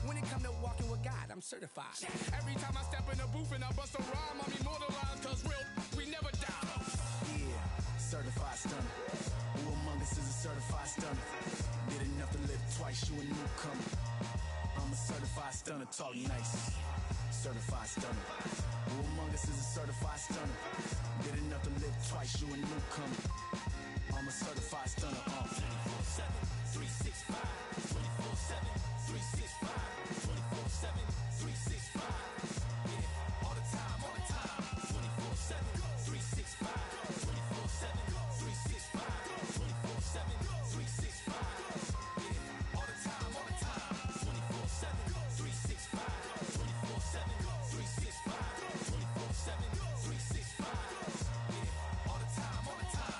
When it come to walking with God, I'm certified. Every time I step in the booth and I bust a rhyme, I'm immortalized, cause real, we never die. Yeah, certified stunner. Who among us is a certified stunner? Did enough to live twice, you a newcomer. I'm a certified stunner, talk nice. Certified stunner. Who among us is a certified stunner? Did enough to live twice, you a newcomer. I'm a certified stunner. 24/7, 365. 24/7, 365. 24/7, 365. Yeah, all the time, all the time. 24/7, 365. 24/7, 365. 24/7, 365. Yeah, all the time, all the time. 24/7, 365. 24/7, 365. 24/7, 365. Yeah, all the time, all the time.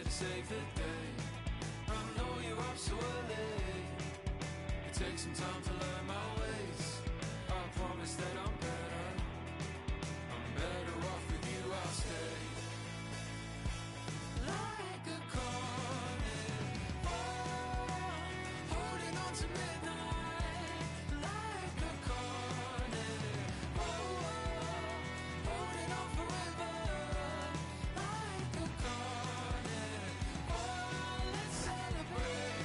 Save the day. I know you're up so early. It takes some time to learn my ways. I promise that I'm better. I'm better off with you, I'll stay. Like a carnival, holding on to midnight. Like a carnival, holding on forever. Like a carnival, let's celebrate.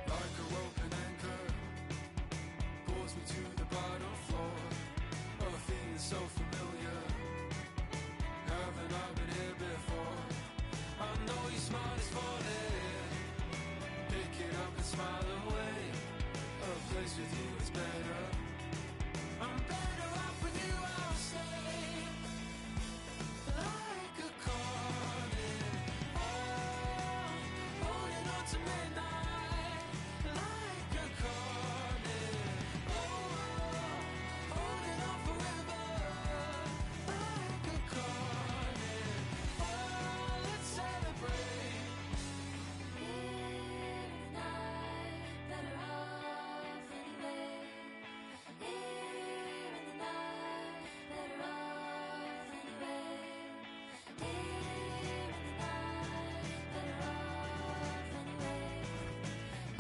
Like a rope and anchor, pulls me to the bottom floor. A feeling so familiar. Haven't I been here before? I know your smile is falling. Pick it up and smile away. A place with you is better. I'm better off with you, I'll stay. Like a carnival, holding on to midnight. Like a carnival, holding on forever. Like a carnival, let's celebrate. Here in the night, better off anyway. Here in the night, better off anyway. Here in the night, better off anyway.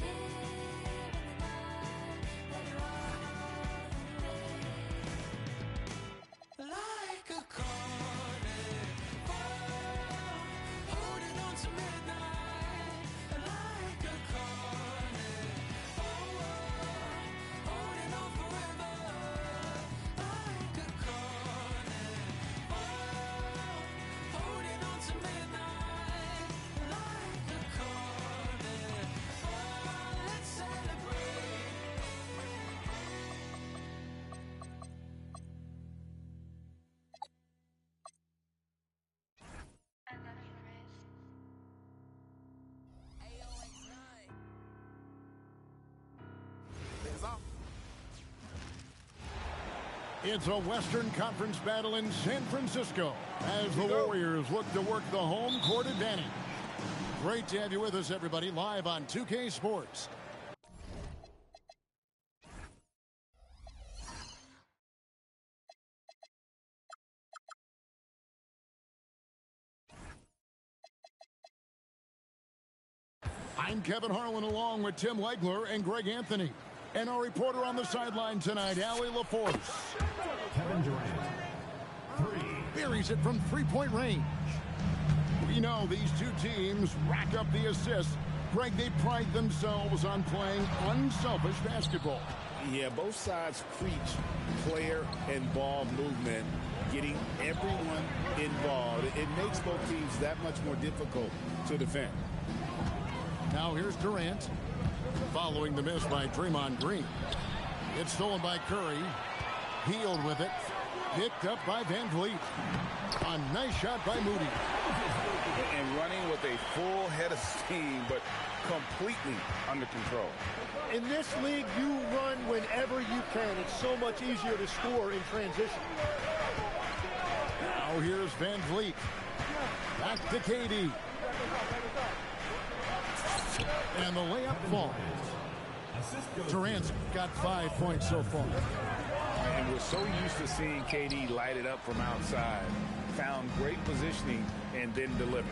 Here in the night, better off anyway. Like a carnival, holding on to midnight. Like a carnival, holding on forever. Like a carnival, holding on to midnight. Like a carnival, let's celebrate. I love you, Chris. It's a Western Conference battle in San Francisco as the Warriors look to work the home court advantage. Great to have you with us, everybody, live on 2K Sports. I'm Kevin Harlan along with Tim Legler and Greg Anthony. And our reporter on the sideline tonight, Allie LaForce. Kevin Durant. 3. Buries it from three-point range. We know these two teams rack up the assists. Greg, they pride themselves on playing unselfish basketball. Yeah, both sides preach player and ball movement, getting everyone involved. It makes both teams that much more difficult to defend. Now here's Durant, following the miss by Draymond Green. It's stolen by Curry. Healed with it. Picked up by Van Vliet. A nice shot by Moody. And running with a full head of steam, but completely under control. In this league, you run whenever you can. It's so much easier to score in transition. Now here's Van Vliet. Back to KD. And the layup falls. Durant's got 5 points so far. And we're so used to seeing KD light it up from outside. Found great positioning and then delivers.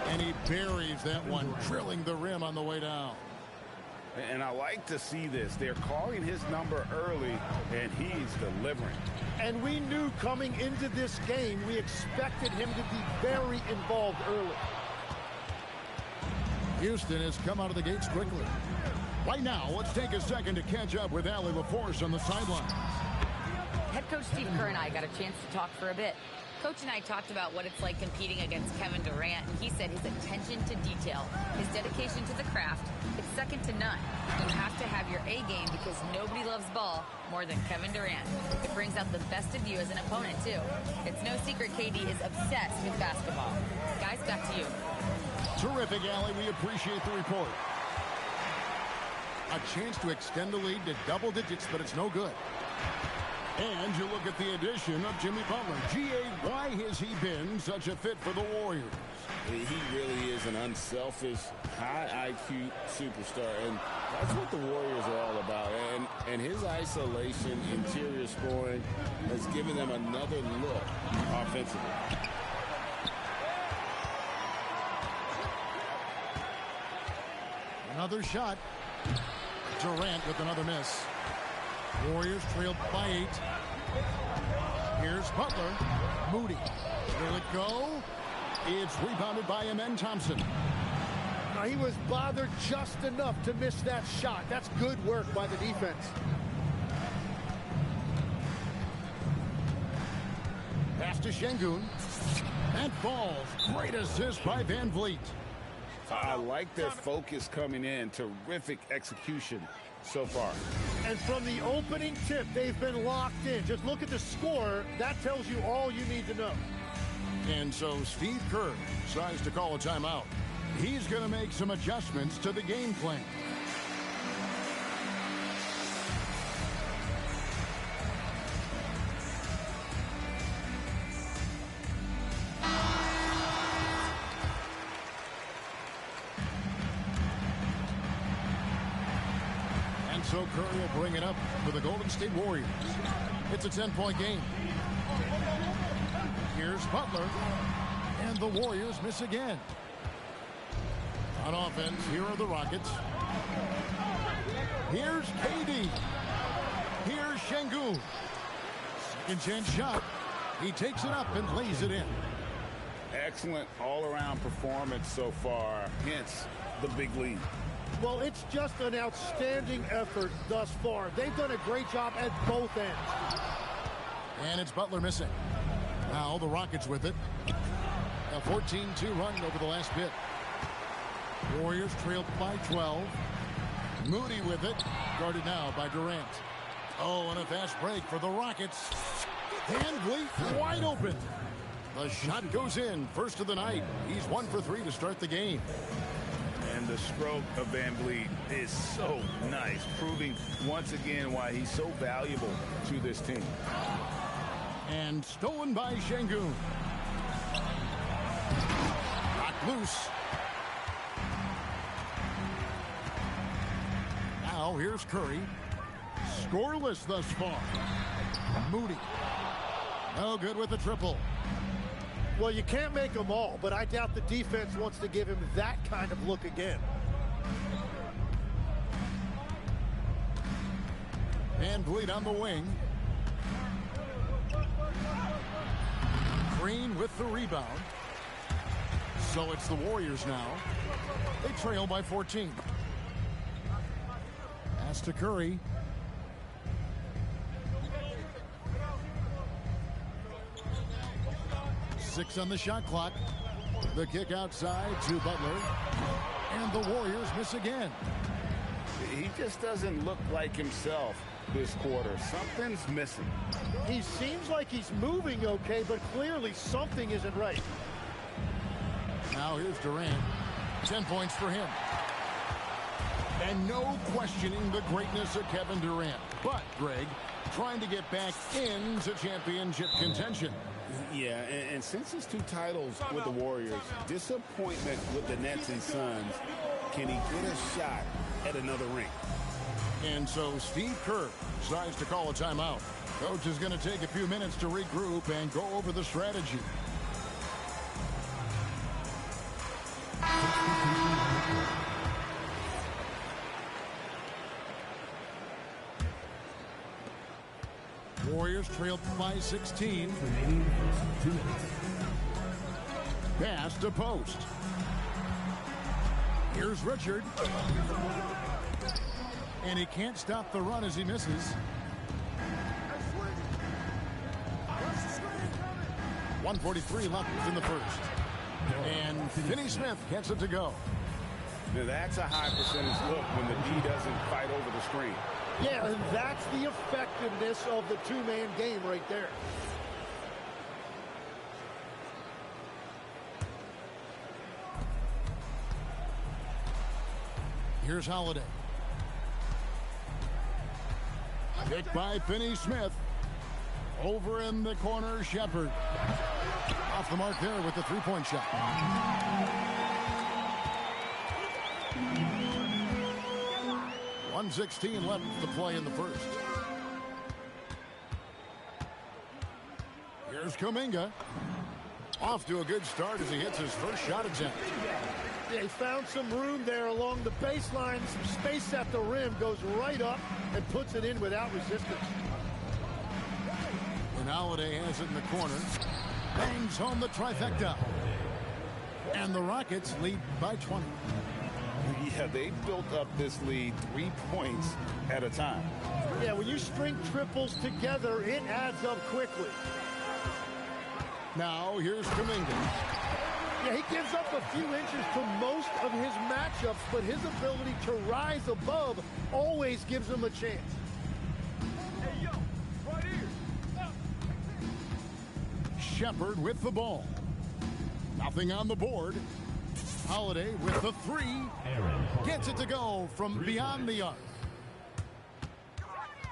And he buries that one, drilling the rim on the way down. And I like to see this. They're calling his number early, and he's delivering. And we knew coming into this game, we expected him to be very involved early. Houston has come out of the gates quickly. Right now, let's take a second to catch up with Allie LaForce on the sideline. Head coach Steve Kerr and I got a chance to talk for a bit. Coach and I talked about what it's like competing against Kevin Durant, and he said his attention to detail, his dedication to the craft, it's second to none. You have to have your A game because nobody loves ball more than Kevin Durant. It brings out the best of you as an opponent, too. It's no secret KD is obsessed with basketball. Guys, back to you. Terrific, Allie. We appreciate the report. A chance to extend the lead to double digits, but it's no good. And you look at the addition of Jimmy Butler. G.A., why has he been such a fit for the Warriors? He really is an unselfish, high IQ superstar, and that's what the Warriors are all about. And his isolation, interior scoring has given them another look offensively. Another shot. Durant with another miss. Warriors trailed by 8. Here's Butler. Moody. Will it go? It's rebounded by Amen Thompson. Now, he was bothered just enough to miss that shot. That's good work by the defense. Pass to Şengün. And falls. Great assist by Van Vliet. I like their focus coming in. Terrific execution so far. And from the opening tip, they've been locked in. Just look at the score. That tells you all you need to know. And so Steve Kerr decides to call a timeout. He's going to make some adjustments to the game plan. So Curry will bring it up for the Golden State Warriors. It's a 10-point game. Here's Butler. And the Warriors miss again. On offense, here are the Rockets. Here's KD. Here's Şengün. Second chance shot. He takes it up and lays it in. Excellent all-around performance so far, hence the big lead. Well, it's just an outstanding effort thus far. They've done a great job at both ends. And it's Butler missing. Now the Rockets with it. A 14-2 run over the last bit. Warriors trailed by 12. Moody with it. Guarded now by Durant. Oh, and a fast break for the Rockets. Van Vliet wide open. The shot goes in. First of the night. He's 1 for 3 to start the game. And the stroke of Van Vliet is so nice, proving once again why he's so valuable to this team. And stolen by Şengün. Knocked loose. Now here's Curry. Scoreless thus far. Moody. No good with the triple. Well, you can't make them all, but I doubt the defense wants to give him that kind of look again. Van Vliet on the wing. Green with the rebound. So it's the Warriors now. They trail by 14. Pass to Curry. Six on the shot clock. The kick outside to Butler. And the Warriors miss again. He just doesn't look like himself this quarter. Something's missing. He seems like he's moving okay, but clearly something isn't right. Now here's Durant. 10 points for him. And no questioning the greatness of Kevin Durant. But, Greg, trying to get back into championship contention. Yeah, and since his 2 titles with the Warriors, disappointment with the Nets and Suns, can he get a shot at another ring? And so Steve Kerr decides to call a timeout. Coach is going to take a few minutes to regroup and go over the strategy. Warriors trailed by 16. Pass to post. Here's Richard. And he can't stop the run as he misses. 1:43 left in the first. And Finney Smith gets it to go. Now that's a high percentage look when the D doesn't fight over the screen. Yeah, and that's the effectiveness of the two-man game right there. Here's Holiday. Picked by Finney Smith. Over in the corner, Shepard. Off the mark there with the three-point shot. .116 left to play in the first. Here's Kuminga. Off to a good start as he hits his first shot attempt. Yeah, he found some room there along the baseline. Some space at the rim. Goes right up and puts it in without resistance. And Holiday has it in the corner. Bangs home the trifecta. And the Rockets lead by 20. Yeah, they built up this lead 3 points at a time. Yeah, when you string triples together, it adds up quickly. Now, here's Kuminga. Yeah, he gives up a few inches to most of his matchups, but his ability to rise above always gives him a chance. Hey, yo, right here. Shepard with the ball. Nothing on the board. Holiday with the three. Gets it to go from beyond the arc.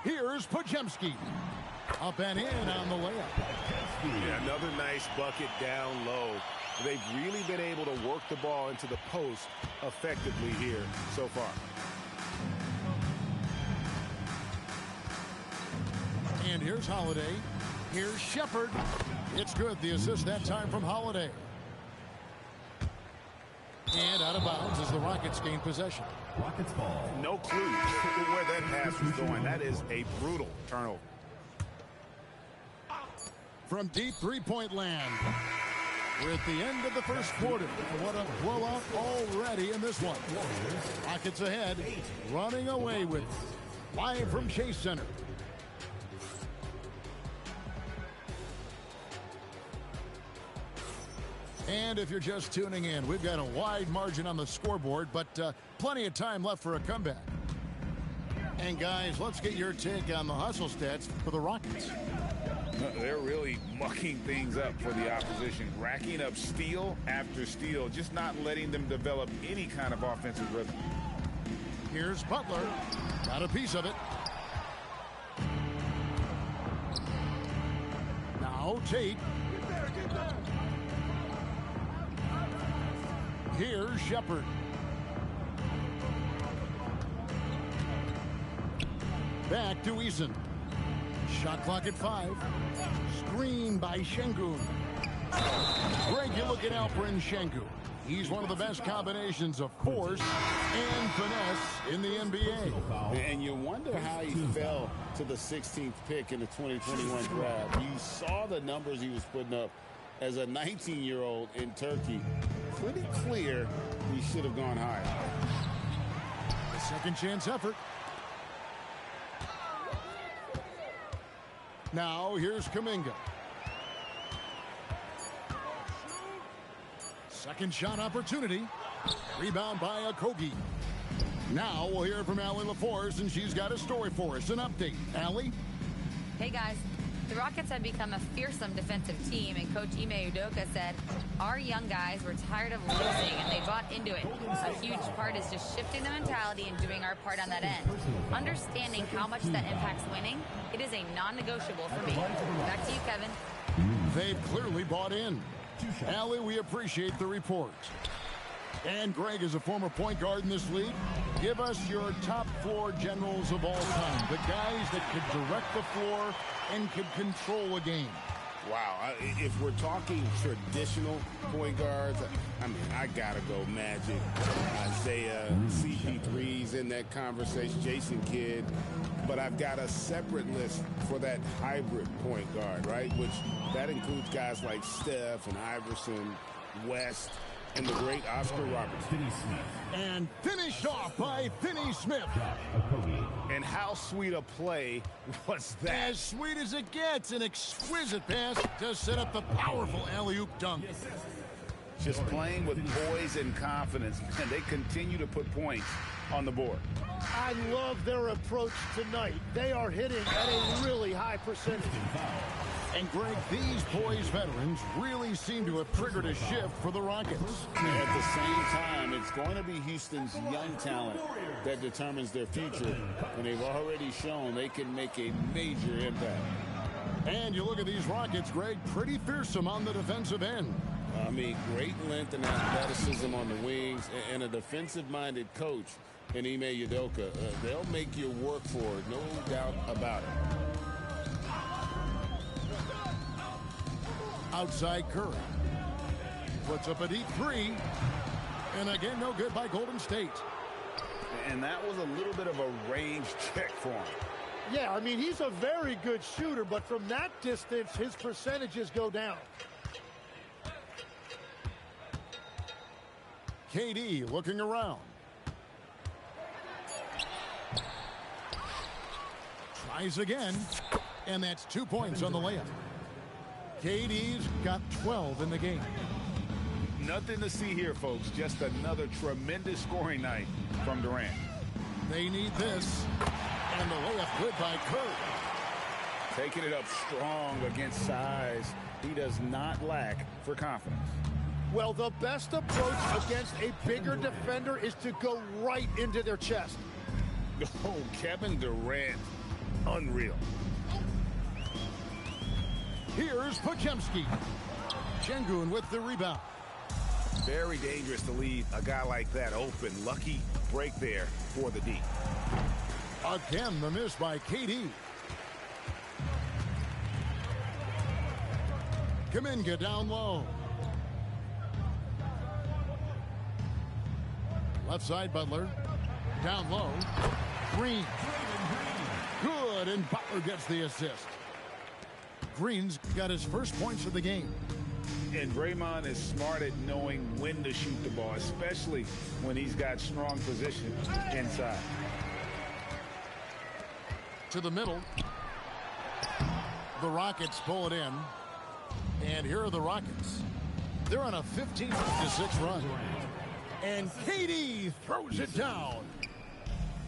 Here's Podziemski. Up and in on the layup. Yeah, another nice bucket down low. They've really been able to work the ball into the post effectively here so far. And here's Holiday. Here's Shepard. It's good. The assist that time from Holiday. And out of bounds as the Rockets gain possession. Rockets ball. No clue where that pass was going. That is a brutal turnover. From deep three-point land. We're at the end of the first quarter. What a blowout already in this one. Rockets ahead, running away with it. Live from Chase Center. And if you're just tuning in, we've got a wide margin on the scoreboard, but plenty of time left for a comeback. And guys, let's get your take on the hustle stats for the Rockets. They're really mucking things up for the opposition, racking up steal after steal, just not letting them develop any kind of offensive rhythm. Here's Butler. Got a piece of it. Now Tate. Here's Shepard. Back to Eason. Shot clock at 5. Screen by Şengün. Greg, you look at Alperen Şengün. He's one of the best combinations of force and finesse in the NBA. And you wonder how he fell to the 16th pick in the 2021 draft. You saw the numbers he was putting up as a 19-year-old in Turkey, pretty clear he should have gone higher. A second chance effort. Now here's Kuminga. Second shot opportunity. Rebound by Okogie. Now we'll hear from Allie LaForce, and she's got a story for us. An update. Allie? Hey, guys. The Rockets have become a fearsome defensive team, and Coach Ime Udoka said, our young guys were tired of losing, and they bought into it. A huge part is just shifting the mentality and doing our part on that end. Understanding how much that impacts winning, it is a non-negotiable for me. Back to you, Kevin. They've clearly bought in. Allie, we appreciate the report. And Greg, as a former point guard in this league, give us your top floor generals of all time. The guys that could direct the floor and could control a game. Wow, if we're talking traditional point guards, I mean, I got to go Magic, Isaiah, CP3's in that conversation, Jason Kidd. But I've got a separate list for that hybrid point guard, right? Which that includes guys like Steph and Iverson, West, and the great Oscar Robertson. And finished off by Finney Smith. And how sweet a play was that? As sweet as it gets, an exquisite pass to set up the powerful alley-oop dunk. Just playing with poise and confidence, and they continue to put points on the board. I love their approach tonight. They are hitting at a really high percentage. And Greg, these boys veterans really seem to have triggered a shift for the Rockets. At the same time, it's going to be Houston's young talent that determines their future, and they've already shown they can make a major impact. And you look at these Rockets, Greg, pretty fearsome on the defensive end. I mean, great length and athleticism on the wings, and a defensive-minded coach in Ime Udoka. They'll make you work for it, no doubt about it. Outside Curry. Puts up a deep three. And again, no good by Golden State. And that was a little bit of a range check for him. Yeah, I mean, he's a very good shooter, but from that distance, his percentages go down. KD looking around. Tries again. And that's 2 points on the layup. KD's got 12 in the game. Nothing to see here, folks. Just another tremendous scoring night from Durant. They need this. And the layup good by Curry. Taking it up strong against size. He does not lack for confidence. Well, the best approach against a bigger defender is to go right into their chest. Oh, Kevin Durant. Unreal. Here's Podziemski. Şengün with the rebound. Very dangerous to leave a guy like that open. Lucky break there for the D. Again, the miss by KD. Kuminga down low. Left side, Butler. Down low. Green. Good, and Butler gets the assist. Green's got his first points of the game. And Draymond is smart at knowing when to shoot the ball, especially when he's got strong position inside. To the middle. The Rockets pull it in. And here are the Rockets. They're on a 15-6 run. And KD throws it down.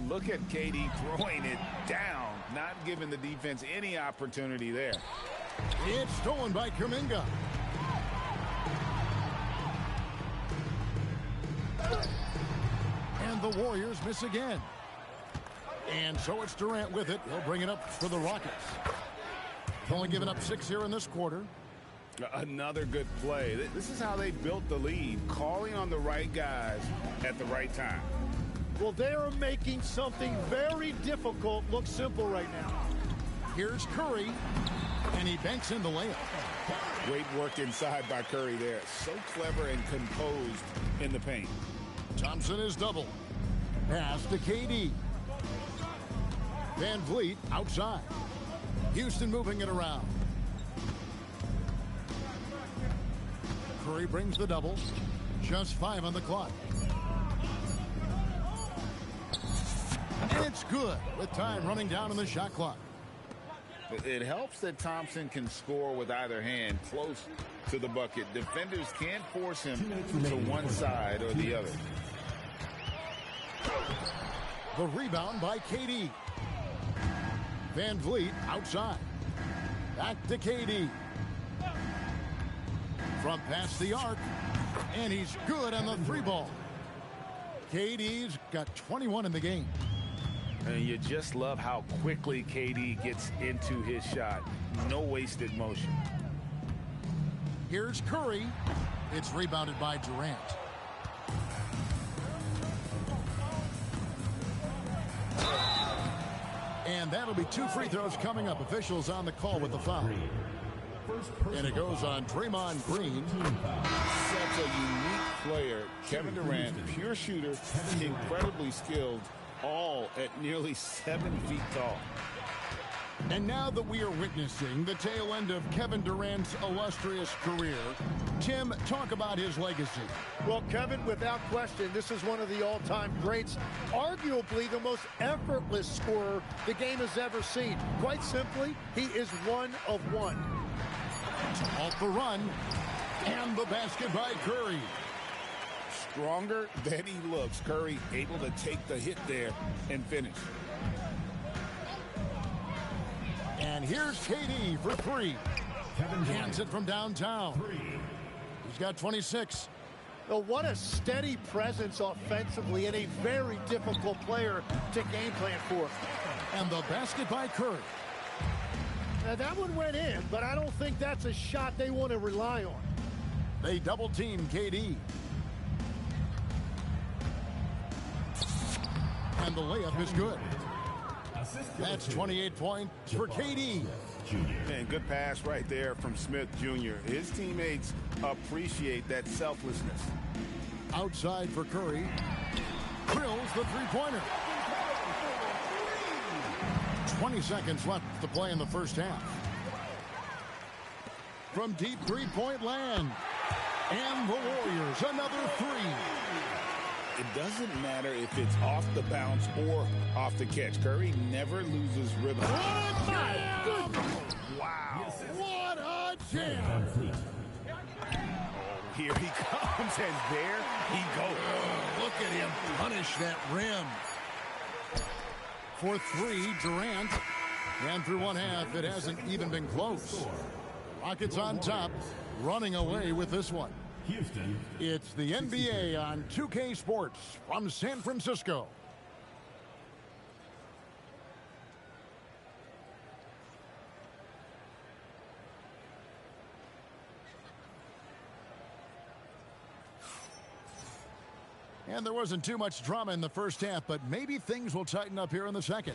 Look at KD throwing it down, not giving the defense any opportunity there. It's stolen by Kuminga. And the Warriors miss again. And so it's Durant with it. He'll bring it up for the Rockets. Only given up 6 here in this quarter. Another good play. This is how they built the lead, calling on the right guys at the right time. Well, they are making something very difficult look simple right now. Here's Curry, and he banks in the layup. Great work inside by Curry there. So clever and composed in the paint. Thompson is double. Pass to KD. Van Vliet outside. Houston moving it around. Curry brings the double. Just 5 on the clock. And it's good with time running down on the shot clock. It helps that Thompson can score with either hand close to the bucket. Defenders can't force him to one side or the other. The rebound by KD. Van Vliet outside. Back to KD. From past the arc. And he's good on the 3-ball. KD's got 21 in the game. And you just love how quickly KD gets into his shot. No wasted motion. Here's Curry. It's rebounded by Durant. And that'll be 2 free throws coming up. Officials on the call with the foul. And it goes on Draymond Green. Such a unique player. Kevin Durant, pure shooter, incredibly skilled, all at nearly 7 feet tall. And now that we are witnessing the tail end of Kevin Durant's illustrious career, Tim, talk about his legacy. Well, Kevin, without question, this is one of the all-time greats, arguably the most effortless scorer the game has ever seen. Quite simply, he is one of one. Off the run, and the basket by Curry. Stronger than he looks. Curry able to take the hit there and finish. And here's KD for 3. Hands it from downtown. He's got 26. Oh, what a steady presence offensively and a very difficult player to game plan for. And the basket by Curry. Now, that one went in, but I don't think that's a shot they want to rely on. They double team KD. And the layup is good. That's 28 points for KD. And good pass right there from Smith Jr. His teammates appreciate that selflessness. Outside for Curry. Drills the three-pointer. 20 seconds left to play in the first half. From deep three-point land. And the Warriors, another 3. It doesn't matter if it's off the bounce or off the catch. Curry never loses rhythm. Oh, my goodness. Wow. What a jam. Here he comes, and there he goes. Look at him punish that rim. For 3, Durant. And through one half, it hasn't even been close. Rockets on top, running away with this one. Houston. It's the NBA on 2K Sports from San Francisco. And there wasn't too much drama in the first half, but maybe things will tighten up here in the second.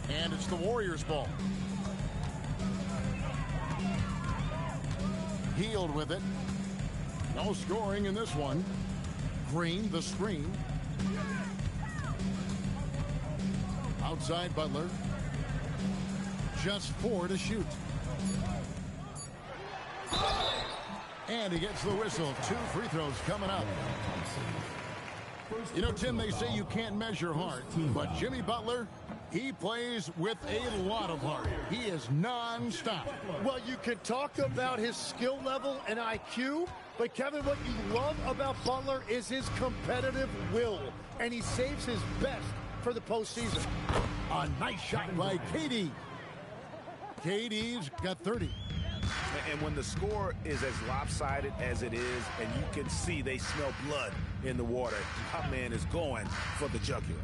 And it's the Warriors' ball. Healed with it. No scoring in this one. Green, the screen. Outside Butler. Just 4 to shoot. And he gets the whistle. 2 free throws coming up. You know, Tim, they say you can't measure heart, but Jimmy Butler, he plays with a lot of heart. He is non-stop. Well, you can talk about his skill level and IQ, but Kevin, what you love about Butler is his competitive will, and he saves his best for the postseason. A nice shot by KD. KD's got 30. And when the score is as lopsided as it is, and you can see they smell blood in the water, my man is going for the jugular.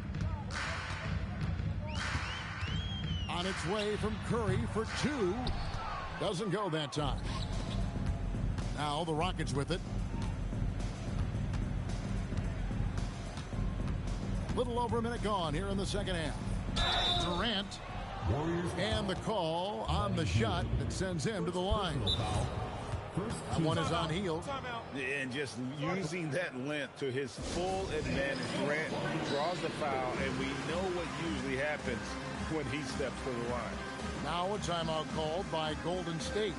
On its way from Curry for 2. Doesn't go that time. Now the Rockets with it. Little over a minute gone here in the second half. Durant. And the call on the shot that sends him to the line. That one is on heel. And just using that length to his full advantage. Durant draws the foul, and we know what usually happens when he steps to the line. Now a timeout called by Golden State.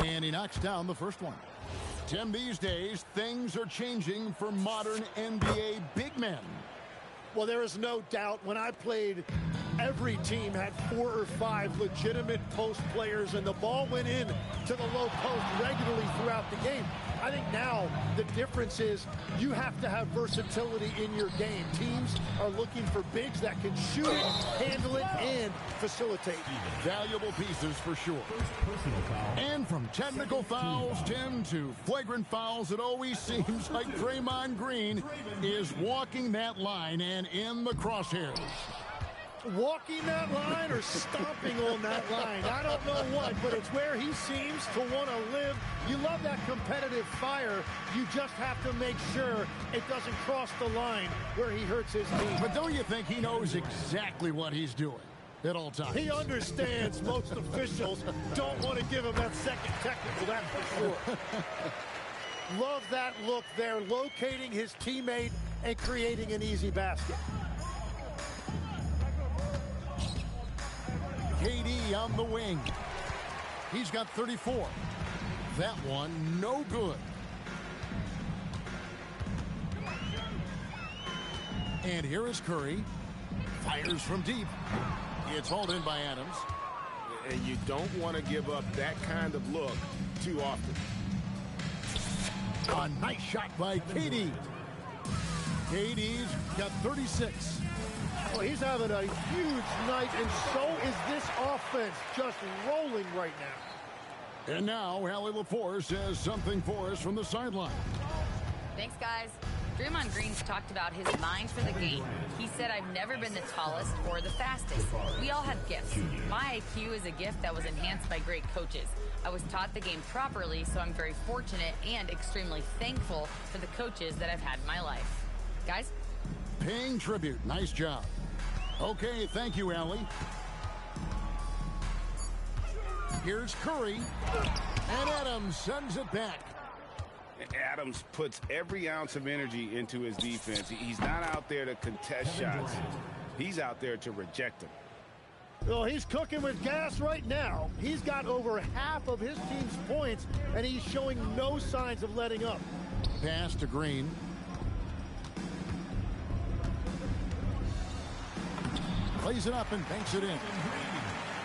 And he knocks down the first one. Tim, these days, things are changing for modern NBA big men. Well, there is no doubt when I played, every team had 4 or 5 legitimate post players, and the ball went in to the low post regularly throughout the game. I think now the difference is you have to have versatility in your game. Teams are looking for bigs that can shoot, handle it, and facilitate. Valuable pieces for sure. And from technical fouls, Tim, to flagrant fouls, it always seems like Draymond Green is walking that line and in the crosshairs. Walking that line or stomping on that line. I don't know what, but it's where he seems to want to live. You love that competitive fire. You just have to make sure it doesn't cross the line where he hurts his team. But don't you think he knows exactly what he's doing at all times? He understands most officials don't want to give him that second technical, that's for sure. Love that look there, locating his teammate and creating an easy basket. KD on the wing. He's got 34. That one, no good. And here is Curry. Fires from deep. It's hauled in by Adams. And you don't want to give up that kind of look too often. A nice shot by KD. KD's got 36. Well, he's having a huge night, and so is this offense, just rolling right now. And now, Allie LaForce has something for us from the sideline. Thanks, guys. Draymond Green's talked about his mind for the game. He said, I've never been the tallest or the fastest. We all have gifts. My IQ is a gift that was enhanced by great coaches. I was taught the game properly, so I'm very fortunate and extremely thankful for the coaches that I've had in my life. Guys? Paying tribute. Nice job. Okay, thank you, Allie. Here's Curry. And Adams sends it back. Adams puts every ounce of energy into his defense. He's not out there to contest shots. He's out there to reject them. Well, he's cooking with gas right now. He's got over half of his team's points, and he's showing no signs of letting up. Pass to Green. Plays it up and banks it in.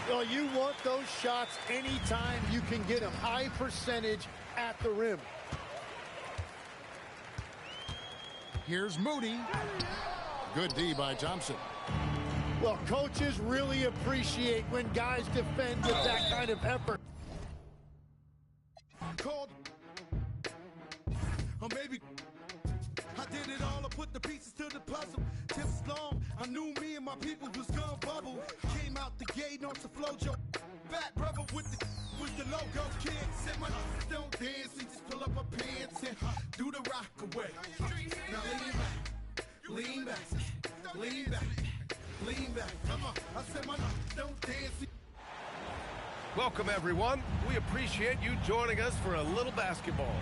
Well, you want those shots anytime you can get them. High percentage at the rim. Here's Moody. Good D by Thompson. Well, coaches really appreciate when guys defend with that kind of effort. Called. Or maybe I did it all. I put the pieces to the puzzle. Tips long. I knew me and my people was gonna bubble. Came out the gate on the flojo. Fat brother with the logo. Can't say my don't dance. He just pull up my pants and do the rock away. Now lean back, lean back, lean back. Come on, I said my don't dance. Welcome, everyone. We appreciate you joining us for a little basketball.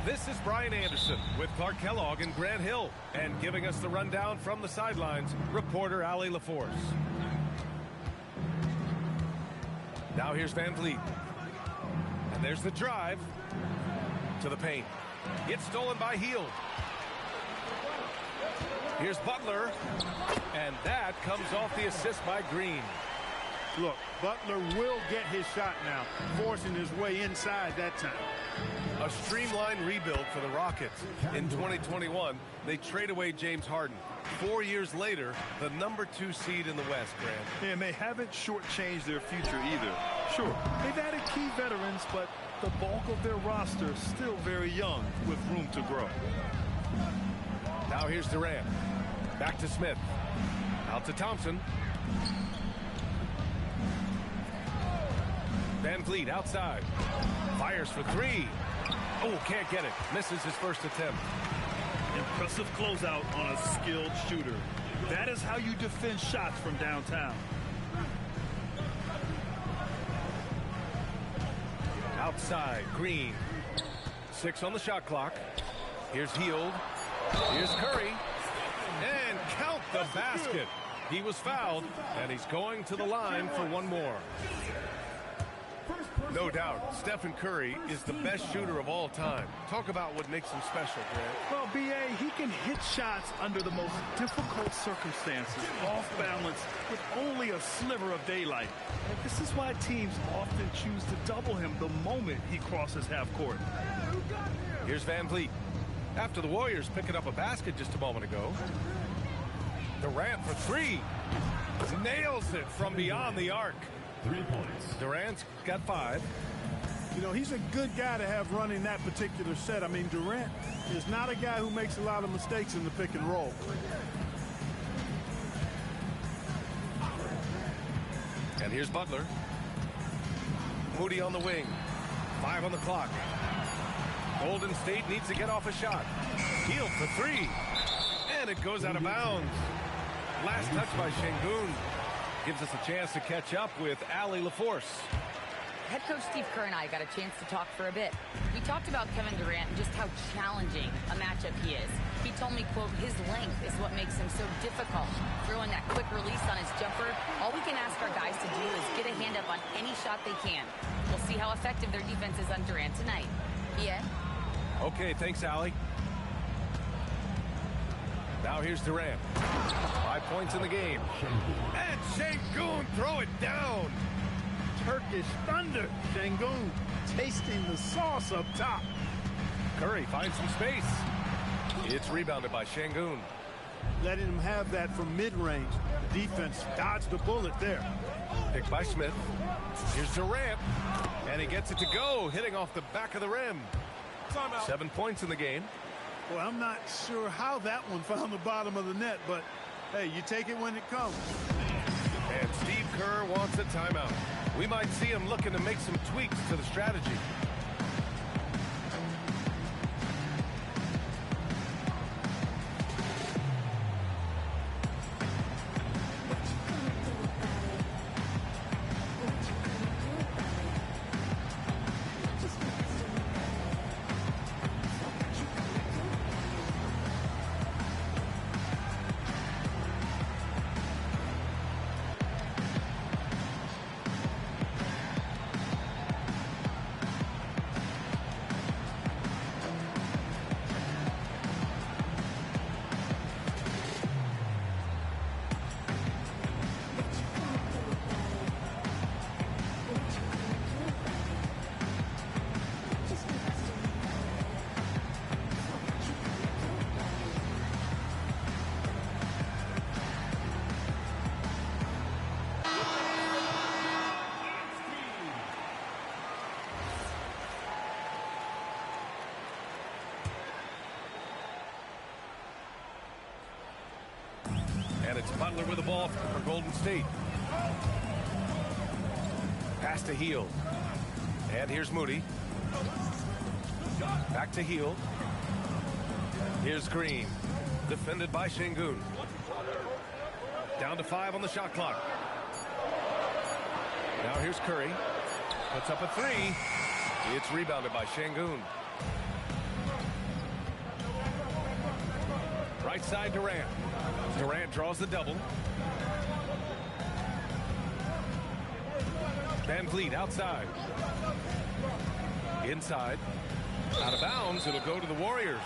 This is Brian Anderson with Clark Kellogg and Grant Hill. And giving us the rundown from the sidelines, reporter Allie LaForce. Now here's Van Vliet. And there's the drive to the paint. It's stolen by Hield. Here's Butler. And that comes off the assist by Green. Look, Butler will get his shot now, forcing his way inside that time. A streamlined rebuild for the Rockets. In 2021, they trade away James Harden. 4 years later, the #2 seed in the West, Grant. And they haven't shortchanged their future either. Sure, they've added key veterans, but the bulk of their roster is still very young with room to grow. Now here's Durant. Back to Smith. Out to Thompson. Van Vliet outside. Fires for three. Oh, can't get it. Misses his first attempt. Impressive closeout on a skilled shooter. That is how you defend shots from downtown. Outside, Green. 6 on the shot clock. Here's Hield. Here's Curry. And count the basket. He was fouled, and he's going to the line for one more. No doubt, Stephen Curry is the best shooter of all time. Talk about what makes him special, Grant. Well, B.A., he can hit shots under the most difficult circumstances, off balance, with only a sliver of daylight. This is why teams often choose to double him the moment he crosses half court. Here's Van Vliet. After the Warriors picking up a basket just a moment ago. Durant for three. Nails it from beyond the arc. 3 points. Durant's got 5. You know, he's a good guy to have running that particular set. I mean, Durant is not a guy who makes a lot of mistakes in the pick and roll. And here's Butler. Moody on the wing. 5 on the clock. Golden State needs to get off a shot. Hield for 3. And it goes out of bounds. Last touch by Şengün. Gives us a chance to catch up with Allie LaForce. Head coach Steve Kerr and I got a chance to talk for a bit. We talked about Kevin Durant and just how challenging a matchup he is. He told me, quote, his length is what makes him so difficult. Throwing that quick release on his jumper, all we can ask our guys to do is get a hand up on any shot they can. We'll see how effective their defense is on Durant tonight. Yeah? Okay, thanks, Allie. Now here's Durant. 5 points in the game. And Şengün throw it down. Turkish thunder. Şengün tasting the sauce up top. Curry finds some space. It's rebounded by Şengün. Letting him have that from mid-range. The defense dodged the bullet there. Picked by Smith. Here's Durant. And he gets it to go, hitting off the back of the rim. 7 points in the game. Well, I'm not sure how that one found the bottom of the net, but hey, you take it when it comes. And Steve Kerr wants a timeout. We might see him looking to make some tweaks to the strategy. And it's Butler with the ball for Golden State. Pass to Hield. And here's Moody. Back to Hield. Here's Green. Defended by Şengün. Down to 5 on the shot clock. Now here's Curry. Puts up a 3. It's rebounded by Şengün. Right side Durant. Durant draws the double. Van Vliet outside. Inside. Out of bounds. It'll go to the Warriors.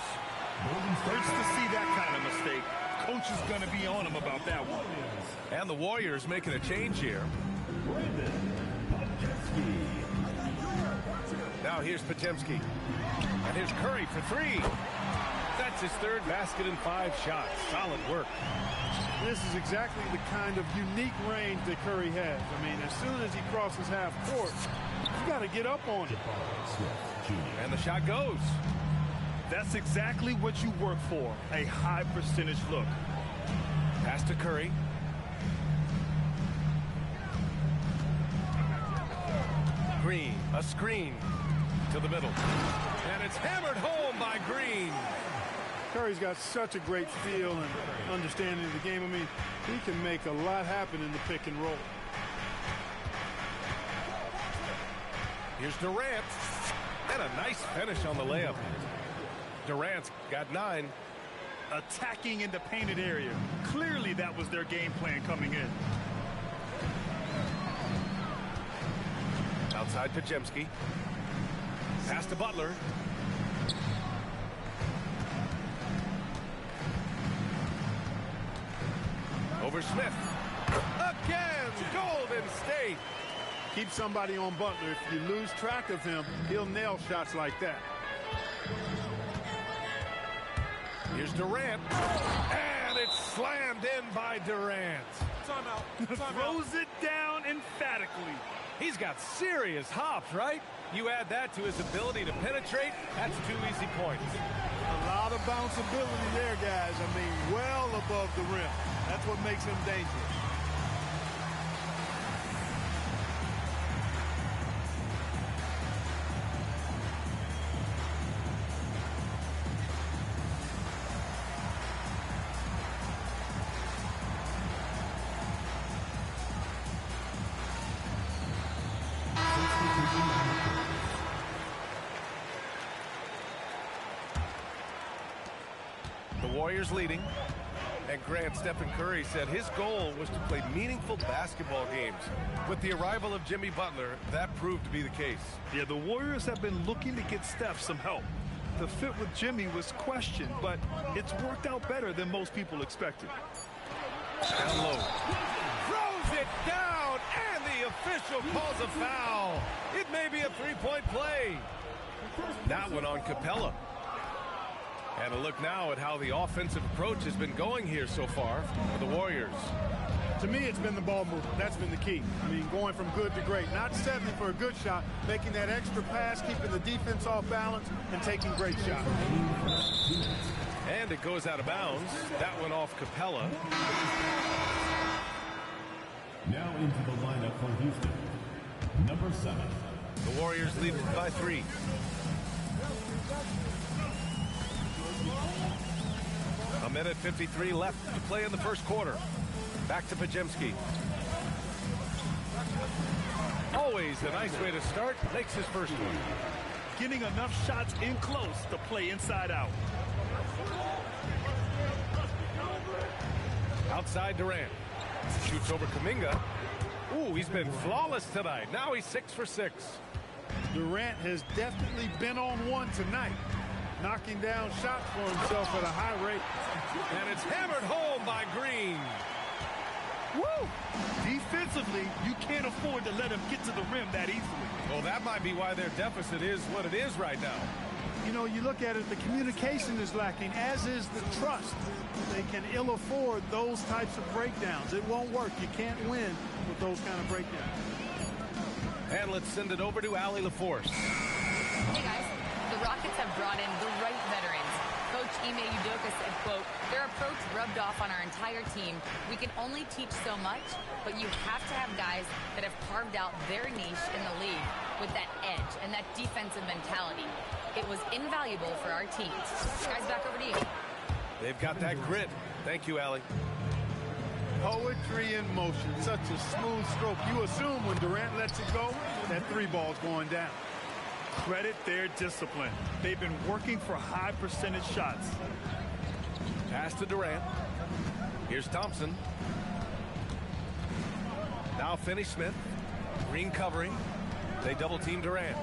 Hurts to see that kind of mistake. Coach is going to be on him about that one. And the Warriors making a change here. Now here's Podziemski. And here's Curry for 3. That's his 3rd basket in 5 shots. Solid work. This is exactly the kind of unique range that Curry has. I mean, as soon as he crosses half court, you got to get up on it. And the shot goes. That's exactly what you work for, a high percentage look. Pass to Curry. Green, a screen to the middle. And it's hammered home by Green. Curry's got such a great feel and understanding of the game. I mean, he can make a lot happen in the pick and roll. Here's Durant. And a nice finish on the layup. Durant's got 9. Attacking in the painted area. Clearly that was their game plan coming in. Outside Pajemski. Pass to Butler. Over Smith. Again, Golden State. Keep somebody on Butler. If you lose track of him, he'll nail shots like that. Here's Durant. And it's slammed in by Durant. Timeout. Throws it down emphatically. He's got serious hops, right? You add that to his ability to penetrate, that's 2 easy points. A lot of bounceability there, guys. I mean, well above the rim. That's what makes him dangerous. Warriors leading, and Stephen Curry said his goal was to play meaningful basketball games. With the arrival of Jimmy Butler, that proved to be the case. Yeah, the Warriors have been looking to get Steph some help. The fit with Jimmy was questioned, but it's worked out better than most people expected. Down low. Throws it down, and the official calls a foul. It may be a three-point play. That one on Capella. And a look now at how the offensive approach has been going here so far for the Warriors. To me, it's been the ball movement. That's been the key. I mean, going from good to great. Not settling for a good shot, making that extra pass, keeping the defense off balance, and taking great shots. And it goes out of bounds. That one off Capella. Now into the lineup for Houston. Number 7. The Warriors lead by 3. A minute 53 left to play in the first quarter. Back to Pajemski. Always a nice way to start. Makes his first one. Getting enough shots in close to play inside out. Outside Durant. Shoots over Kuminga. Ooh, he's been flawless tonight. Now he's 6 for 6. Durant has definitely been on one tonight. Knocking down shots for himself at a high rate. And it's hammered home by Green. Woo! Defensively, you can't afford to let him get to the rim that easily. Well, that might be why their deficit is what it is right now. You know, you look at it, the communication is lacking, as is the trust. They can ill afford those types of breakdowns. It won't work. You can't win with those kind of breakdowns. And let's send it over to Allie LaForce. Hey, guys. The Rockets have brought in the right veterans. Coach Ime Udoka said, quote, their approach rubbed off on our entire team. We can only teach so much, but you have to have guys that have carved out their niche in the league with that edge and that defensive mentality. It was invaluable for our teams. Guys, back over to you. They've got that grit. Thank you, Allie. Poetry in motion. Such a smooth stroke. You assume when Durant lets it go, that 3 ball's going down. Credit their discipline. They've been working for high percentage shots. Pass to Durant. Here's Thompson. Now Finney-Smith. Green covering. They double team Durant.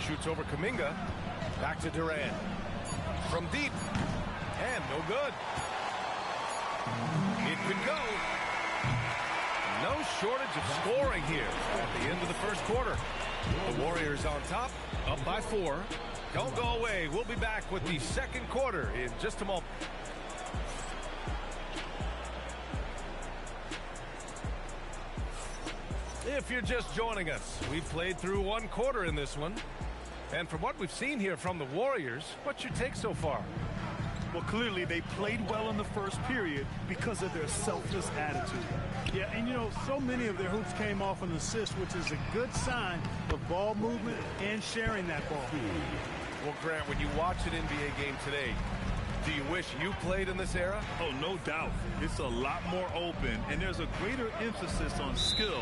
Shoots over Kuminga. Back to Durant. From deep. And no good. It could go. No shortage of scoring here at the end of the first quarter. The Warriors on top, up by 4. Don't go away. We'll be back with the second quarter in just a moment. If you're just joining us, we've played through 1 quarter in this one. And from what we've seen here from the Warriors, what's your take so far? Well, clearly they played well in the first period because of their selfless attitude. Yeah, and you know, so many of their hoops came off an assist, which is a good sign of ball movement and sharing that ball. Well, Grant, when you watch an NBA game today, do you wish you played in this era? Oh, no doubt. It's a lot more open, and there's a greater emphasis on skill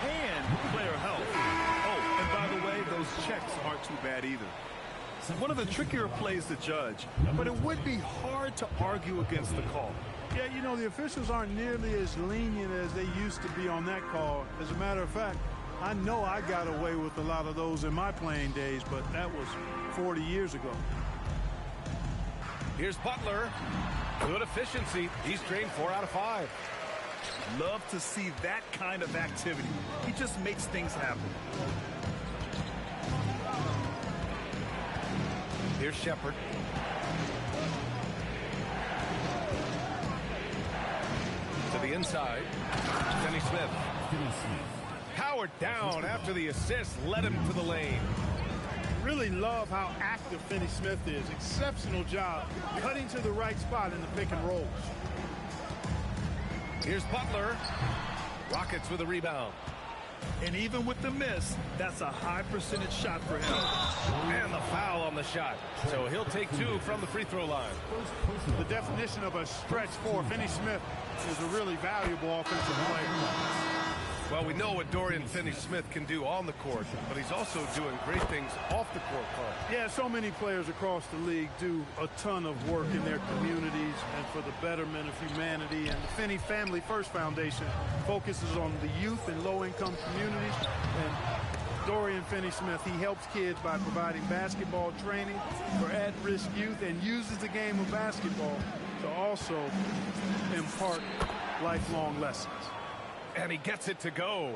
and player health. Oh, and by the way, those checks aren't too bad either. One of the trickier plays to judge, but it would be hard to argue against the call. Yeah, you know, the officials aren't nearly as lenient as they used to be on that call. As a matter of fact, I know I got away with a lot of those in my playing days, but that was 40 years ago. Here's Butler. Good efficiency. He's drained 4 out of 5. Love to see that kind of activity. He just makes things happen. Here's Shepard. To the inside. Finney Smith. Powered down after the assist led him to the lane. Really love how active Finney Smith is. Exceptional job cutting to the right spot in the pick and rolls. Here's Butler. Rockets with a rebound. And even with the miss, that's a high percentage shot for him. And the foul on the shot. So he'll take 2 from the free throw line. The definition of a stretch 4. Finney Smith is a really valuable offensive player. Well, we know what Dorian Finney-Smith can do on the court, but he's also doing great things off the court, Carl. Yeah, so many players across the league do a ton of work in their communities and for the betterment of humanity. And the Finney Family First Foundation focuses on the youth in low-income communities. And Dorian Finney-Smith, he helps kids by providing basketball training for at-risk youth and uses the game of basketball to also impart lifelong lessons. And he gets it to go.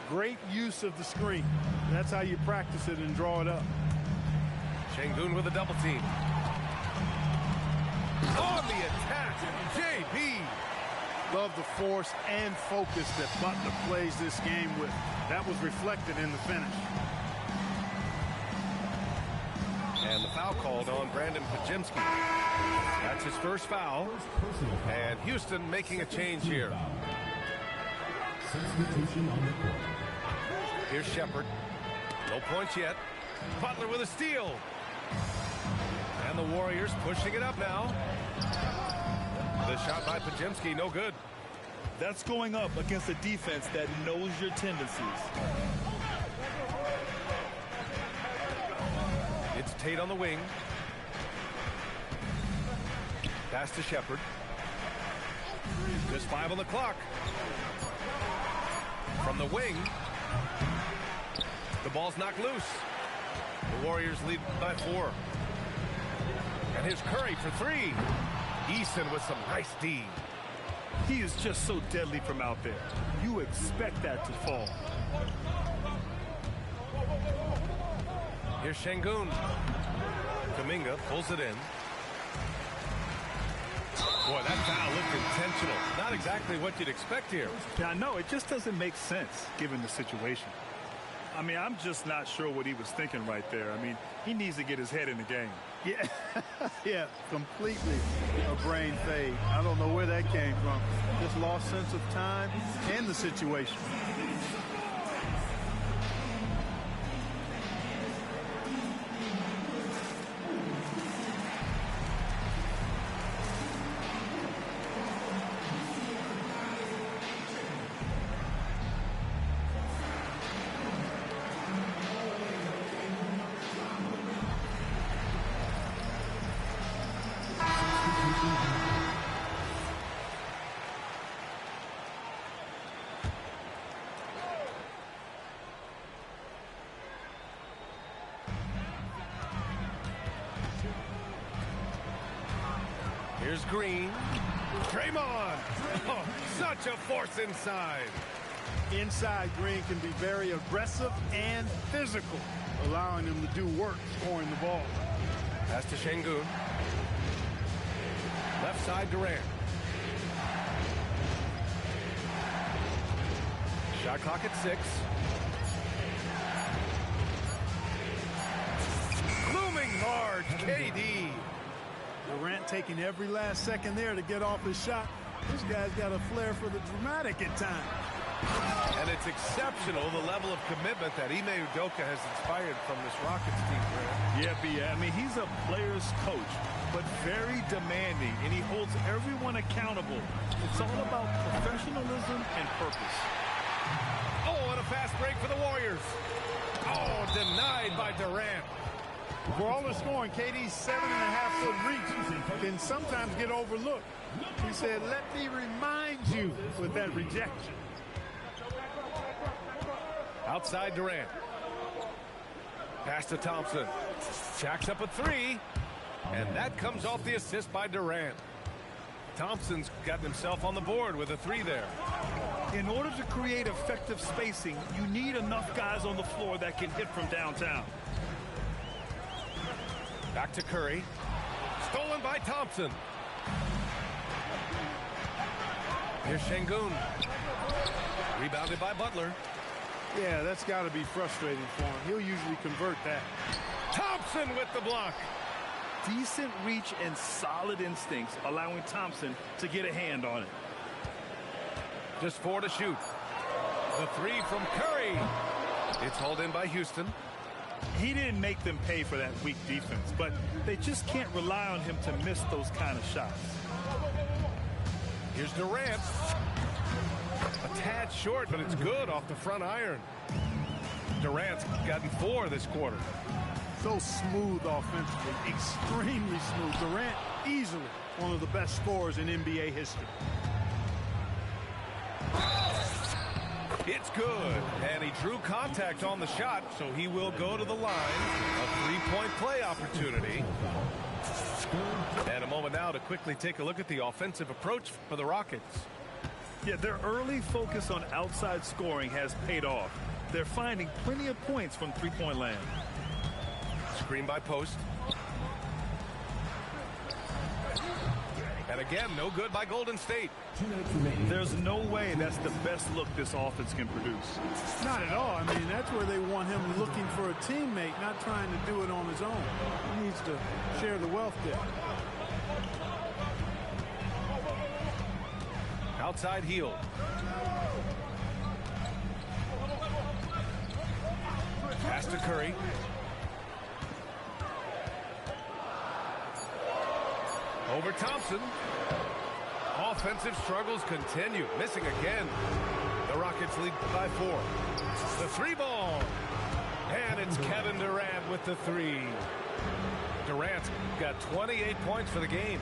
Great use of the screen. That's how you practice it and draw it up. Sengun with a double team. On the attack, JB. Love the force and focus that Butler plays this game with. That was reflected in the finish. And the foul called on Brandon Podziemski. That's his first foul. And Houston making a change here. Here's Shepard. No points yet. Butler with a steal. And the Warriors pushing it up now. The shot by Podziemski, no good. That's going up against a defense that knows your tendencies. It's Tate on the wing. Pass to Shepard. Just 5 on the clock. From the wing, the ball's knocked loose. The Warriors lead by 4. And here's Curry for 3. Eason with some nice D. He is just so deadly from out there. You expect that to fall. Here's Sengun. Kuminga pulls it in. Boy, that foul looked intentional. Not exactly what you'd expect here. Yeah, no, it just doesn't make sense given the situation. I mean, I'm just not sure what he was thinking right there. I mean, he needs to get his head in the game. Yeah, yeah, completely a brain fade. I don't know where that came from. Just lost sense of time and the situation. Here's Green. Draymond. Oh, such a force inside. Inside, Green can be very aggressive and physical, allowing him to do work scoring the ball. Pass to Sengun. Left side, Durant. Shot clock at 6. Looming large, KD. Durant taking every last second there to get off his shot. This guy's got a flair for the dramatic at times. And it's exceptional, the level of commitment that Ime Udoka has inspired from this Rockets team, Grant. Yeah, B.A. I mean, he's a player's coach, but very demanding, and he holds everyone accountable. It's all about professionalism and purpose. Oh, and a fast break for the Warriors. Oh, denied by Durant. For all the scoring, KD's 7.5-foot reach can sometimes get overlooked. He said, "Let me remind you," with that rejection. Outside Durant. Pass to Thompson. Jacks up a three. And that comes off the assist by Durant. Thompson's gotten himself on the board with a three there. In order to create effective spacing, you need enough guys on the floor that can hit from downtown. Back to Curry. Stolen by Thompson. Here's Şengün. Rebounded by Butler. Yeah, that's got to be frustrating for him. He'll usually convert that. Thompson with the block. Decent reach and solid instincts, allowing Thompson to get a hand on it. Just 4 to shoot. The three from Curry. It's hauled in by Houston. He didn't make them pay for that weak defense, but they just can't rely on him to miss those kind of shots. Here's Durant. A tad short, but it's good off the front iron. Durant's gotten 4 this quarter. So smooth offensively, extremely smooth. Durant, easily one of the best scorers in NBA history. It's good, and he drew contact on the shot, so he will go to the line. A three-point play opportunity. And a moment now to quickly take a look at the offensive approach for the Rockets. Yeah, their early focus on outside scoring has paid off. They're finding plenty of points from three-point land. Screen by Post. And again, no good by Golden State. There's no way that's the best look this offense can produce. Not at all. I mean, that's where they want him looking for a teammate, not trying to do it on his own. He needs to share the wealth there. Outside heel. Pass to Curry. Over Thompson. Offensive struggles continue. Missing again. The Rockets lead by 4. The three ball. And it's Kevin Durant with the three. Durant's got 28 points for the game.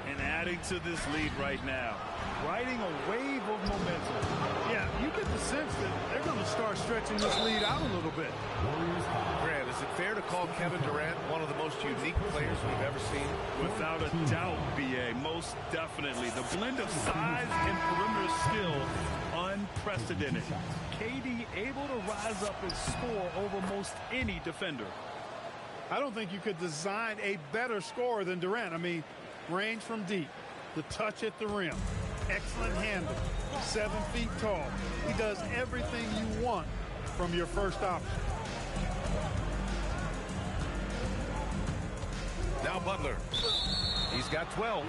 And adding to this lead right now. Riding a wave of momentum. Yeah, you get the sense that they're going to start stretching this lead out a little bit. Grant, is it fair to call Kevin Durant one of the most unique players we've ever seen? Without a doubt, B.A., most definitely. The blend of size and perimeter skill, unprecedented. KD able to rise up and score over most any defender. I don't think you could design a better scorer than Durant. I mean, range from deep, the touch at the rim, excellent handle, 7 feet tall. He does everything you want from your first option. Now Butler. He's got 12.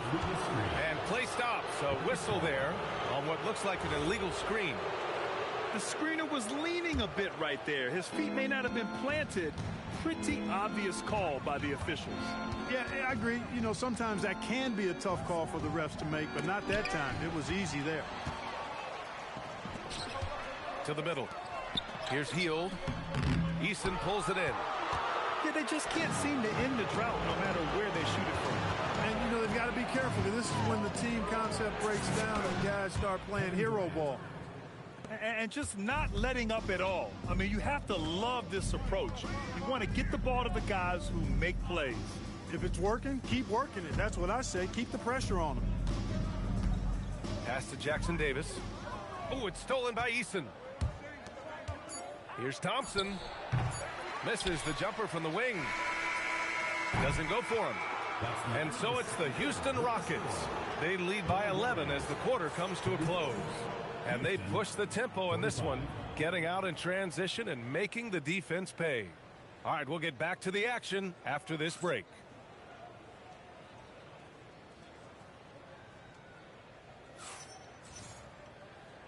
And play stops. A whistle there on what looks like an illegal screen. The screener was leaning a bit right there. His feet may not have been planted. Pretty obvious call by the officials. Yeah, I agree. You know, sometimes that can be a tough call for the refs to make, but not that time. It was easy there. To the middle. Here's Hield. Eason pulls it in. Yeah, they just can't seem to end the drought no matter where they shoot it from. And, you know, they've got to be careful because this is when the team concept breaks down and guys start playing hero ball. And just not letting up at all. I mean, you have to love this approach. You want to get the ball to the guys who make plays. If it's working, keep working it. That's what I say. Keep the pressure on them. Pass to Jackson Davis. Oh, it's stolen by Eason. Here's Thompson. Misses the jumper from the wing. Doesn't go for him. And so it's the Houston Rockets. They lead by 11 as the quarter comes to a close. And they push the tempo in this one, getting out in transition and making the defense pay. All right, we'll get back to the action after this break.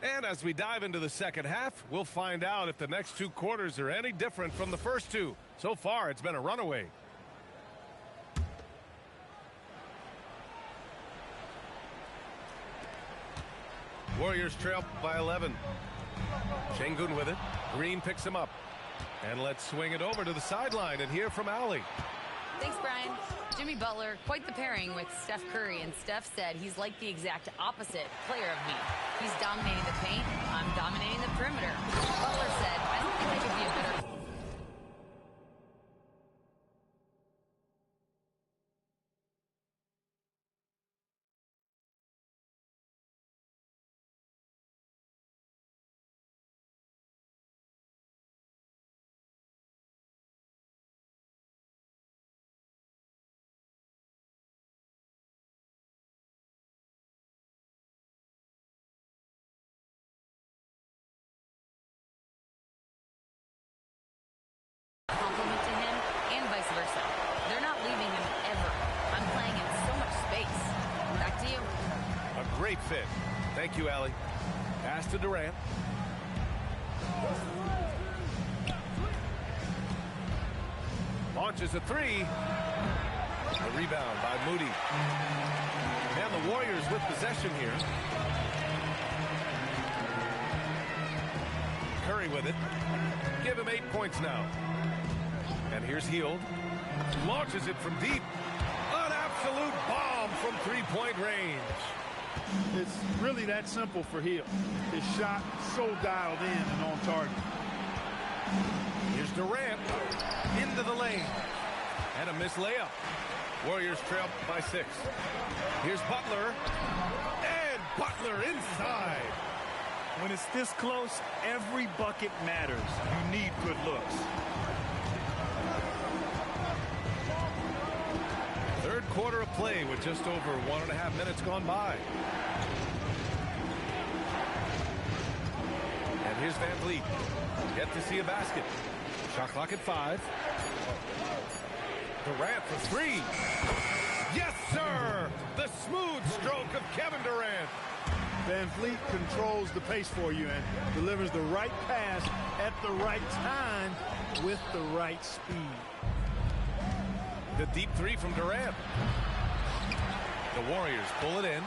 And as we dive into the second half, we'll find out if the next 2 quarters are any different from the first 2. So far, it's been a runaway. Warriors trail by 11. Şengün with it. Green picks him up. And let's swing it over to the sideline and hear from Allie. Thanks, Brian. Jimmy Butler, quite the pairing with Steph Curry, and Steph said he's like the exact opposite player of me. He's dominating the paint, I'm dominating the perimeter. Butler said, I don't think I could be a better... compliment to him and vice versa. They're not leaving him ever. I'm playing in so much space. Back to you. A great fit. Thank you, Allie. Pass to Durant. Launches a three. A rebound by Moody. And the Warriors with possession here. Curry with it. Give him 8 points now. And here's Hield. Launches it from deep. An absolute bomb from three-point range. It's really that simple for Hield. His shot so dialed in and on target. Here's Durant into the lane. And a missed layup. Warriors trail by 6. Here's Butler. And Butler inside. When it's this close, every bucket matters. You need good looks. Third quarter of play with just over 1.5 minutes gone by. And here's Van Vliet. Yet to see a basket. Shot clock at 5. Durant for 3. Yes, sir! The smooth stroke of Kevin Durant. Van Vliet controls the pace for you and delivers the right pass at the right time with the right speed. The deep 3 from Durant. The Warriors pull it in.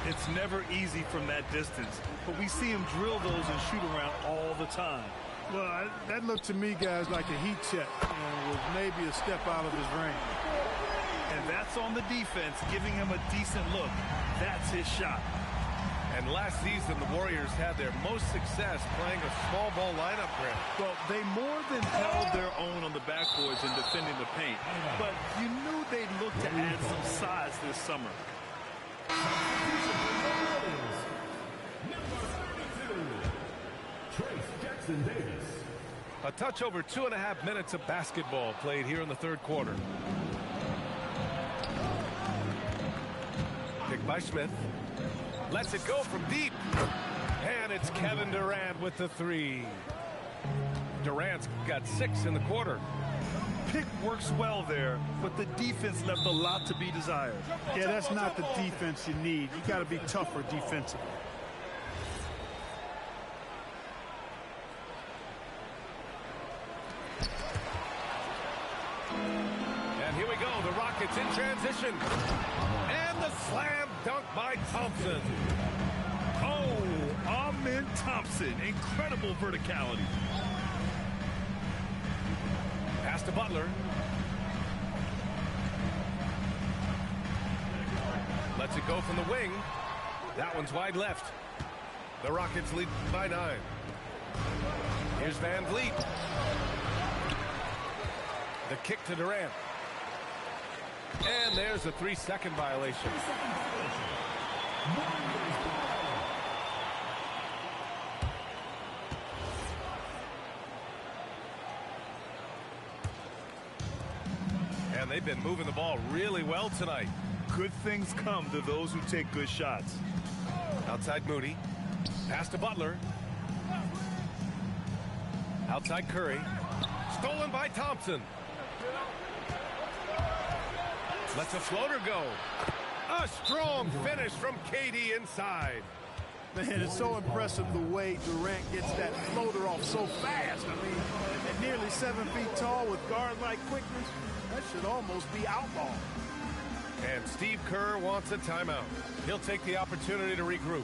It's never easy from that distance, but we see him drill those and shoot around all the time. Well, that looked to me, guys, like a heat check, with maybe a step out of his range. And that's on the defense, giving him a decent look. That's his shot. And last season, the Warriors had their most success playing a small ball lineup, Grant. Well, they more than held their own on the backboards in defending the paint. But you knew they'd look to add some size this summer. A touch over 2.5 minutes of basketball played here in the third quarter. Picked by Smith. Lets it go from deep. And it's Kevin Durant with the 3. Durant's got 6 in the quarter. Pick works well there, but the defense left a lot to be desired. Yeah, that's not the defense you need. You got to be tougher defensively. And here we go, the Rockets in transition. And the slam dunk by Thompson. Oh, Amen Thompson, incredible verticality. Pass to Butler. Lets it go from the wing. That one's wide left. The Rockets lead by 9. Here's Van Vliet. The kick to Durant. And there's a 3-second violation. And they've been moving the ball really well tonight. Good things come to those who take good shots. Outside Moody. Pass to Butler. Outside Curry. Stolen by Thompson. Lets a floater go. A strong finish from KD inside. Man, it's so impressive the way Durant gets that floater off so fast. I mean, at nearly 7 feet tall with guard-like quickness, that should almost be outlaw. And Steve Kerr wants a timeout. He'll take the opportunity to regroup.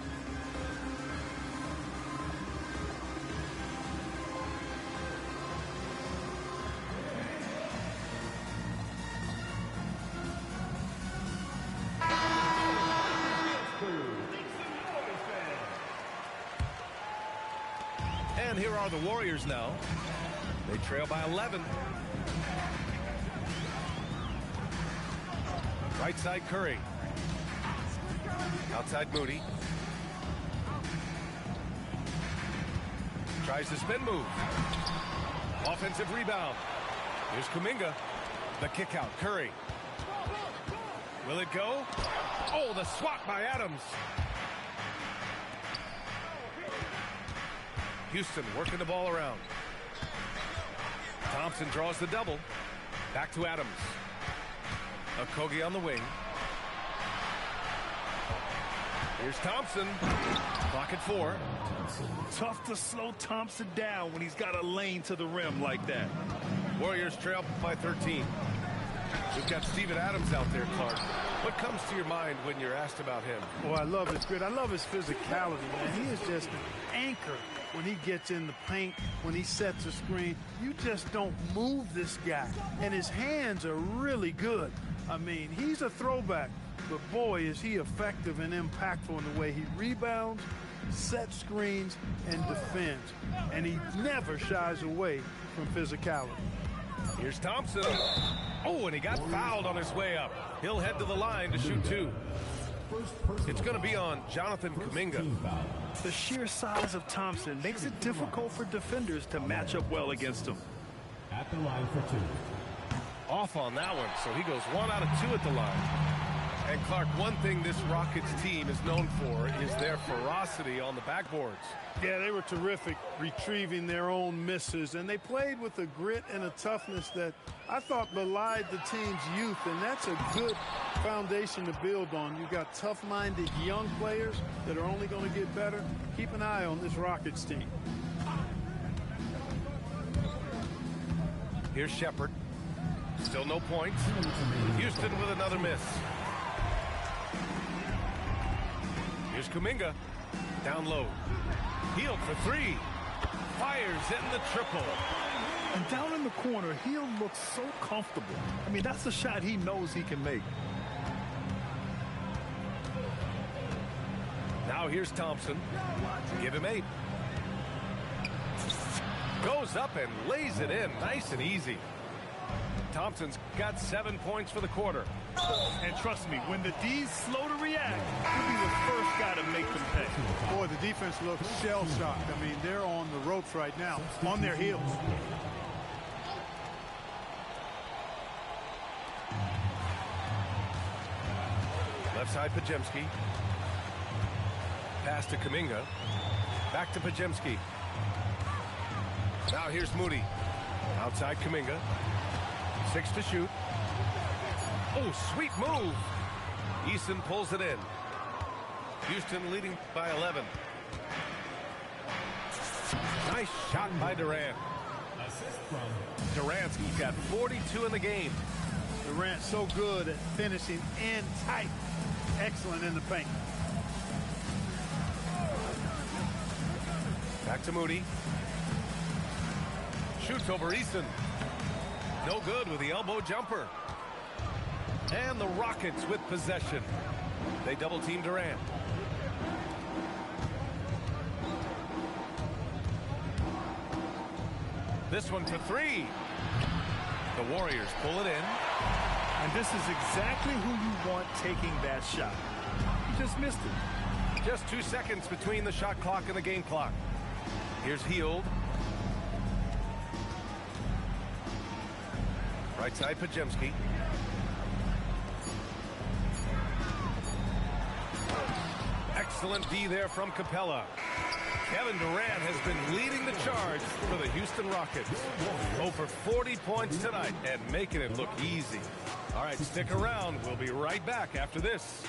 And here are the Warriors now. They trail by 11. Right side Curry. Outside Moody. Tries the spin move. Offensive rebound. Here's Kuminga. The kick out. Curry. Will it go? Oh, the swat by Adams. Houston working the ball around. Thompson draws the double. Back to Adams. Okogie on the wing. Here's Thompson. Clock at 4. Tough to slow Thompson down when he's got a lane to the rim like that. Warriors trail by 13. We've got Steven Adams out there, Clark. What comes to your mind when you're asked about him? Oh, I love his grit. I love his physicality, man. He is just an anchor when he gets in the paint, when he sets a screen. You just don't move this guy. And his hands are really good. I mean, he's a throwback. But boy, is he effective and impactful in the way he rebounds, sets screens, and defends. And he never shies away from physicality. Here's Thompson. Oh, and he got fouled on his way up. He'll head to the line to shoot 2. It's going to be on Jonathan Kuminga. The sheer size of Thompson makes it difficult for defenders to match up well against him. At the line for 2. Off on that one, so he goes 1 out of 2 at the line. And Clark, one thing this Rockets team is known for is their ferocity on the backboards. Yeah, they were terrific retrieving their own misses, and they played with a grit and a toughness that I thought belied the team's youth, and that's a good foundation to build on. You've got tough-minded young players that are only going to get better. Keep an eye on this Rockets team. Here's Shepherd. Still no points. Houston with another miss. Here's Kuminga. Down low. Hield for 3. Fires in the triple. And down in the corner, Hield looks so comfortable. I mean, that's a shot he knows he can make. Now here's Thompson. Give him 8. Goes up and lays it in. Nice and easy. Thompson's got 7 points for the quarter. And trust me, when the D's slow to react, he'll be the first guy to make them pay. Boy, the defense looks shell-shocked. I mean, they're on the ropes right now, on their heels. Left side, Podziemski. Pass to Kuminga. Back to Podziemski. Now here's Moody. Outside Kuminga. 6 to shoot. Oh, sweet move. Eason pulls it in. Houston leading by 11. Nice shot by Durant. Durant's got 42 in the game. Durant so good at finishing in tight. Excellent in the paint. Back to Moody. Shoots over Eason. No good with the elbow jumper. And the Rockets with possession. They double team Durant. This one for 3. The Warriors pull it in. And this is exactly who you want taking that shot. He just missed it. Just 2 seconds between the shot clock and the game clock. Here's Hield. Right side, Podziemski. Excellent D there from Capella. Kevin Durant has been leading the charge for the Houston Rockets. Over 40 points tonight and making it look easy. All right, stick around. We'll be right back after this.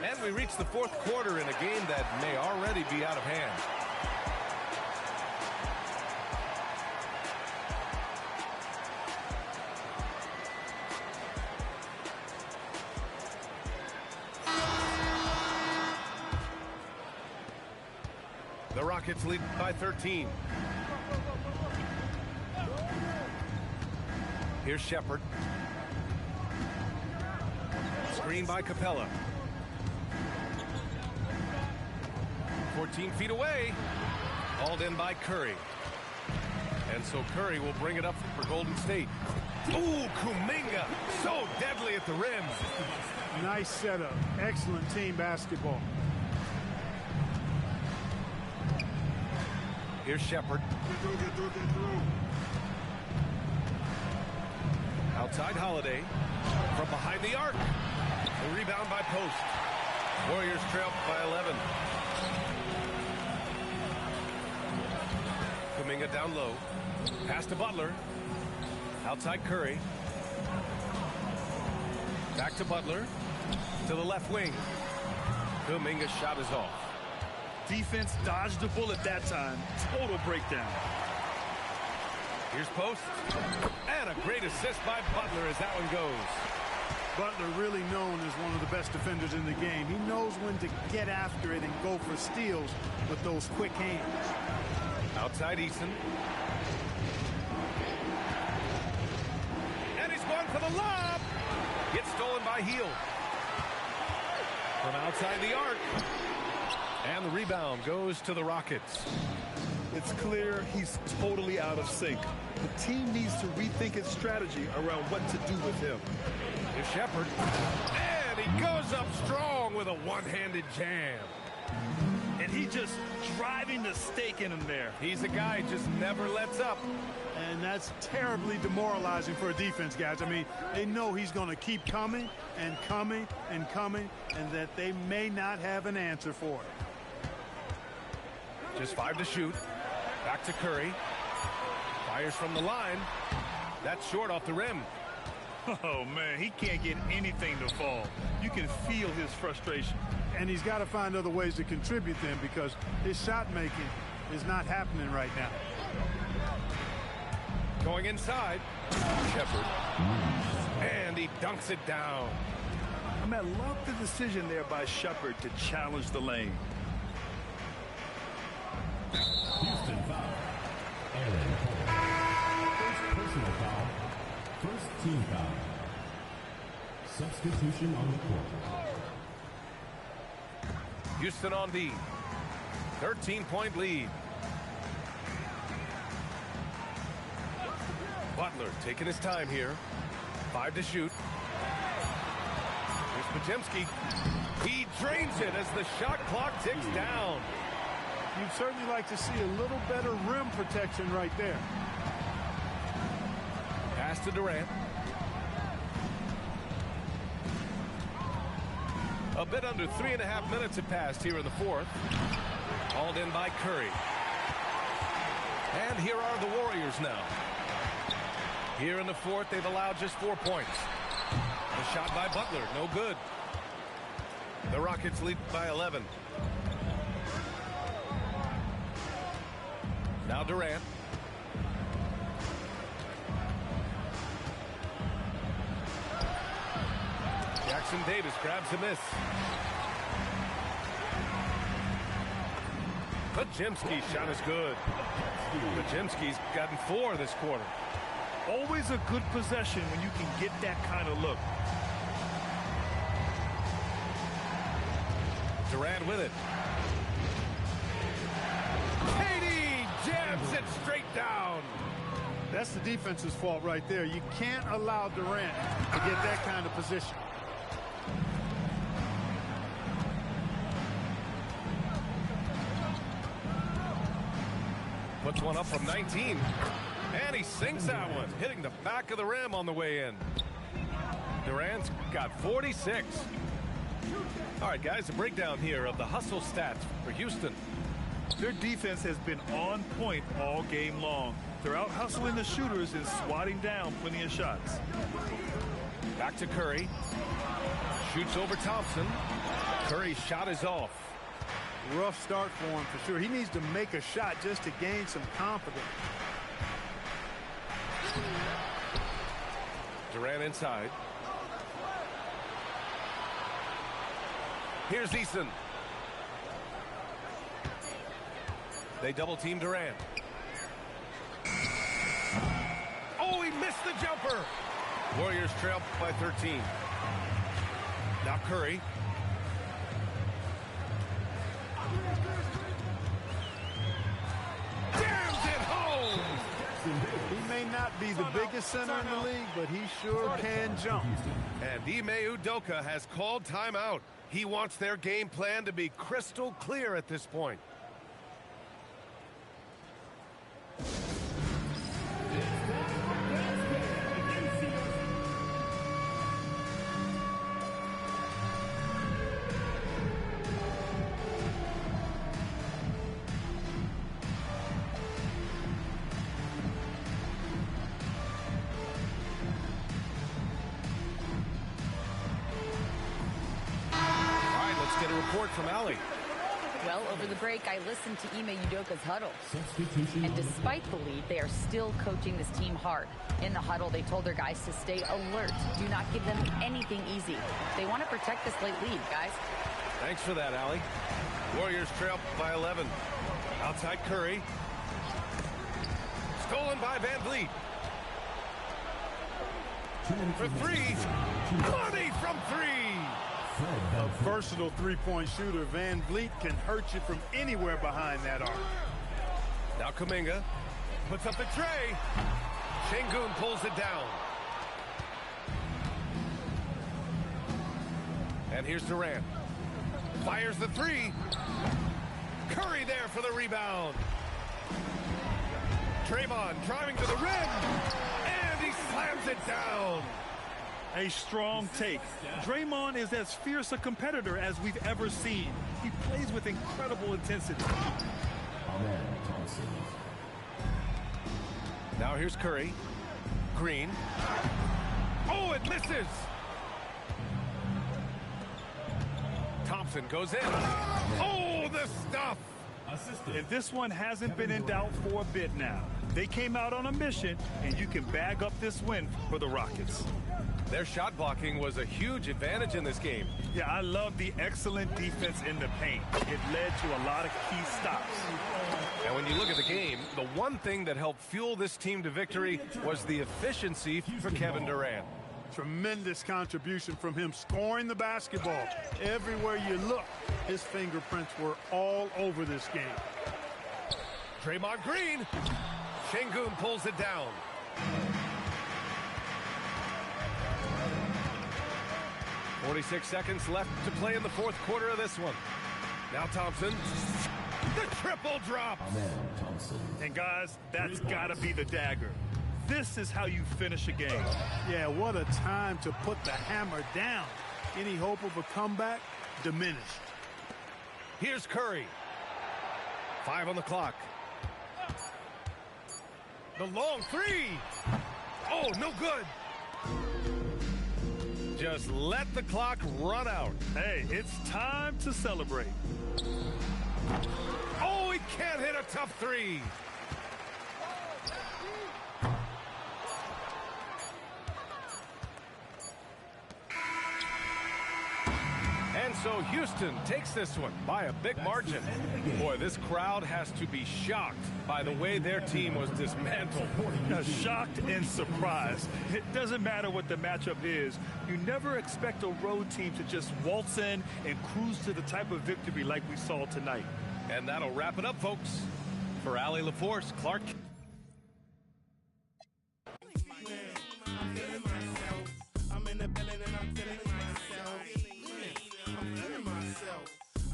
And we reach the 4th quarter in a game that may already be out of hand. The Rockets lead by 13. Here's Shepherd. Screen by Capella. 14 feet away. Hauled in by Curry. And so Curry will bring it up for Golden State. Ooh, Kuminga. So deadly at the rim. Nice setup. Excellent team basketball. Here's Shepard. Outside Holiday. From behind the arc. A rebound by Post. Warriors trail by 11. Kuminga down low. Pass to Butler. Outside Curry. Back to Butler. To the left wing. Kuminga's shot is off. Defense dodged the bullet that time. Total breakdown. Here's Post. And a great assist by Butler as that one goes. Butler really known as one of the best defenders in the game. He knows when to get after it and go for steals with those quick hands. Outside Eason. And he's going for the lob. Gets stolen by Hield. From outside the arc. And the rebound goes to the Rockets. It's clear he's totally out of sync. The team needs to rethink its strategy around what to do with him. Here's Shepard. And he goes up strong with a one-handed jam. And he just driving the stake in him there. He's a guy who just never lets up. And that's terribly demoralizing for a defense, guys. I mean, they know he's going to keep coming and coming and coming, and that they may not have an answer for it. Just 5 to shoot. Back to Curry. Fires from the line. That's short off the rim. Oh, man, he can't get anything to fall. You can feel his frustration. And he's got to find other ways to contribute then, because his shot making is not happening right now. Going inside. Shepard. And he dunks it down. I love the decision there by Shepard to challenge the lane. Houston foul. Aaron Cole. First personal foul. First team foul. Substitution on the court. Houston on D. 13-point lead. Butler taking his time here. 5 to shoot. Here's Podziemski. He drains it as the shot clock ticks down. You'd certainly like to see a little better rim protection right there. Pass to Durant. A bit under 3.5 minutes have passed here in the fourth. Hauled in by Curry. And here are the Warriors now. Here in the fourth, they've allowed just 4 points. The shot by Butler, no good. The Rockets lead by 11. Now Durant. Jackson Davis grabs a miss. Podziemski's shot is good. Podziemski's gotten 4 this quarter. Always a good possession when you can get that kind of look. Durant with it. Katie jams it straight down. That's the defense's fault right there. You can't allow Durant to get that kind of position. Puts one up from 19. And he sinks that one, hitting the back of the rim on the way in. Durant's got 46. All right, guys, a breakdown here of the hustle stats for Houston. Their defense has been on point all game long. They're out hustling the shooters and swatting down plenty of shots. Back to Curry. Shoots over Thompson. Curry's shot is off. Rough start for him for sure. He needs to make a shot just to gain some confidence. Durant inside. Here's Eason. They double team Durant. Oh, he missed the jumper. Warriors trail by 13. Now Curry. may not be the biggest center in the league, but he sure can jump. And Ime Udoka has called timeout. He wants their game plan to be crystal clear at this point. From Allie. Well, over the break, I listened to Ime Udoka's huddle. And despite the lead, they are still coaching this team hard. In the huddle, they told their guys to stay alert. Do not give them anything easy. They want to protect this late lead, guys. Thanks for that, Allie. Warriors trail by 11. Outside Curry. Stolen by Van Vliet. For three. Money from three. A versatile three-point shooter. Van Vliet can hurt you from anywhere behind that arc. Now Kuminga puts up the tray. Şengün pulls it down. And here's Durant. Fires the three. Curry there for the rebound. Draymond driving to the rim. And he slams it down. A strong take. Draymond is as fierce a competitor as we've ever seen. He plays with incredible intensity. Now here's Curry. Green. Oh, it misses. Thompson goes in. Oh, the stuff. And this one hasn't been in doubt for a bit now. They came out on a mission, and you can bag up this win for the Rockets. Their shot blocking was a huge advantage in this game. Yeah, I love the excellent defense in the paint. It led to a lot of key stops. And when you look at the game, the one thing that helped fuel this team to victory was the efficiency for Kevin Durant. Tremendous contribution from him scoring the basketball. Everywhere you look, his fingerprints were all over this game. Draymond Green. Şengün pulls it down. .46 seconds left to play in the fourth quarter of this one. Now Thompson. The triple drop. And guys, that's got to be the dagger. This is how you finish a game. Yeah, what a time to put the hammer down. Any hope of a comeback diminished. Here's Curry. 5 on the clock. The long three. Oh, no good. Just let the clock run out. Hey, it's time to celebrate. Oh, he can't hit a tough three. And so Houston takes this one by a big margin. Boy, this crowd has to be shocked by the way their team was dismantled. Shocked and surprised. It doesn't matter what the matchup is. You never expect a road team to just waltz in and cruise to the type of victory like we saw tonight. And that'll wrap it up, folks. For Allie LaForce, Clark. I'm in the building and I'm feeling myself. I'm feeling myself.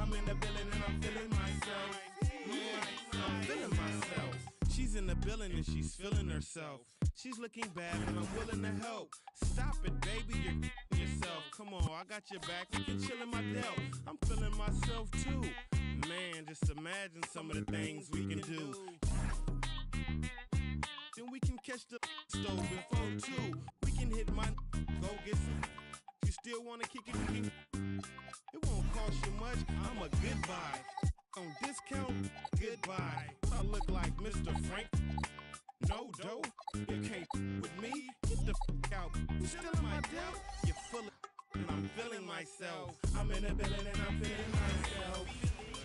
I'm in the building and I'm feeling myself. Yeah, I'm feeling myself. She's in the building and she's feeling herself. She's looking bad, but I'm willing to help. Stop it, baby, you're yourself. Come on, I got your back. You can chill in my delt. I'm feeling myself too. Man, just imagine some of the things we can do. Then we can catch the stove before two. We can hit my go get some. You still wanna kick it? It won't cost you much. I'm a goodbye. On discount, goodbye. I look like Mr. Frank. No dough, you can't with me. Get the out. You still in my doubt? You're full of and I'm feeling myself. I'm in a building and I'm feeling myself.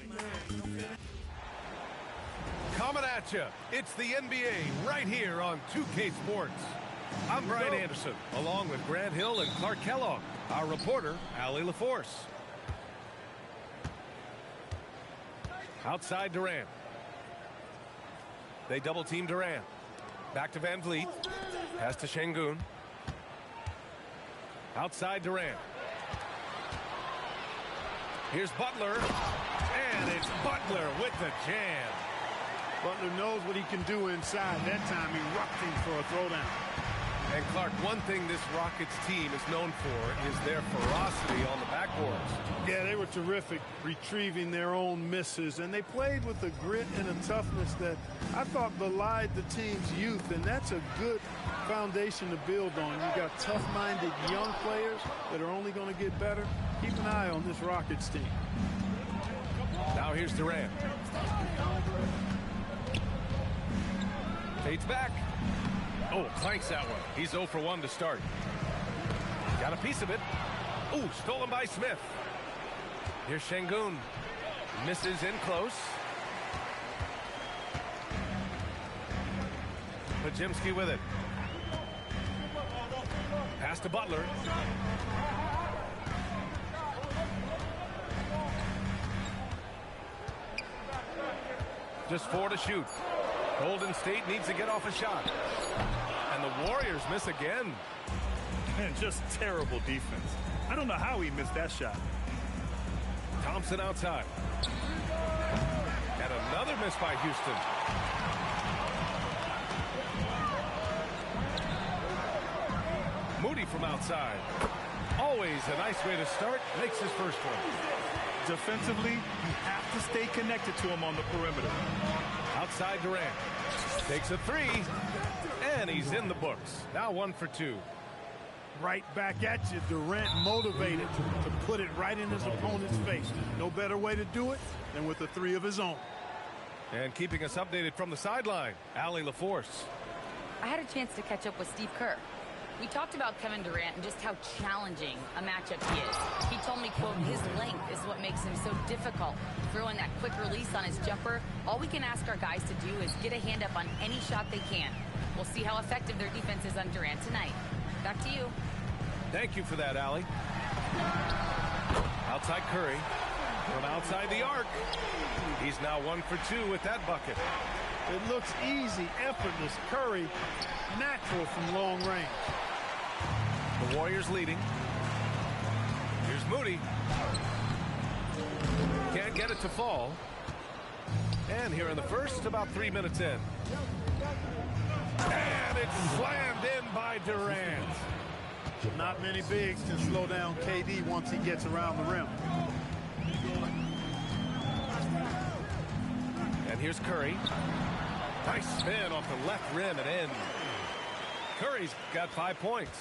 Man, I'm feeling. Coming at you, it's the NBA right here on 2K Sports. I'm Brian Anderson, along with Grant Hill and Clark Kellogg. Our reporter, Allie LaForce. Outside Durant. They double-team Durant. Back to Van Vliet. Pass to Şengün. Outside Durant. Here's Butler. And it's Butler with the jam. Butler knows what he can do inside. That time he rocked him for a throwdown. And Clark, one thing this Rockets team is known for is their ferocity on the backboards. Yeah, they were terrific retrieving their own misses, and they played with a grit and a toughness that I thought belied the team's youth, and that's a good foundation to build on. You got tough-minded young players that are only going to get better. Keep an eye on this Rockets team. Now here's Durant. Fades back. Oh, clanks that one. He's 0 for 1 to start. Got a piece of it. Oh, stolen by Smith. Here's Şengün. Misses in close. Podziemski with it. Pass to Butler. Just 4 to shoot. Golden State needs to get off a shot. And the Warriors miss again. Man, just terrible defense. I don't know how he missed that shot. Thompson outside. And another miss by Houston. Moody from outside. Always a nice way to start. Makes his first one. Defensively, you have to stay connected to him on the perimeter. Outside Durant. Takes a 3. And he's in the books. Now 1 for 2. Right back at you. Durant motivated to put it right in his opponent's face. No better way to do it than with a 3 of his own. And keeping us updated from the sideline, Allie LaForce. I had a chance to catch up with Steve Kerr. We talked about Kevin Durant and just how challenging a matchup he is. He told me, quote, his length is what makes him so difficult. Throwing that quick release on his jumper, all we can ask our guys to do is get a hand up on any shot they can. We'll see how effective their defense is on Durant tonight. Back to you. Thank you for that, Allie. Outside Curry. From outside the arc. He's now 1 for 2 with that bucket. It looks easy, effortless. Curry, natural from long range. The Warriors leading. Here's Moody. Can't get it to fall. And here in the first, about 3 minutes in. And it's slammed in by Durant. Not many bigs can slow down KD once he gets around the rim. And here's Curry. Nice spin off the left rim and in. Curry's got 5 points.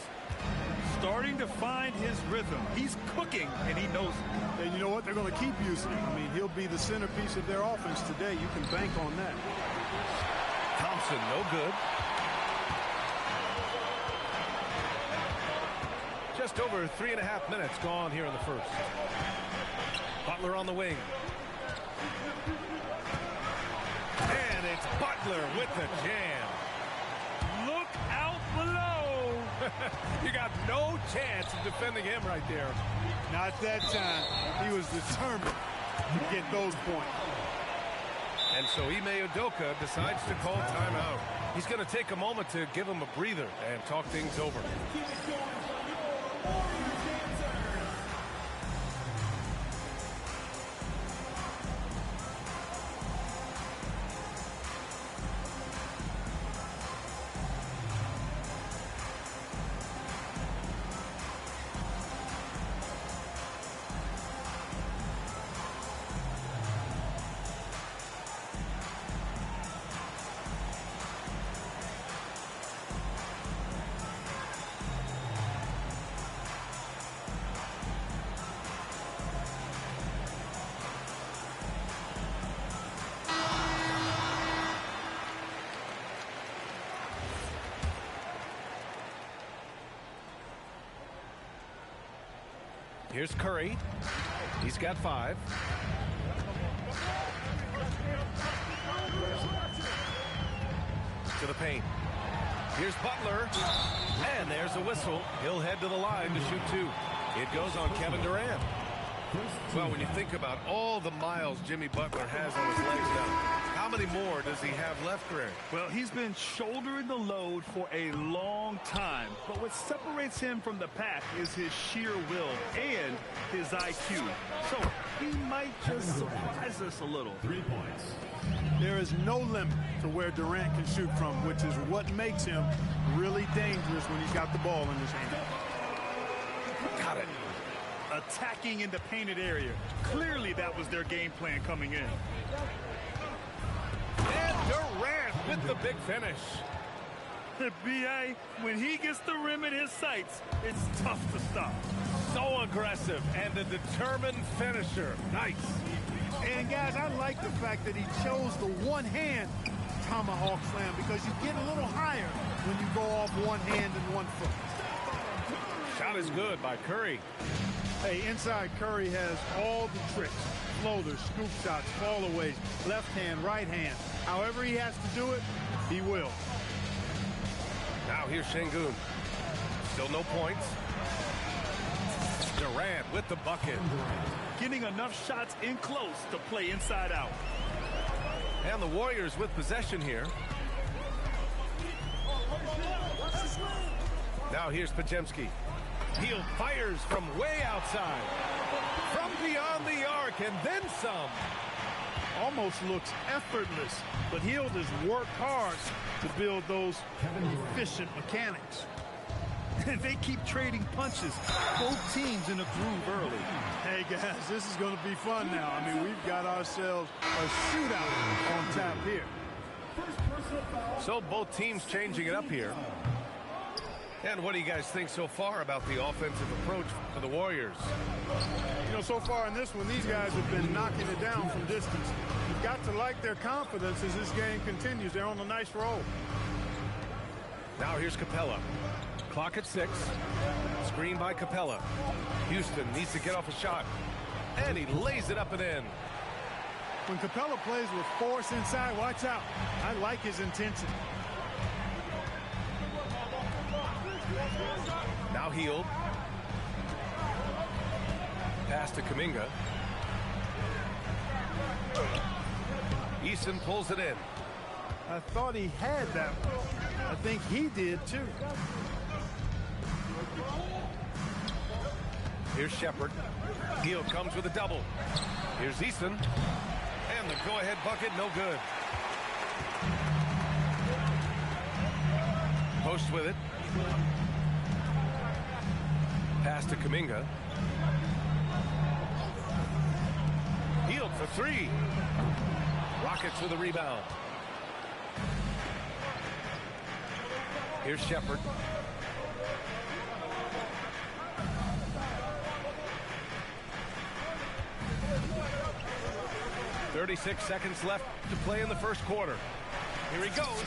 Starting to find his rhythm. He's cooking, and he knows it. And you know what? They're going to keep using him. I mean, he'll be the centerpiece of their offense today. You can bank on that. Thompson, no good. Just over 3.5 minutes gone here in the first. Butler on the wing. And it's Butler with the jam. Look out below. You got no chance of defending him right there. Not that time. He was determined to get those points. And so Ime Udoka decides to call timeout. He's going to take a moment to give him a breather and talk things over. Here's Curry. He's got 5. To the paint. Here's Butler. And there's a whistle. He'll head to the line to shoot 2. It goes on Kevin Durant. Well, when you think about all the miles Jimmy Butler has on his legs now, How many more does he have left, Grant? Well, he's been shouldering the load for a long time. But what separates him from the pack is his sheer will and his IQ. So he might just surprise us a little. 3 points. There is no limit to where Durant can shoot from, which is what makes him really dangerous when he's got the ball in his hand. Got it. Attacking in the painted area. Clearly that was their game plan coming in. And Durant with the big finish. B.A., when he gets the rim in his sights, it's tough to stop. So aggressive and a determined finisher. Nice. And, guys, I like the fact that he chose the one-hand tomahawk slam because you get a little higher when you go off one hand and 1 foot. Shot is good by Curry. Hey, inside Curry has all the tricks. Floaters, scoop shots, fallaways, left hand, right hand. However he has to do it, he will. Now here's Şengün. Still no points. Durant with the bucket. Getting enough shots in close to play inside out. And the Warriors with possession here. Now here's Podziemski. Hield fires from way outside. From beyond the arc and then some. Almost looks effortless, but Hield has worked hard to build those efficient mechanics. And they keep trading punches. Both teams in a groove early. Hey, guys, this is going to be fun now. I mean, we've got ourselves a shootout on tap here. So both teams changing it up here. And what do you guys think so far about the offensive approach for the Warriors? You know, so far in this one, these guys have been knocking it down from distance. You've got to like their confidence as this game continues. They're on a nice roll. Now here's Capella. Clock at 6. Screen by Capella. Houston needs to get off a shot. And he lays it up and in. When Capella plays with force inside, watch out. I like his intensity. Now Hield. Pass to Kuminga. Eason pulls it in. I thought he had that one. I think he did too. Here's Shepherd. Hield comes with a double. Here's Eason. And the go-ahead bucket, no good. Post with it. Pass to Kuminga. Hield for 3. Rockets with a rebound. Here's Shepherd. "36 seconds left to play in the first quarter. Here he goes.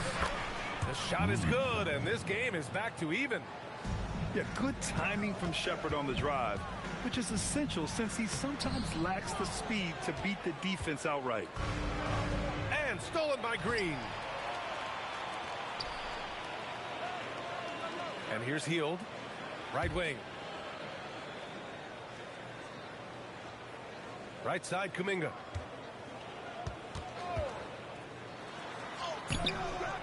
The shot is good, and this game is back to even. Yeah, good timing from Shepherd on the drive, which is essential since he sometimes lacks the speed to beat the defense outright. And stolen by Green. And here's Hield. Right wing. Right side, Kuminga.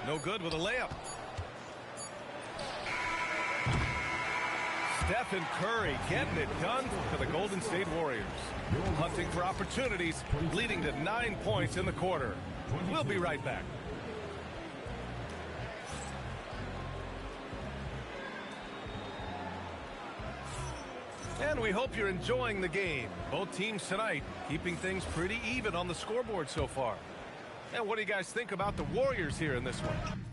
No good with a layup. Stephen Curry getting it done for the Golden State Warriors. Hunting for opportunities, leading to 9 points in the quarter. We'll be right back. And we hope you're enjoying the game. Both teams tonight keeping things pretty even on the scoreboard so far. And what do you guys think about the Warriors here in this one?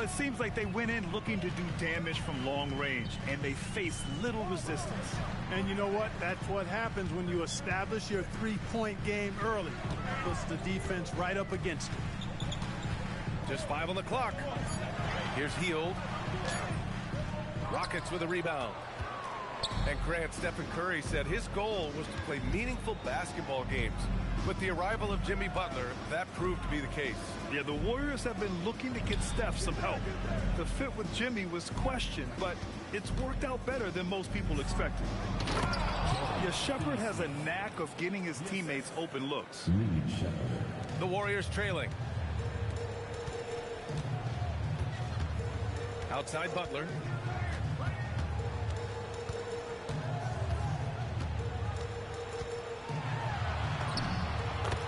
it seems like they went in looking to do damage from long range, and they faced little resistance. And you know what? That's what happens when you establish your three-point game early. Puts the defense right up against it. Just 5 on the clock. Here's Hield. Rockets with a rebound. And Grant, Stephen Curry said his goal was to play meaningful basketball games. With the arrival of Jimmy Butler, that proved to be the case. Yeah, the Warriors have been looking to get Steph some help. The fit with Jimmy was questioned, but it's worked out better than most people expected. Yeah, Shepherd has a knack of getting his teammates open looks. The Warriors trailing. Outside Butler.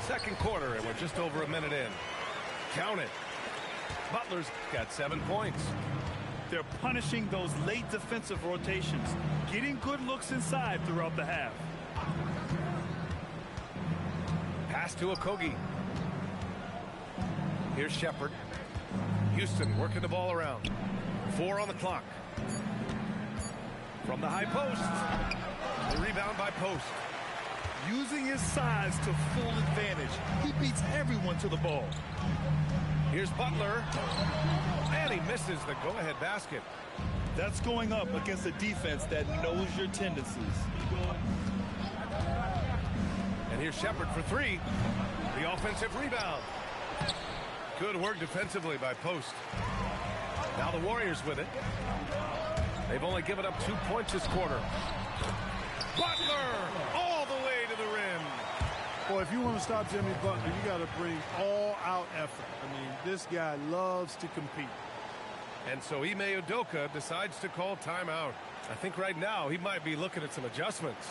Second quarter, and we're just over a minute in. Count it. Butler's got 7 points. They're punishing those late defensive rotations, getting good looks inside throughout the half. Pass to Okogie. Here's Shepherd. Houston working the ball around. 4 on the clock. From the high post. The rebound by Post. Using his size to full advantage. He beats everyone to the ball. Here's Butler. And he misses the go-ahead basket. That's going up against a defense that knows your tendencies. And here's Shepherd for 3. The offensive rebound. Good work defensively by Post. Now the Warriors with it. They've only given up 2 points this quarter. Butler all the way to the rim. Boy, if you want to stop Jimmy Butler, you got to bring all-out effort. I mean, this guy loves to compete. And so Ime Udoka decides to call timeout. I think right now he might be looking at some adjustments.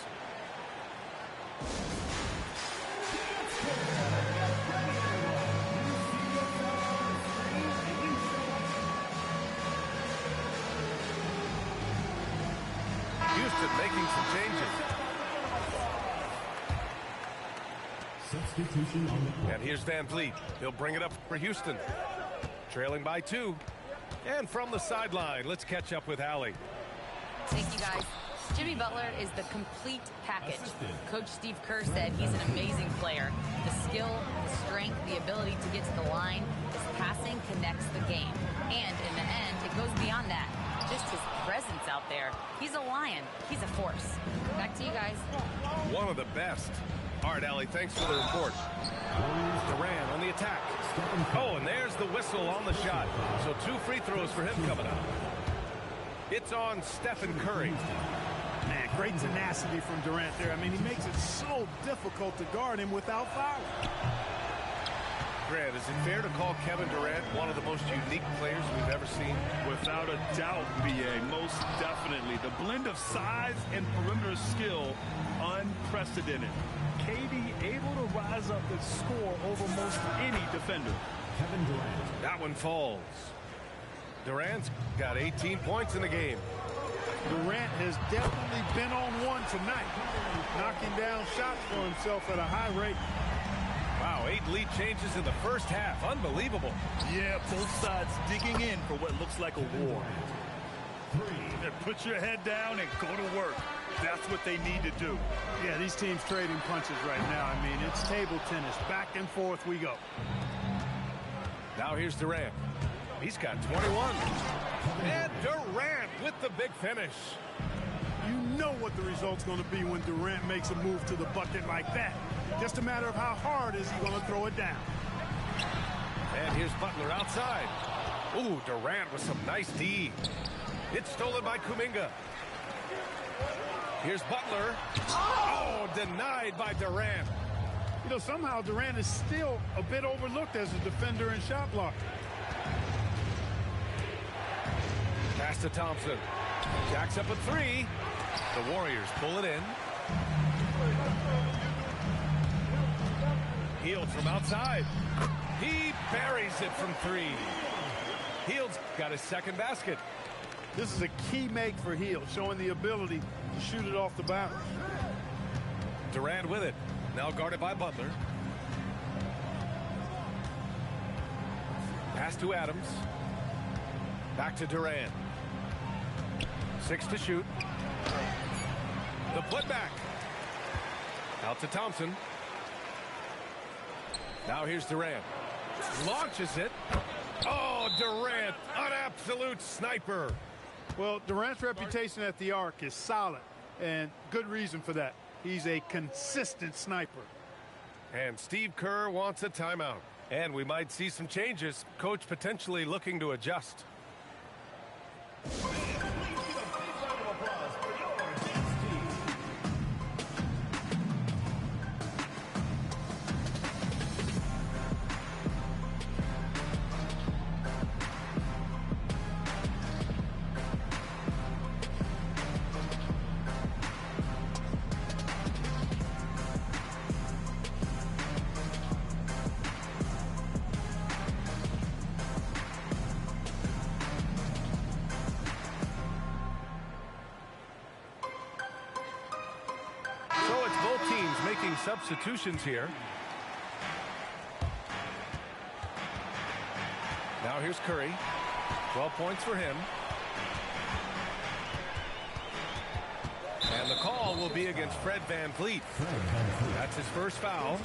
Houston making some changes. Substitution on the court. And here's Van Vliet. He'll bring it up for Houston. Trailing by 2. And from the sideline, let's catch up with Allie. Thank you, guys. Jimmy Butler is the complete package. Coach Steve Kerr said he's an amazing player. The skill, the strength, the ability to get to the line, his passing connects the game. And in the end, it goes beyond that. Just his presence out there. He's a lion. He's a force. Back to you guys. One of the best. All right, Allie, thanks for the report. Durant on the attack. Oh, and there's the whistle on the shot. So 2 free throws for him coming up. It's on Stephen Curry. Man, great tenacity from Durant there. I mean, he makes it so difficult to guard him without fouling. Grant, is it fair to call Kevin Durant one of the most unique players we've ever seen? Without a doubt, B.A., most definitely. The blend of size and perimeter skill, unprecedented. KD able to rise up and score over most any defender. Kevin Durant. That one falls. Durant's got 18 points in the game. Durant has definitely been on one tonight, knocking down shots for himself at a high rate. Wow, 8 lead changes in the first half. Unbelievable. Yeah, both sides digging in for what looks like a war. Put your head down and go to work. That's what they need to do. Yeah, these teams trading punches right now. I mean, it's table tennis. Back and forth we go. Now here's Durant. He's got 21. And Durant with the big finish. You know what the result's going to be when Durant makes a move to the bucket like that. Just a matter of how hard is he going to throw it down. And here's Butler outside. Ooh, Durant with some nice D. It's stolen by Kuminga. Here's Butler. Oh, denied by Durant. You know, somehow Durant is still a bit overlooked as a defender and shot blocker. Pass to Thompson. Jacks up a 3. The Warriors pull it in. Hield from outside. He buries it from 3. Hield's got his second basket. This is a key make for Hield, showing the ability to shoot it off the bounce. Durant with it. Now guarded by Butler. Pass to Adams. Back to Durant. 6 to shoot. The putback. Out to Thompson. Now here's Durant. Launches it. Oh, Durant, an absolute sniper. Well, Durant's reputation at the arc is solid, and good reason for that. He's a consistent sniper. And Steve Kerr wants a timeout. And we might see some changes. Coach potentially looking to adjust. Substitutions here. Now here's Curry. 12 points for him. And the call will be against Fred VanVleet. That's his first foul.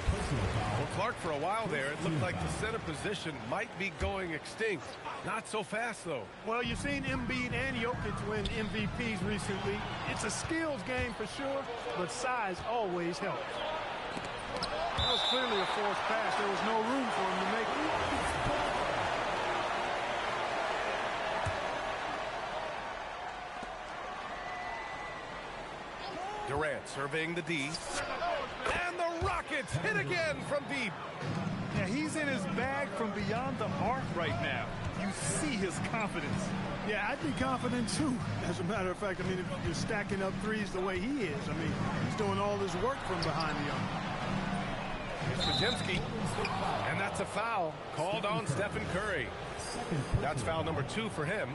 Well, Clark, for a while there, it looked like the center position might be going extinct. Not so fast, though. Well, you've seen Embiid and Jokic win MVPs recently. It's a skills game for sure, but size always helps. That was clearly a forced pass. There was no room for him to make it. Durant surveying the D. And the Rockets hit again from deep. Yeah, he's in his bag from beyond the arc right now. You see his confidence. Yeah, I'd be confident too. As a matter of fact, I mean, if you're stacking up threes the way he is, I mean, he's doing all this work from behind the arc. Podziemski, and that's a foul called on Stephen Curry. That's foul number 2 for him.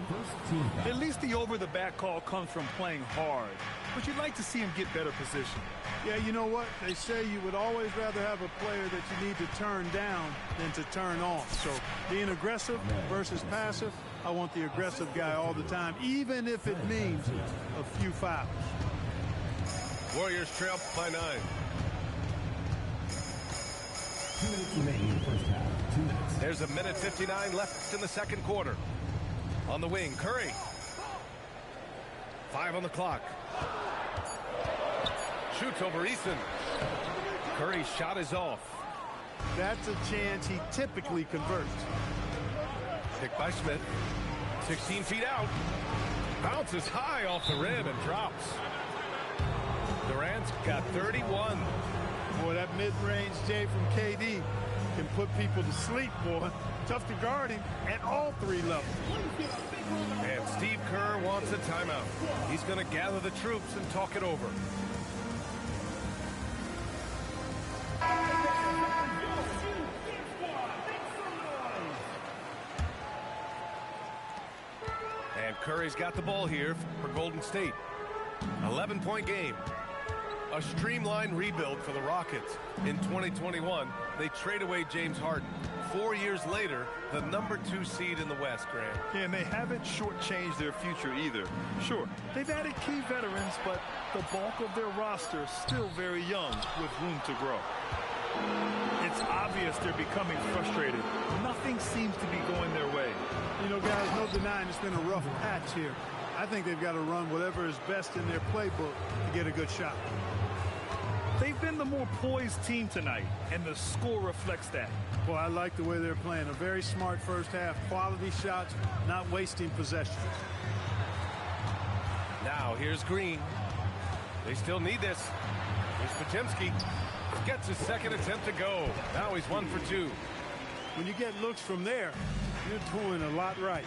At least the over-the-back call comes from playing hard, but you'd like to see him get better position. Yeah, you know what? They say you would always rather have a player that you need to turn down than to turn off. So being aggressive versus passive, I want the aggressive guy all the time, even if it means a few fouls. Warriors trail by 9. 2 minutes remaining in the first half. 2 minutes. There's a minute 59 left in the second quarter. On the wing, Curry. 5 on the clock. Shoots over Eason. Curry's shot is off. That's a chance he typically converts. Picked by Smith. 16 feet out. Bounces high off the rim and drops. Durant's got 31. Boy, that mid-range J from KD can put people to sleep, boy. Tough to guard him at all 3 levels. And Steve Kerr wants a timeout. He's going to gather the troops and talk it over. And Curry's got the ball here for Golden State. 11-point game. A streamlined rebuild for the Rockets. In 2021, they trade away James Harden. 4 years later, the number 2 seed in the West, Grant. Yeah, and they haven't shortchanged their future either. Sure, they've added key veterans, but the bulk of their roster is still very young with room to grow. It's obvious they're becoming frustrated. Nothing seems to be going their way. You know, guys, no denying it's been a rough patch here. I think they've got to run whatever is best in their playbook to get a good shot. They've been the more poised team tonight, and the score reflects that. Well, I like the way they're playing. A very smart first half. Quality shots, not wasting possessions. Now, here's Green. They still need this. Here's Podziemski. Gets his second attempt to go. Now he's 1 for 2. When you get looks from there, you're doing a lot right.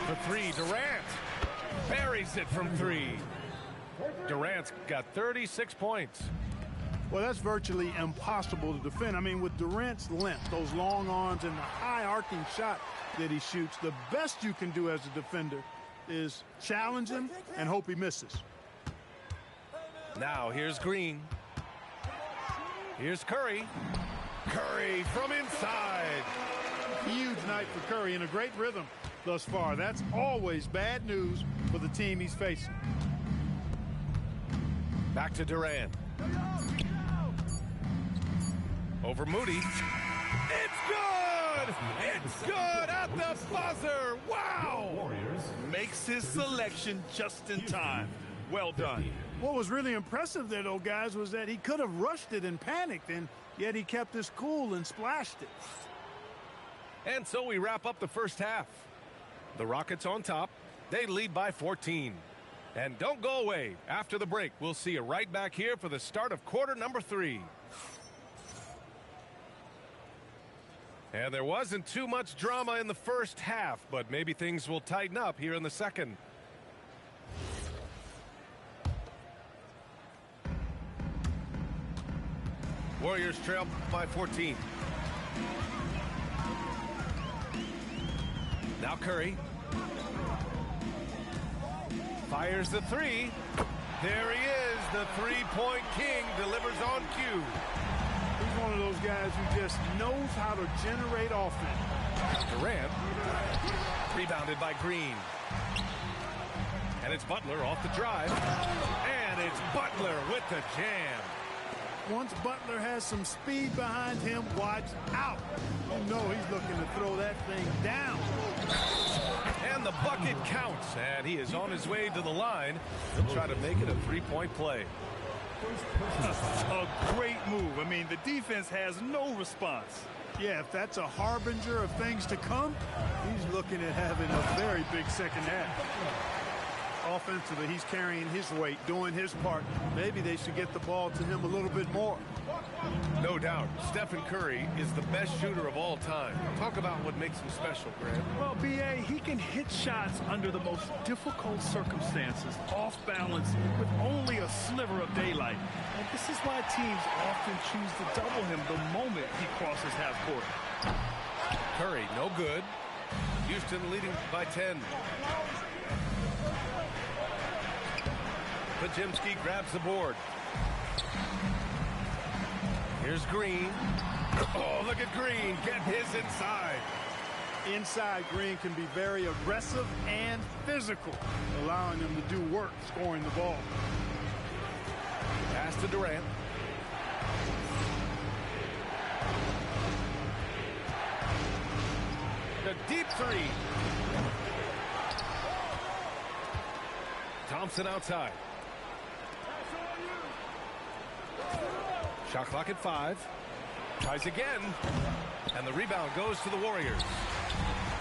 For 3, Durant. Buries it from 3. Durant's got 36 points. Well, that's virtually impossible to defend. I mean, with Durant's length, those long arms, and the high arcing shot that he shoots, the best you can do as a defender is challenge him and hope he misses. Now here's Green. Here's Curry. Curry from inside. Huge night for Curry and a great rhythm thus far. That's always bad news for the team he's facing. Back to Durant. Over Moody. It's good! It's good at the buzzer! Wow! Makes his selection just in time. Well done. What was really impressive there, though, guys, was that he could have rushed it and panicked, and yet he kept his cool and splashed it. And so we wrap up the first half. The Rockets on top. They lead by 14. And don't go away. After the break, we'll see you right back here for the start of quarter number 3. And there wasn't too much drama in the first half, but maybe things will tighten up here in the second. Warriors trail by 14. Now Curry. Fires the three. There he is, the three-point king, delivers on cue. He's one of those guys who just knows how to generate offense. Durant, rebounded by Green. And it's Butler off the drive. And it's Butler with the jam. Once Butler has some speed behind him, watch out. You know he's looking to throw that thing down. And the bucket counts, and he is on his way to the line. He'll try to make it a three-point play. A great move. I mean, the defense has no response. Yeah, if that's a harbinger of things to come, he's looking at having a very big second half. Offensively, he's carrying his weight, doing his part. Maybe they should get the ball to him a little bit more. No doubt. Stephen Curry is the best shooter of all time. Talk about what makes him special, Grant. Well, B.A., he can hit shots under the most difficult circumstances, off balance, with only a sliver of daylight. And this is why teams often choose to double him the moment he crosses half court. Curry, no good. Houston leading by 10. Podziemski grabs the board. Here's Green. Oh, look at Green. Get his inside. Inside, Green can be very aggressive and physical, allowing him to do work scoring the ball. Pass to Durant. The deep three. Thompson outside. Shot clock at 5. Tries again. And the rebound goes to the Warriors.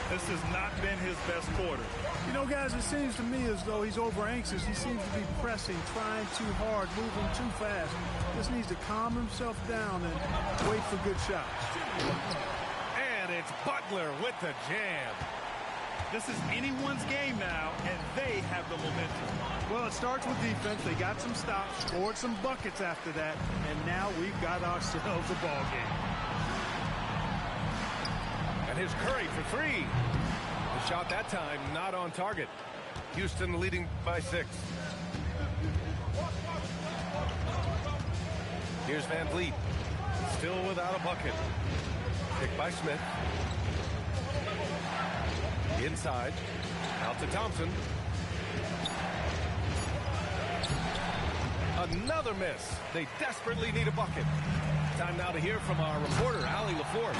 This has not been his best quarter. You know, guys, it seems to me as though he's over anxious. He seems to be pressing, trying too hard, moving too fast. Just needs to calm himself down and wait for good shots. And it's Butler with the jam. This is anyone's game now, and they have the momentum. Well, it starts with defense. They got some stops, scored some buckets after that, and now we've got ourselves a ball game. And here's Curry for 3. The shot that time not on target. Houston leading by 6. Here's Van Vliet. Still without a bucket. Picked by Smith. Inside. Out to Thompson. Another miss. They desperately need a bucket. Time now to hear from our reporter, Allie LaForce.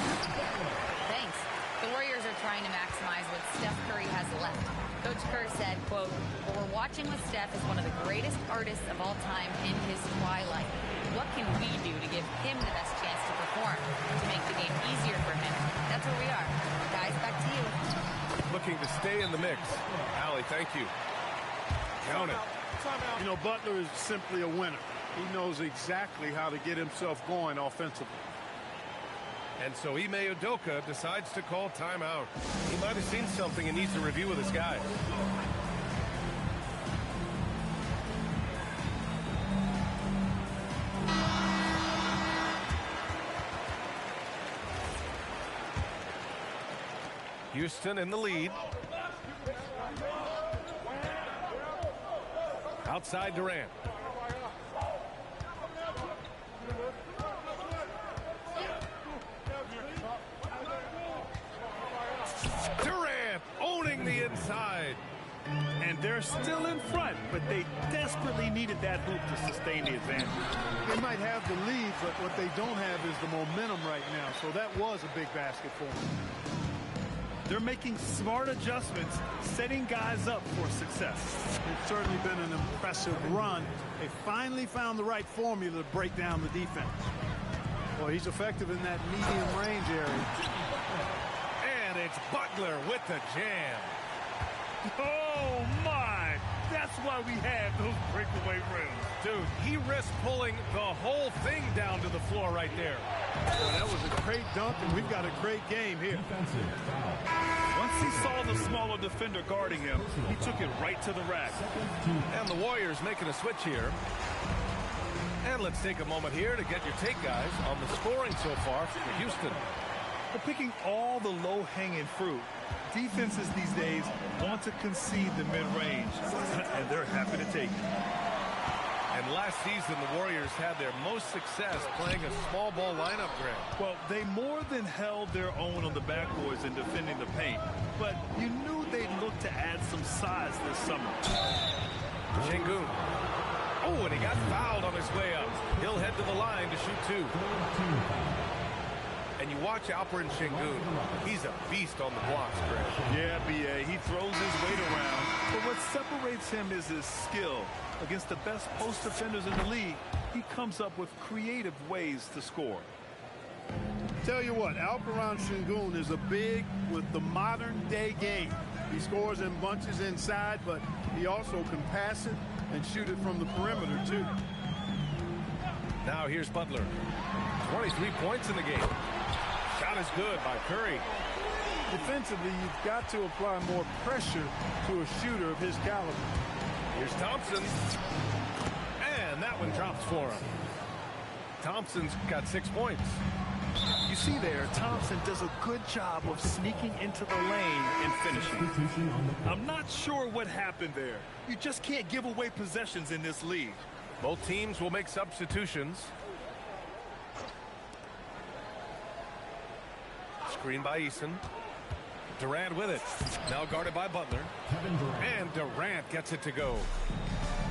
Thanks. The Warriors are trying to maximize what Steph Curry has left. Coach Kerr said, quote, "What we're watching with Steph is one of the greatest artists of all time in his twilight. What can we do to give him the best chance to perform, to make the game easier for him?" That's where we are. Guys, back to you. Looking to stay in the mix. Allie, thank you. Count it. You know, Butler is simply a winner. He knows exactly how to get himself going offensively. And so Ime Udoka decides to call timeout. He might have seen something and needs to review with his guys. Houston in the lead. Outside Durant. inside. And they're still in front, but they desperately needed that hoop to sustain the advantage. They might have the lead, but what they don't have is the momentum right now. So that was a big basket for them. They're making smart adjustments, setting guys up for success. It's certainly been an impressive run. They finally found the right formula to break down the defense. Well, he's effective in that medium range area. And it's Butler with the jam. Oh, my. That's why we have those breakaway rims. Dude, he risked pulling the whole thing down to the floor right there. Well, that was a great dunk, and we've got a great game here. Once he saw the smaller defender guarding him, he took it right to the rack. And the Warriors making a switch here. And let's take a moment here to get your take, guys, on the scoring so far for Houston. They're picking all the low-hanging fruit. Defenses these days want to concede the mid-range, and they're happy to take it. And last season, the Warriors had their most success playing a small ball lineup, Grant. Well, they more than held their own on the backboards in defending the paint, but you knew they'd look to add some size this summer. Şengün. Oh, and he got fouled on his way up. He'll head to the line to shoot two. And you watch Alperen Şengün, he's a beast on the blocks, Grant. Yeah, B.A., he throws his weight around, but what separates him is his skill. Against the best post defenders in the league, he comes up with creative ways to score. Tell you what, Alperen Şengün is a big with the modern-day game. He scores in bunches inside, but he also can pass it and shoot it from the perimeter, too. Now here's Butler. 23 points in the game. Shot is good by Curry. Defensively, you've got to apply more pressure to a shooter of his caliber. Here's Thompson. And that one drops for him. Thompson's got 6 points. You see there, Thompson does a good job of sneaking into the lane and finishing. I'm not sure what happened there. You just can't give away possessions in this league. Both teams will make substitutions. Screen by Eason. Durant with it. Now guarded by Butler. And Durant gets it to go.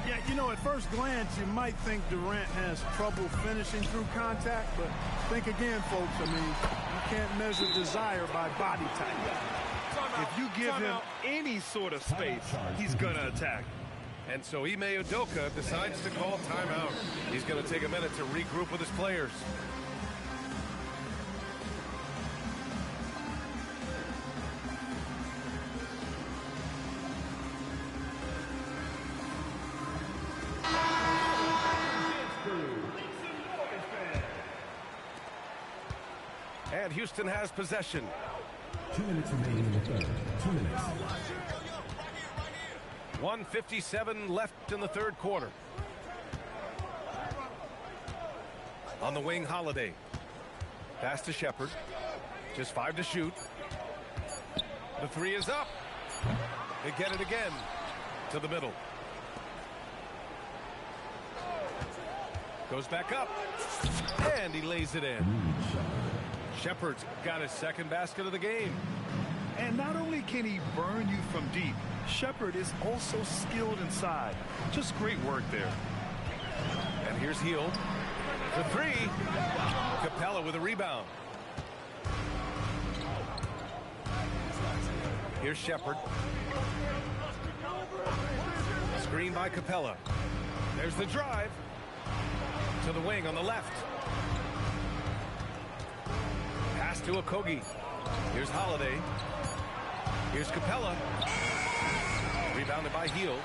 Yeah, you know, at first glance, you might think Durant has trouble finishing through contact, but think again, folks. I mean, you can't measure desire by body type. If you give him any sort of space, he's going to attack. And so Ime Udoka decides to call timeout. He's going to take a minute to regroup with his players. And Houston has possession. 2 minutes remaining in the third. 2 minutes. 1:57 left in the third quarter. On the wing, Holiday. Pass to Shepherd. Just 5 to shoot. The 3 is up. They get it again to the middle. Goes back up. And he lays it in. Shepherd's got his second basket of the game. And not only can he burn you from deep, Shepherd is also skilled inside. Just great work there. And here's Hield. The 3. Capella with a rebound. Here's Shepherd. Screen by Capella. There's the drive. To the wing on the left. Pass to Okogie. Here's Holiday. Here's Capella. Rebounded by Hield.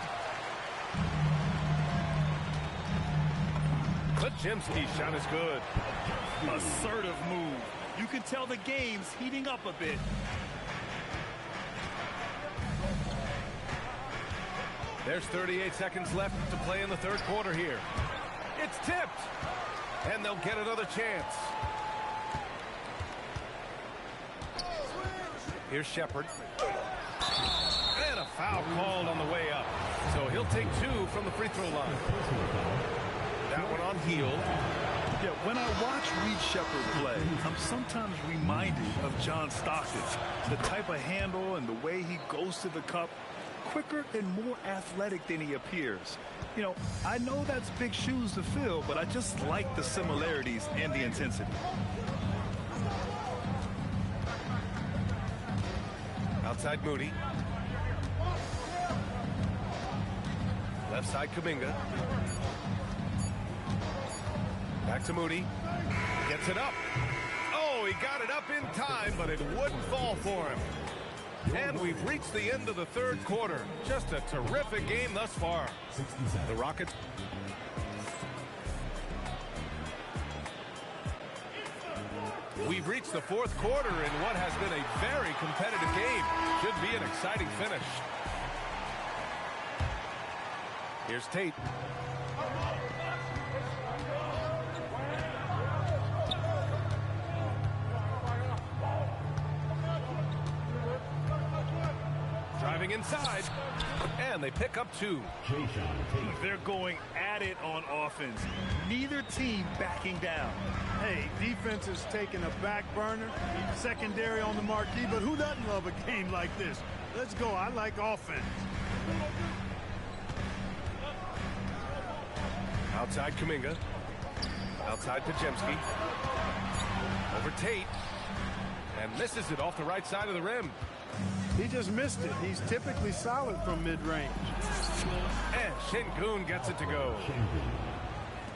Kuzminsky's shot is good. Assertive move. You can tell the game's heating up a bit. There's 38 seconds left to play in the third quarter here. It's tipped. And they'll get another chance. Here's Shepherd. And a foul called on the way up. So he'll take 2 from the free throw line. That one on Hield. Yeah, When I watch Reed Shepherd play, I'm sometimes reminded of John Stockton. The type of handle and the way he goes to the cup, quicker and more athletic than he appears. You know, I know that's big shoes to fill, but I just like the similarities and the intensity. Outside Moody. Left side Kuminga. Back to Moody. Gets it up. Oh, he got it up in time, but it wouldn't fall for him. And we've reached the end of the third quarter. Just a terrific game thus far. The Rockets. We've reached the fourth quarter in what has been a very competitive game. Should be an exciting finish. Here's Tate. Driving inside, and they pick up 2. They're going at it on offense. Neither team backing down. Hey, defense is taking a back burner, secondary on the marquee, but who doesn't love a game like this? Let's go. I like offense. Outside Kuminga. Outside Podziemski. Over Tate. And misses it off the right side of the rim. He just missed it. He's typically solid from mid-range. And Şengün gets it to go.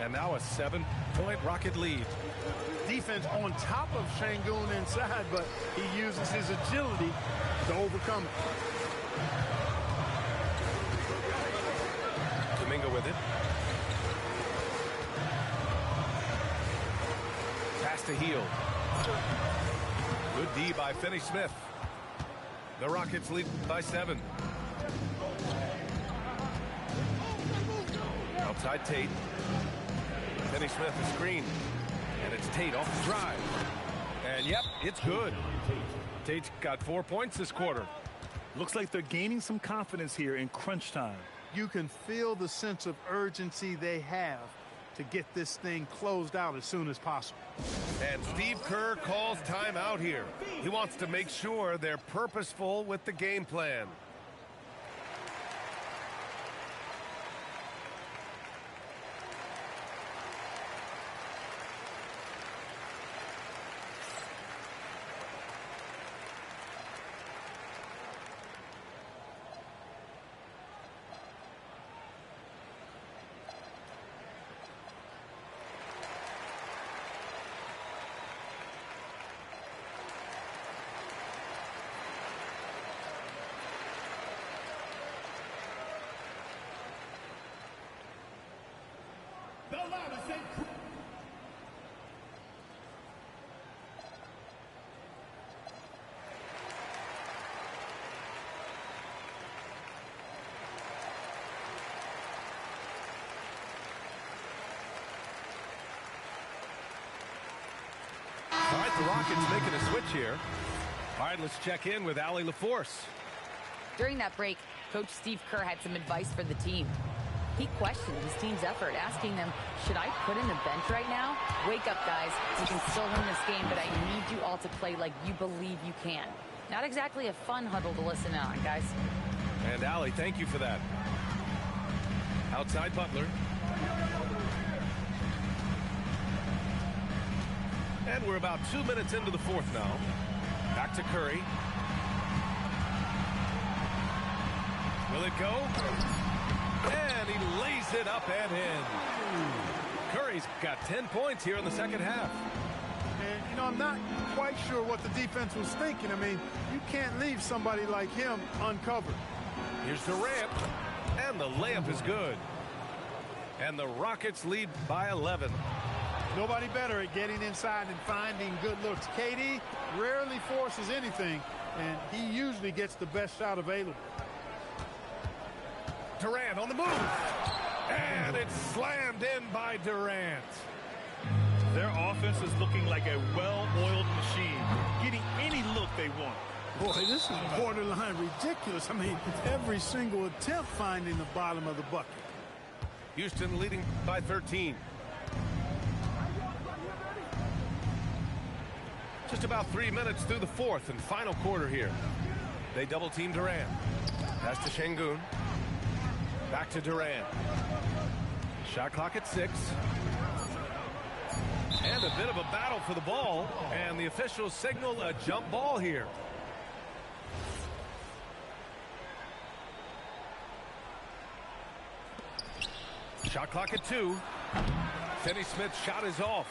And now a 7-point Rocket lead. Defense on top of Şengün inside, but he uses his agility to overcome it. Kuminga with it. Pass to Hield. Good D by Finney-Smith. The Rockets lead by 7. Outside Tate. Finney-Smith is screen. And it's Tate off the drive. And yep, it's good. Tate's got 4 points this quarter. Looks like they're gaining some confidence here in crunch time. You can feel the sense of urgency they have to get this thing closed out as soon as possible. And Steve Kerr calls timeout here. He wants to make sure they're purposeful with the game plan. All right, the Rockets making a switch here. All right, let's check in with Allie LaForce. During that break, Coach Steve Kerr had some advice for the team. He questioned his team's effort, asking them, should I put in the bench right now? Wake up, guys. You can still win this game, but I need you all to play like you believe you can. Not exactly a fun huddle to listen on, guys. And Allie, thank you for that. Outside Butler. And we're about 2 minutes into the fourth now. Back to Curry. Will it go? And he lays it up and in. Curry's got 10 points here in the second half. And, you know, I'm not quite sure what the defense was thinking. I mean, you can't leave somebody like him uncovered. Here's Durant. And the layup is good. And the Rockets lead by 11. Nobody better at getting inside and finding good looks. KD rarely forces anything, and he usually gets the best shot available. Durant on the move. And it's slammed in by Durant. Their offense is looking like a well-oiled machine, getting any look they want. Boy, this is borderline ridiculous. I mean, every single attempt finding the bottom of the bucket. Houston leading by 13. Just about 3 minutes through the fourth and final quarter here. They double team Durant. Pass to Şengün. Back to Durant. Shot clock at 6. And a bit of a battle for the ball. And the officials signal a jump ball here. Shot clock at 2. Finney-Smith's shot is off.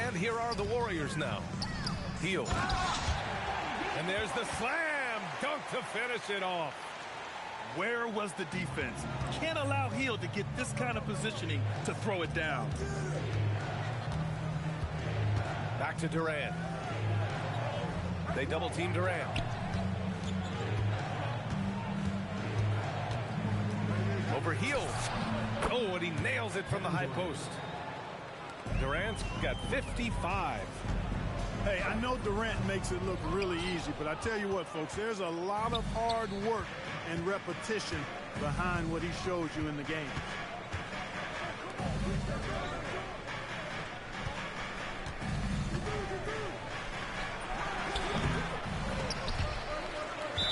And here are the Warriors now. Hield. And there's the slam dunk to finish it off. Where was the defense? Can't allow Hield to get this kind of positioning to throw it down. Back to Durant. They double team Durant. Over Hield. Oh, and he nails it from the high post. Durant's got 55. Hey, I know Durant makes it look really easy, but I tell you what, folks, there's a lot of hard work and repetition behind what he shows you in the game.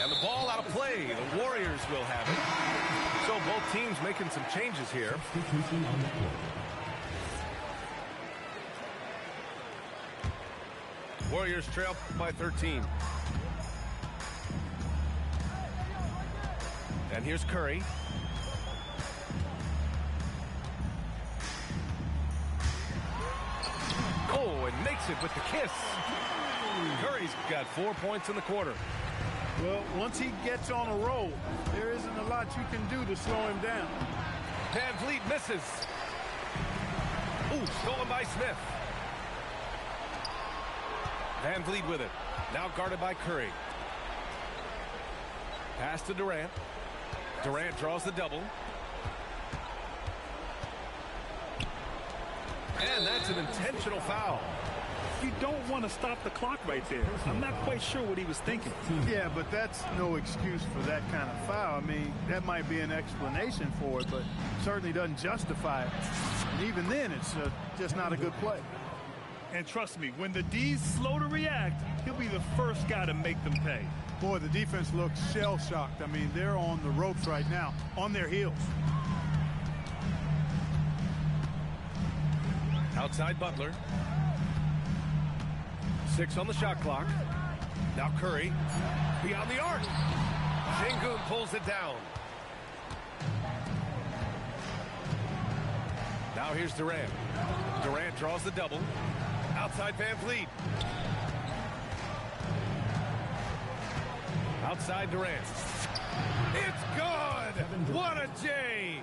And the ball out of play. The Warriors will have it. So both teams making some changes here. Warriors trail by 13. And here's Curry. Oh, and makes it with the kiss. Curry's got 4 points in the quarter. Well, once he gets on a roll, there isn't a lot you can do to slow him down. Van Vliet misses. Ooh, stolen by Smith. Van Vliet with it. Now guarded by Curry. Pass to Durant. Durant draws the double. And that's an intentional foul. You don't want to stop the clock right there. I'm not quite sure what he was thinking. Yeah, but that's no excuse for that kind of foul. I mean, that might be an explanation for it, but certainly doesn't justify it. And even then, it's just not a good play. And trust me, when the D's slow to react, he'll be the first guy to make them pay. Boy, the defense looks shell-shocked. I mean, they're on the ropes right now, on their heels. Outside Butler. 6 on the shot clock. Now Curry. Beyond the arc. Şengün pulls it down. Now here's Durant. Durant draws the double. Outside Van Vliet. Outside Durant. It's good! What a J!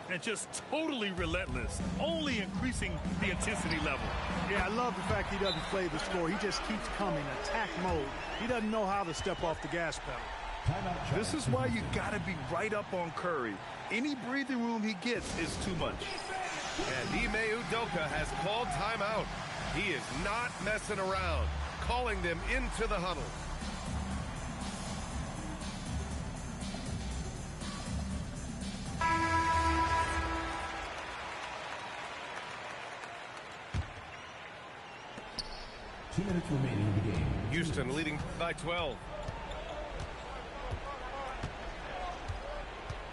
And just totally relentless, only increasing the intensity level. Yeah, I love the fact he doesn't play the score. He just keeps coming, attack mode. He doesn't know how to step off the gas pedal. This is why you got to be right up on Curry. Any breathing room he gets is too much. And Ime Udoka has called timeout. He is not messing around, calling them into the huddle. Two minutes remaining in the game. Houston leading by 12.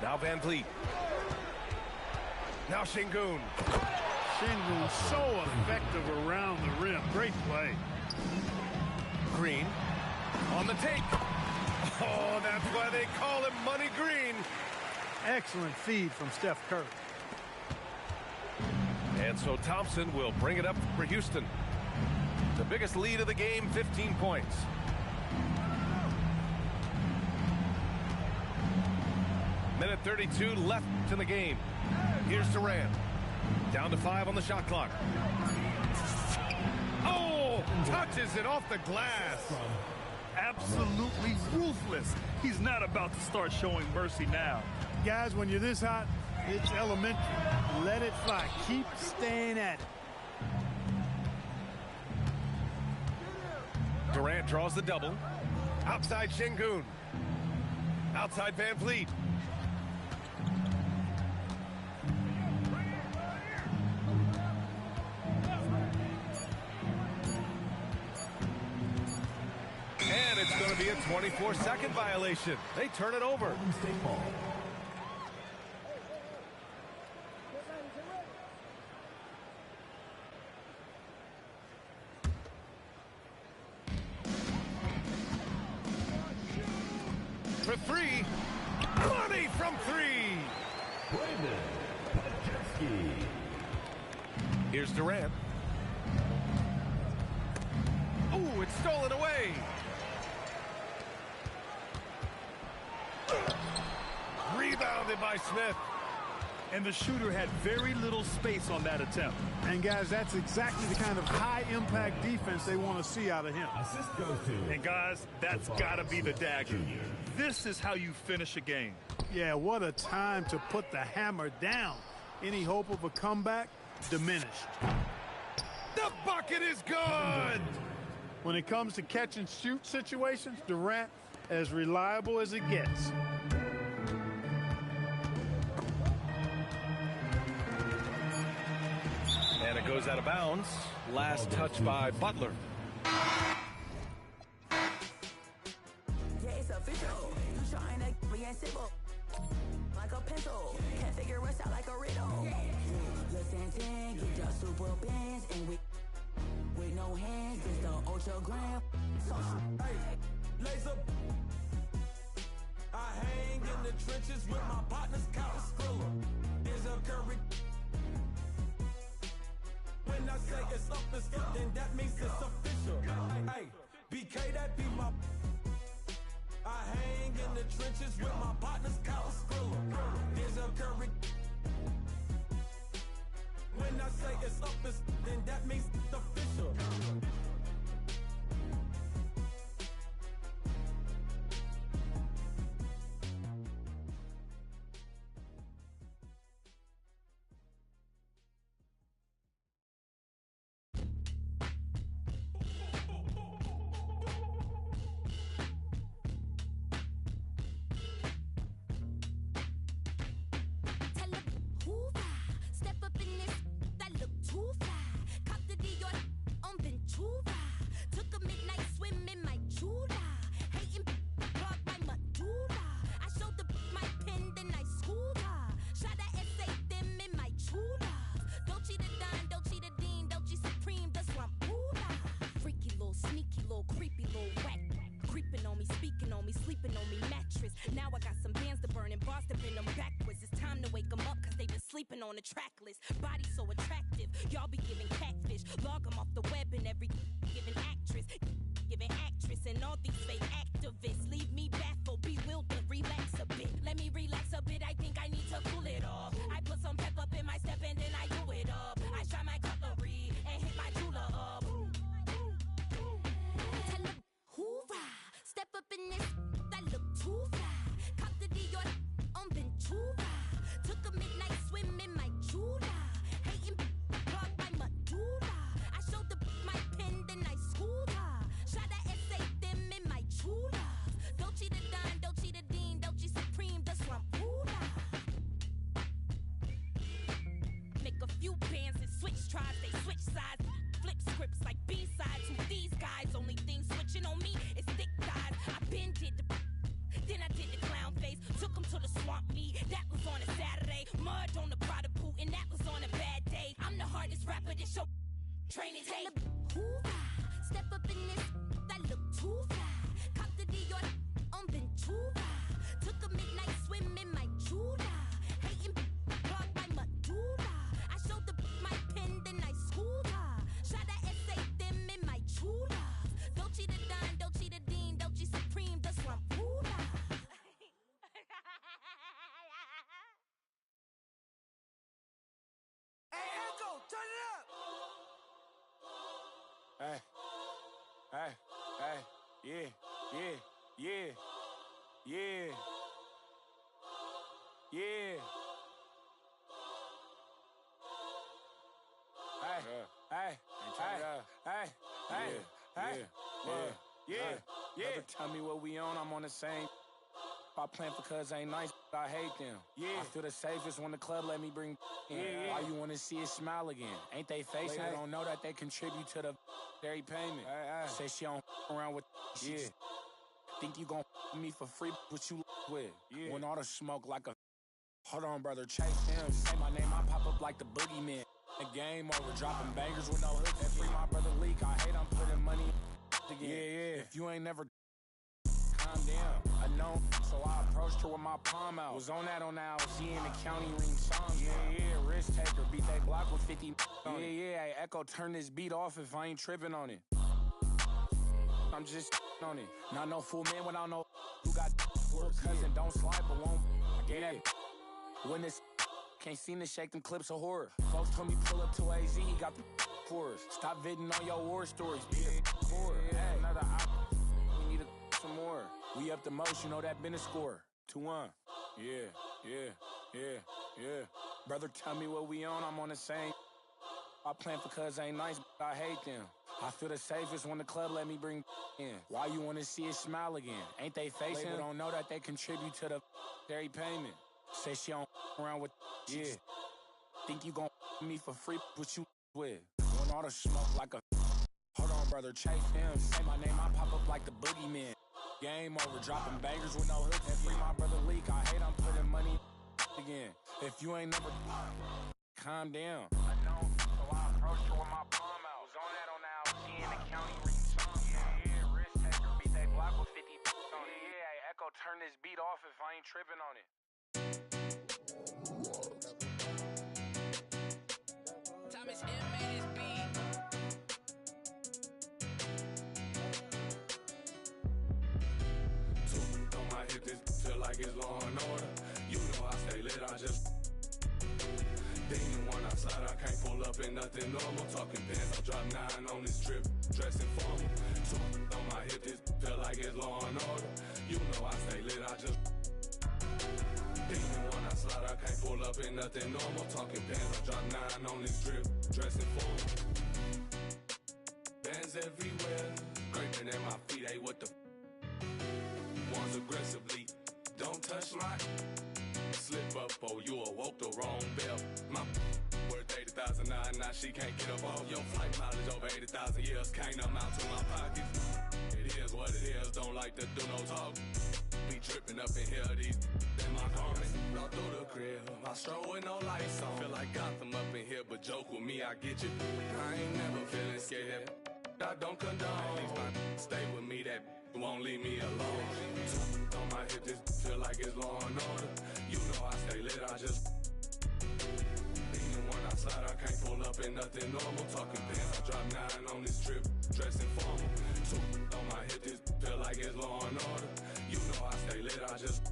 Now Van Vliet. Now Şengün. Şengün so effective around the rim. Great play. Green on the take. Oh, that's why they call him Money Green. Excellent feed from Steph Curry. And so Thompson will bring it up for Houston. The biggest lead of the game, 15 points. Minute 32 left in the game. Here's Durant. Down to 5 on the shot clock. Oh, touches it off the glass. Absolutely ruthless. He's not about to start showing mercy now. Guys, when you're this hot, it's elementary. Let it fly. Keep staying at it. Durant draws the double. Outside Şengün. Outside Van Vliet. to be a 24-second violation. They turn it over. State ball. For three. Money from three. Brandon Podjeski. Here's Durant. Ooh, it's stolen away. Rebounded by Smith. And the shooter had very little space on that attempt. And, guys, that's exactly the kind of high-impact defense they want to see out of him. Assist goes to. And, guys, that's got to be the dagger. This is how you finish a game. Yeah, what a time to put the hammer down. Any hope of a comeback? Diminished. The bucket is good. When it comes to catch-and-shoot situations, Durant as reliable as it gets. And it goes out of bounds. Last touch by Butler. Yeah, it's official. You trying to be simple. Like a pencil. Can't figure us out like a riddle. You're Santan, get your super bands. And with no hands, it's the ultra gram. Hey, laser. I hang in the trenches with my partners, Kyle Skrilla. There's a curry. When I say it's up, it's up, then that means it's official. Hey, BK, that be my. I hang in the trenches with my partners, Kyle Skrilla. There's a curry. When I say it's up, it's up, then that means it's official. Sleeping on the track list, body so attractive. Y'all be giving catfish, log them off the web and every giving actress, and all these fake activists leave me baffled, bewildered. Relax a bit, let me relax a bit. I think I need to cool it off. I put some pep up in my step and then I do it up. I shine my cutlery and hit my jeweler up. Tell them, hoorah, step up in this, that look too fly. Cop the Dior on Ventura. Took a midnight swim in my Jula. Hating clogged my medulla. I showed the my pen, then I schooled her. Shot a essay them in my Chula. Dolce the Don, Dolce the Dean, Dolce Supreme, the Swampula. Make a few bands and switch tribes, they switch sides. Flip scripts like B-sides. Who these guys? Only thing switching on me is thick thighs. I been did the then I did the clown face, took him to the swamp meet. That was on a Saturday. Mud on the Prada boot, and that was on a bad day. I'm the hardest rapper this show training tape. Hoorah, step up in this, that look too fly. Cop the Dior on Ventura. Took a midnight swim in my Jula. Hating clogged my medulla. I showed the my pen, then I schooled her. Shot a essay them in my Chula. Dolce the Don, Dolce the Dean, Dolce Supreme, the Swampula. Hey, Echo, turn it up! Hey, hey, hey, yeah, Never tell me what we on, I'm on the same. I plan for cuz ain't nice, I hate them. I feel the safest when the club let me bring in. Why you wanna see it smile again? Ain't they facing? They don't know that they contribute to the every payment. Say she don't around with shit. Think you gon' me for free, what you with? Yeah. When all the smoke like a... Hold on, brother, chase him. Say my name, I pop up like the boogeyman. The game over, dropping bangers with no hooks. And free my brother Leak, I hate I'm putting money again. Yeah. If you ain't never... Calm down. I know, so I approached her with my palm out. Was on that she in the county ring song. Yeah, risk taker, beat that block with 50 on it. Yeah, hey, Echo, turn this beat off if I ain't tripping on it. I'm just on it. Not no fool man without no who got little cousin, don't slide but won't get that. When this can't seem to shake them clips of horror. Folks told me pull up to AZ, he got the for us. Stop viding on your war stories, be a for hey, another op. We need some more. We up the most, you know that been a score. 2-1. Yeah. Brother, tell me what we on, I'm on the same. I plan for cuz ain't nice, but I hate them. I feel the safest when the club let me bring in. Why you wanna see it smile again? Ain't they facing? Label don't know that they contribute to the dairy payment. Say she don't around with Think you gon' me for free, what you with? When all the smoke like a... Hold on, brother, chase him. Say my name, I pop up like the boogeyman. Game over, dropping bangers with no hooks. And free my brother Leak, I hate I'm putting money again. If you ain't never... Calm down. I know, so I approached her with my palm out. Was on that she in the county ring song. Yeah, risk taker, beat that block with 50 on it. Yeah, hey, Echo, turn this beat off if I ain't tripping on it. Thomas M made his beat. On my hip, this feel like it's law and order. You know I stay lit, I just... Then when I slide, I can't pull up in nothing normal. Talking pants, I drop 9 on this trip, dressing formal. On my hip, this feel like it's law and order. You know I stay lit, I just... Then when I slide, I can't pull up in nothing normal. Talking pants, I drop 9 on this trip, dressing formal. Bands everywhere, scraping at my feet, hey, what the... Ones aggressively, don't touch my... Slip up, oh, you awoke the wrong bell. My worth 80,000 now she can't get up off your flight mileage over 80,000 years. Can't amount to my pockets. It is what it is, don't like to do no talk. Be tripping up in here, these in my garments. All through the crib, my stroll with no lights on. Feel like Gotham up in here, but joke with me, I get you. I ain't never feeling scared. I don't condone. These my stay with me, that won't leave me alone. On my hip, this feel like it's law and order. You know I stay lit, I just... Even when I slide, I can't pull up in nothing normal. Talking pants, I drop 9 on this trip, dressing formal. On my hip, this feel like it's law and order. You know I stay lit, I just...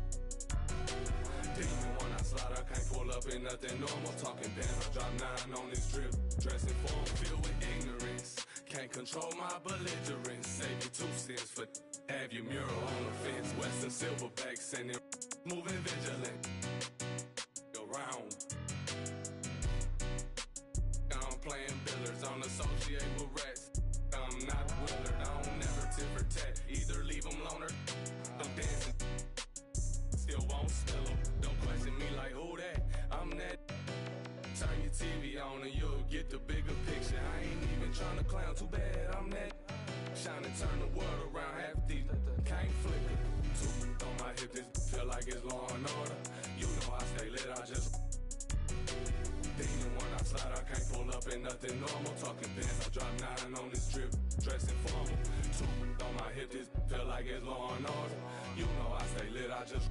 Even when I slide, I can't pull up in nothing normal. Talking pants, I drop 9 on this trip, dressing formal. Filled with ignorance, can't control my belligerence. Save you 2 cents for... Have your mural on the fence, Western Silverback sending, moving vigilant. Around. I'm playing billiards, I'm associated with rats. I'm not Willard, I don't never tip or tat. Either leave them loner, I'm dancing. Still won't spill them. Don't question me like who that, I'm that. Turn your TV on and you'll get the bigger picture. I ain't even trying to clown, too bad I'm that. Shine and turn the world around, half these can't flicker. On my hip, this feel like it's law and order. You know I stay lit, I just... Even when I slide, I can't pull up in nothing normal. Talking pants, I drop 9 on this trip, dressing formal. On my hip, this feel like it's law and order. You know I stay lit, I just...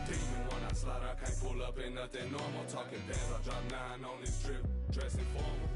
Even when I slide, I can't pull up in nothing normal. Talking pants, I drop 9 on this trip, dressing formal.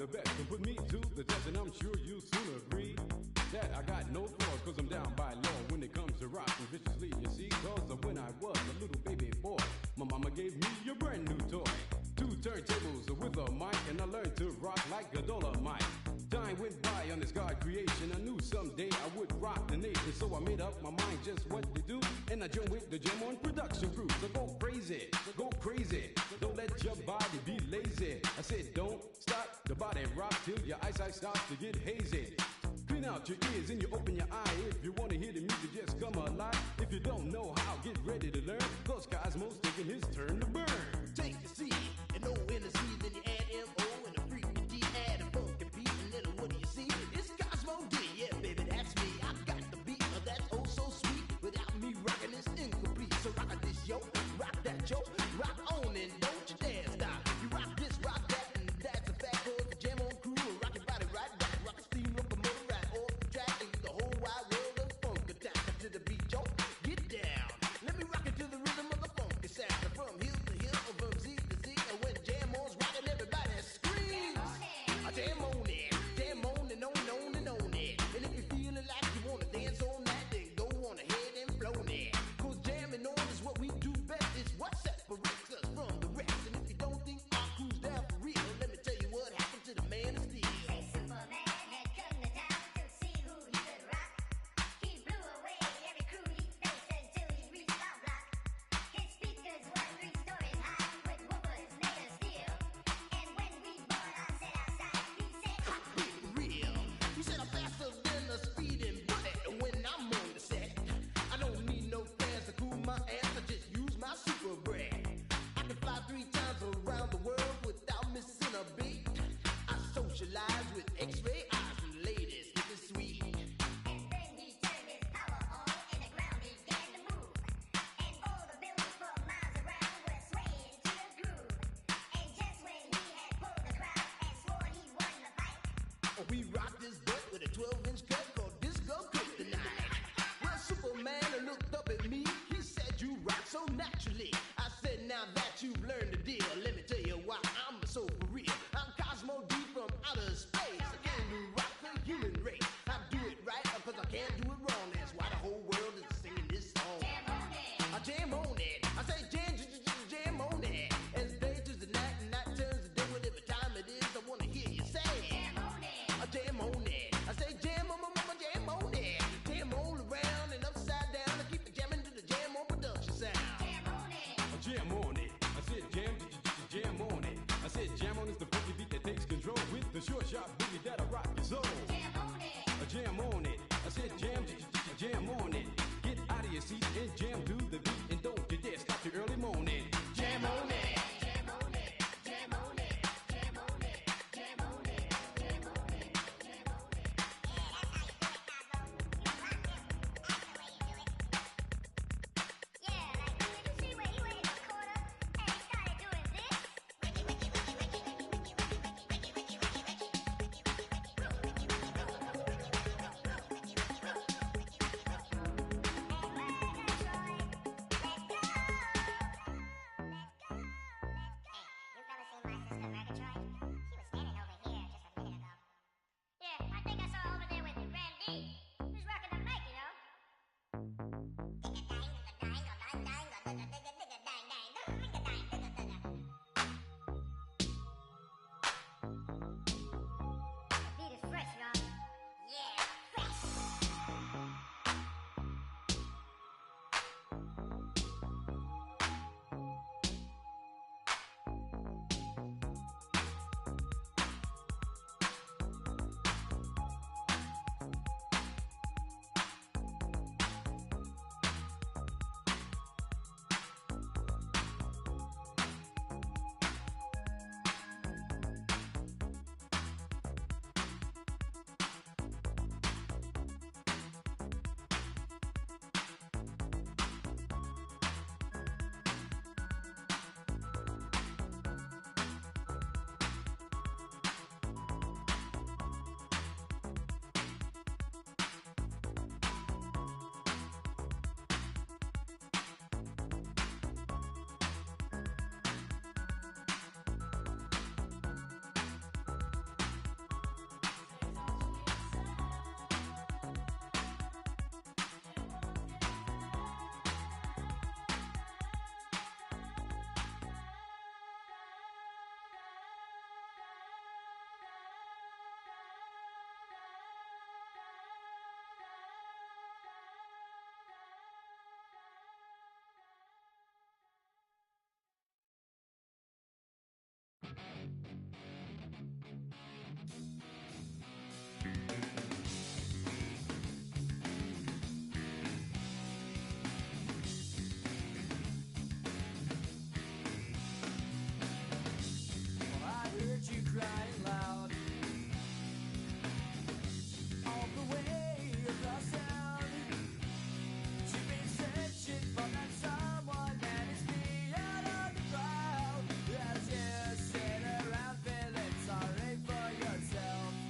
the best and put me to the test, and I'm sure you'll soon agree that I got no flaws, cause I'm down by law when it comes to rocking viciously, you see. Cause when I was a little baby boy, my mama gave me a brand new toy. 2 turntables with a mic, and I learned to rock like a Dolomite. Time went by on this God creation. I knew someday I would rock the nation, so I made up my mind just what to do, and I joined with the Jam On production crew. So go crazy, don't let your body be lazy. I said don't stop the body rock till your eyesight starts to get hazy. Clean out your ears and you open your eye. If you want to hear the music, just come alive. If you don't know how, get ready to learn, cause Cosmo's taking his turn to burn. Take the C and O in the C, then you add M-O and a freaky D, add a funky beat, and then what do you see? It's Cosmo D, yeah baby, that's me. I got the beat, that's oh so sweet. Without me rocking this incomplete. So rock this yo, rock that yo, rock on and don't you dare stop. You rock this, rock that, and that's a fact. Cause the Jam On crew will rock your body right back. Rock a steam locomotive right off the track, and the whole wide world of funk attack. To the beat yo, get down. Let me rock it to the rhythm of the funky sound. From hill to hill, from Z to Z, and when Jam On's rocking, everybody screams. I jam on it, jam on and on and on and on it. And if you're feeling like you wanna dance all night, then go on ahead and flow it. Cause jamming on is what we do best. It's what separates us from the rest. And if you don't think our crew's down for real, let me tell you what happened to the man of steel. He said I'm faster than a speeding bullet when I'm on the set. I don't need no fans to cool my ass, I just use my super breath. I can fly 3 times around the world without missing a beat. I socialize with X-ray eyes and ladies, this is sweet. And then he turned his power on and the ground began to move. And all the buildings for miles around were swaying to the groove. And just when he had pulled the crowd and swore he won the fight, we rocked this butt with a 12-inch cut called Disco Kryptonite. Well, Superman looked up at me. He said, you rock so naturally. I said, now that you've learned the deal, let me tell you why I'm so for real. I'm Cosmo D from outer space. I came to rock the human race. I do it right because I can't do it wrong. That's why the whole world is singing this song. Jam on it. I jam on it. I say jam on it. As day turns to night and night turns to day, whatever time it is, I want to hear you say jam on it. I jam on it. I say jam on it. Jam all around and upside down. I keep it jamming to the Jam On production sound. Jam on it. I jam on it. I said jam on it. I said jam on is the funky beat that takes control with the short sharp boogie that'll rock your soul. Jam on it. I jam on it. I said jam on it. Get out of your seat and jam to the beat, and don't you dare stop your early morning. Jam on it. Jam on it. Jam on it. Jam on it. Jam on it. Jam on it. Jam on it. I heard you crying loud all the way across town. You've been searching for that someone that is beyond all the crowd. As you sit around feeling sorry for yourself.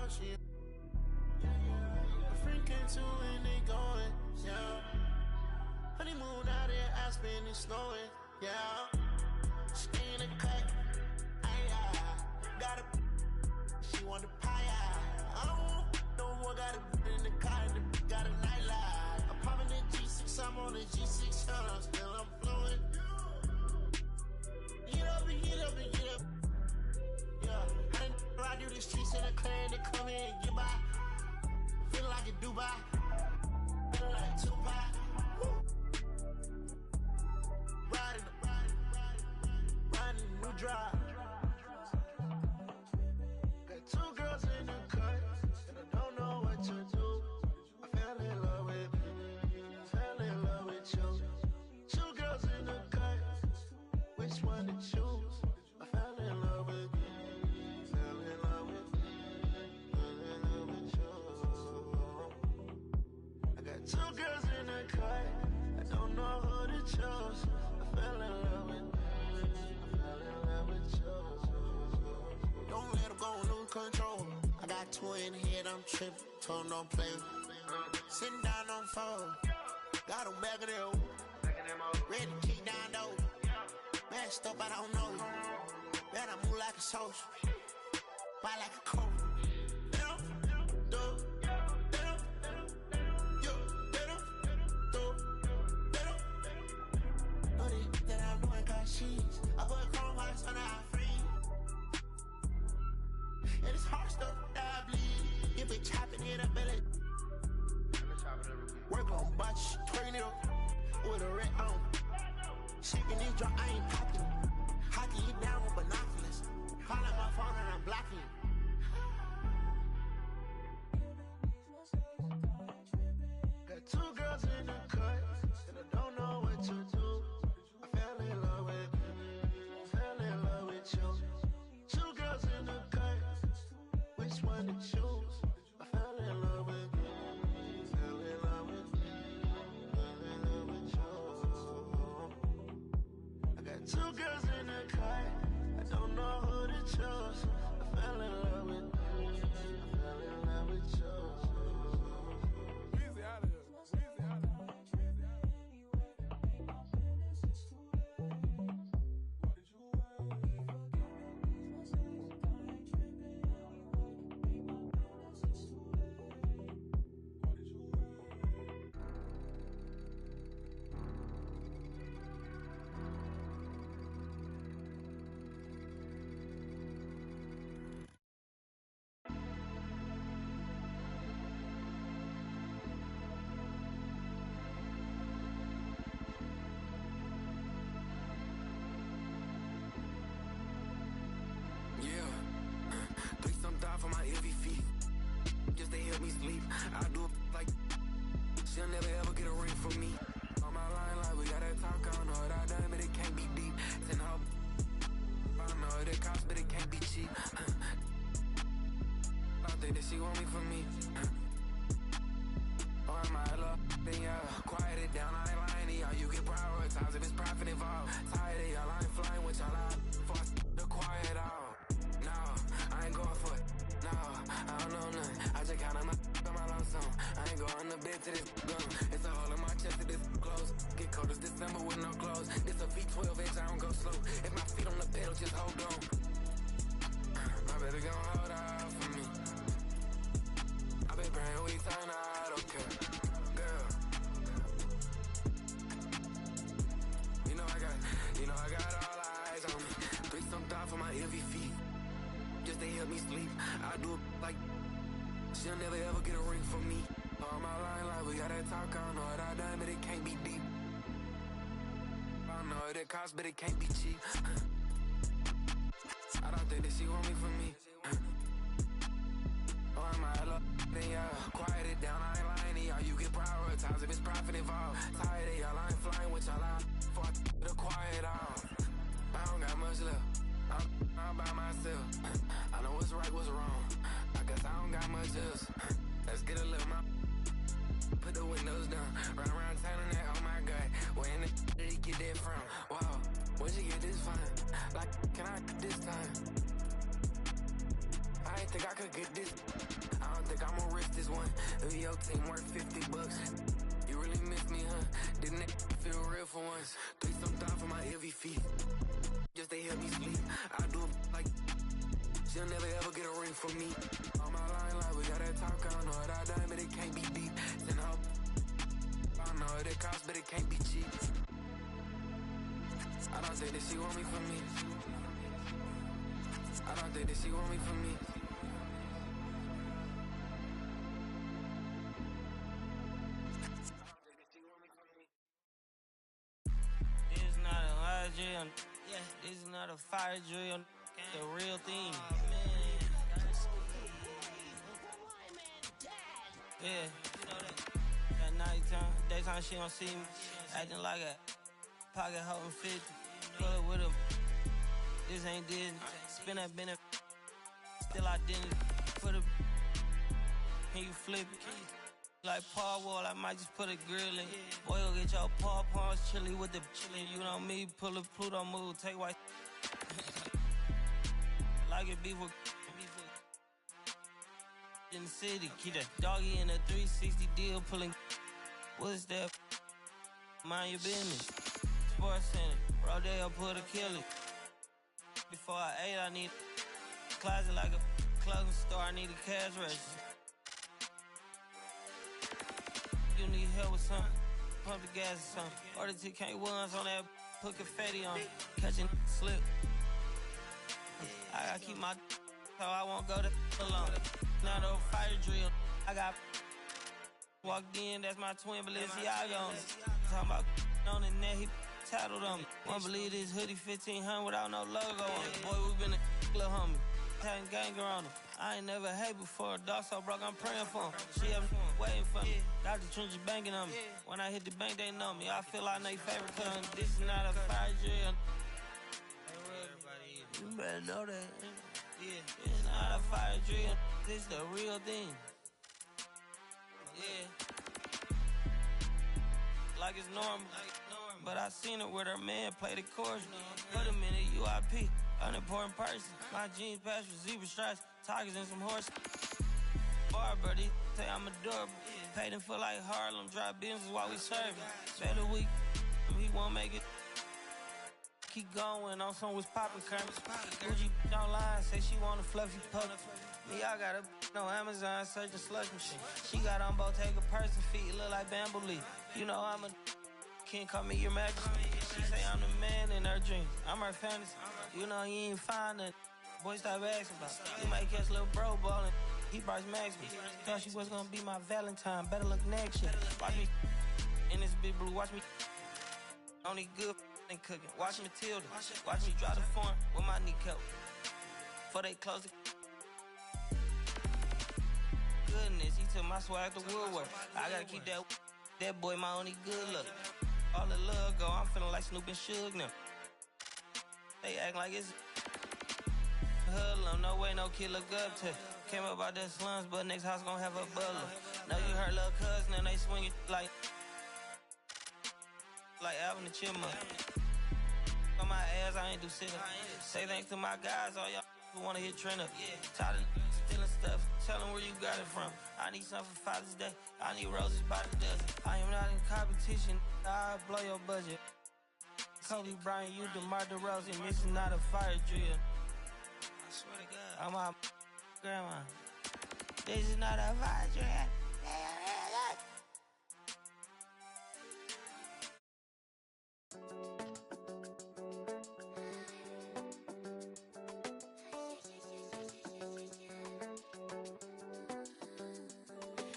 out, she a freak into and they going, yeah. Honeymoon out in Aspen, it's snowing, yeah. Stay in the cut, got a, she want the pie, I don't know what got a in the car, got a nightlight. I'm popping the G6, I'm on the G6, still I'm flowing. Get up and get up and get up. Yeah, I didn't ride through the streets in a clan to come in and get by. Feel like a Dubai, feel like Tupac. Riding a new drive. Got two girls in the cut, and I don't know what to do. I fell in love with you. Two girls in the cut, which one to choose? I fell in love with you. Fell in love with you. Fell in love with you. I got two girls in the cut, I don't know who to choose. I fell in love with you. I fell in love with you. Don't let them go, lose control. I got two in the head, I'm tripping. Told them don't play. Sitting down on phone. Got them back of them. Ready to kick down though. Messed up, I don't know you. Man, I move like a soldier. Fight like a coach. I put chrome hearts on our free. And it's hard stuff that I bleed. You be chopping in a belly. Work on botch, turn it up with a red on. Shaking this drop, I ain't popping. Hockey you down with binoculars. Call out my phone and I'm blocking you. Got two girls in the cut, and I don't know what to do. I fell in love with you. Fell in love with you. Two girls in the cut, which one to choose? I fell in love with you. Fell in love with you. Fell in love with you. I got two girls in the cut, I don't know who to choose. I fell in love with you. I fell in love with you. Easy out of here. Easy out of here. For my heavy feet, just to help me sleep. I do it like she'll never ever get a ring from me. On my line, like we gotta talk. I don't know what I done, but it can't be deep. Send her, I don't know what it costs, but it can't be cheap. I think that she want me for me. Oh, I might love, then yeah, quiet it down. I ain't lying to y'all. You get prioritized if it's profit involved. Tired of y'all, I ain't flying with y'all. For the quiet out. No, I ain't going for it. No, I don't know nothing. I just counted my lump sum. I ain't going to bed to this gun. It's a hole in my chest to this close. Get cold as December with no clothes. This a V12 inch, I don't go slow. If my feet on the pedal, just hold on. My baby gon' hold out for me. I been praying we turn out okay. Girl, you know I got all eyes on me. Threesome thought for my heavy feet. Just to help me sleep. I do it like she'll never ever get a ring from me. On my line, like we gotta talk. I don't know what I done, but it can't be deep. I don't know what it costs, but it can't be cheap. I don't think that she want me for me. Oh, I might love, then yeah, quiet it down. I ain't lying to y'all. You get prioritized if it's profit involved. Tired of y'all, I ain't flying with y'all. For the quiet out. I don't got much left. I'm by myself. I know what's right, what's wrong. I guess I don't got much else. Let's get a little more. Put the windows down. Run around town and that, oh my God. Where in the did he get that from? Wow, where'd you get this from? Like, can I this time? I ain't think I could get this. I'ma risk this one. If your team worth $50, you really miss me, huh? Didn't it feel real for once? Threesome down for my heavy feet. Just they help me sleep. I do it like she'll never ever get a ring from me. On my line, like we got that talk, I know what I done, but it can't be beat. Then I know what it costs, but it can't be cheap. I don't think that she want me for me. I don't think that she want me for me. This is not a lie drill. This is not a fire drill. The real thing. Yeah, you know that. At nighttime, daytime she don't see me. Acting like a pocket holding 50. Pull it with him. This ain't Disney. Spin that benefit. Still identity. For the. Can you flip it? Like Paul Wall, I might just put a grill in. Boy, you'll get your paw paws chili with the chili. You know me, pull a Pluto move, take white. Like it beef with in the city. Keep that doggy in a 360 deal, pulling. What's that? Mind your business. Sports Center, Rodeo, put a kill it. Before I ate, I need a closet like a clothing store. I need a cash register. You need help with something, pump the gas or something. Order 2K1s on that, put confetti on it. Catching slip. I gotta keep my so I won't go to alone. Now the fire drill, I got walked in, that's my twin Balenciaga on it. Talking about on the net, he tattled on me. Won't believe this hoodie 1500 without no logo on it. Boy, we been a little homie, having ganger on him. I ain't never hate before, dog so broke, I'm praying for him. She up waiting for me, Dr. Trench banking on me. When I hit the bank, they know me. I feel like they favorite cousin. This is not a fire drill. You better know that. Yeah, it's not a fire drill. This the real thing. Yeah. Like it's normal. But I seen it with her man play the chorus. Put him in a UIP, unimportant person. My jeans patch with zebra stripes, tigers and some horses. Barber, they say I'm adorable. Paid him for like Harlem, dry business while we serving. Better week, he won't make it. Keep going on some was poppin' current. Gucci online, say she want a fluffy pup. Me, I got a no Amazon searching slush machine. She got on Bottega person feet, look like bamboo leaf. You know I'm a can't call me your majesty. She say I'm the man in her dreams. I'm her fantasy. You know you ain't find nothing. Boy, stop asking about it. You might catch little bro ballin'. He Bryce Maxby. Thought she was gonna be my Valentine. Better look next year. Watch me in this big blue. Watch me only good and cooking. Watch Matilda. Watch me drive the form with my kneecap. Before they close the goodness, he took my swag to Woodward. I gotta keep that boy my only good look. All the love go, I'm feeling like Snoop and Suge now. They act like it's hoodlum, no way no kid look up to. Came up out the slums, but next house gon' have a butler. Know you heard little cousin and they swing it like Alvin the Chipmunk. On my ass, I ain't do sit up. Say thanks to my guys, all y'all who wanna hit trend up. Tired of stealing stuff, tell them where you got it from. I need something for Father's Day, I need roses by the dozen. I am not in competition, I'll blow your budget. Kobe Bryant, you DeMar DeRozan, this is not a fire drill. I swear to God. I'm my grandma. This is not a fire drill.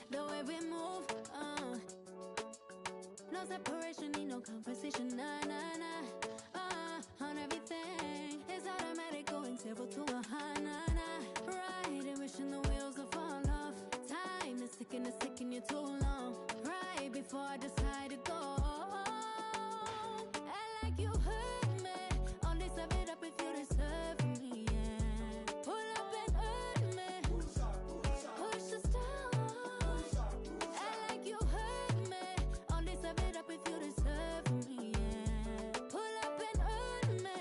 The way we move, no separation, need no conversation, nah, nah, nah. On everything, it's automatic, going 0 to 100, nah, nah. Right, and wishing the wheels will fall off. Time is ticking, it's taking you too long. Right before I decide to go. I like you hurt me. Only serve it up if you deserve me, yeah. Pull up and hurt me. Push us down. I like you hurt me. Only serve it up if you deserve me, yeah. Pull up and hurt me.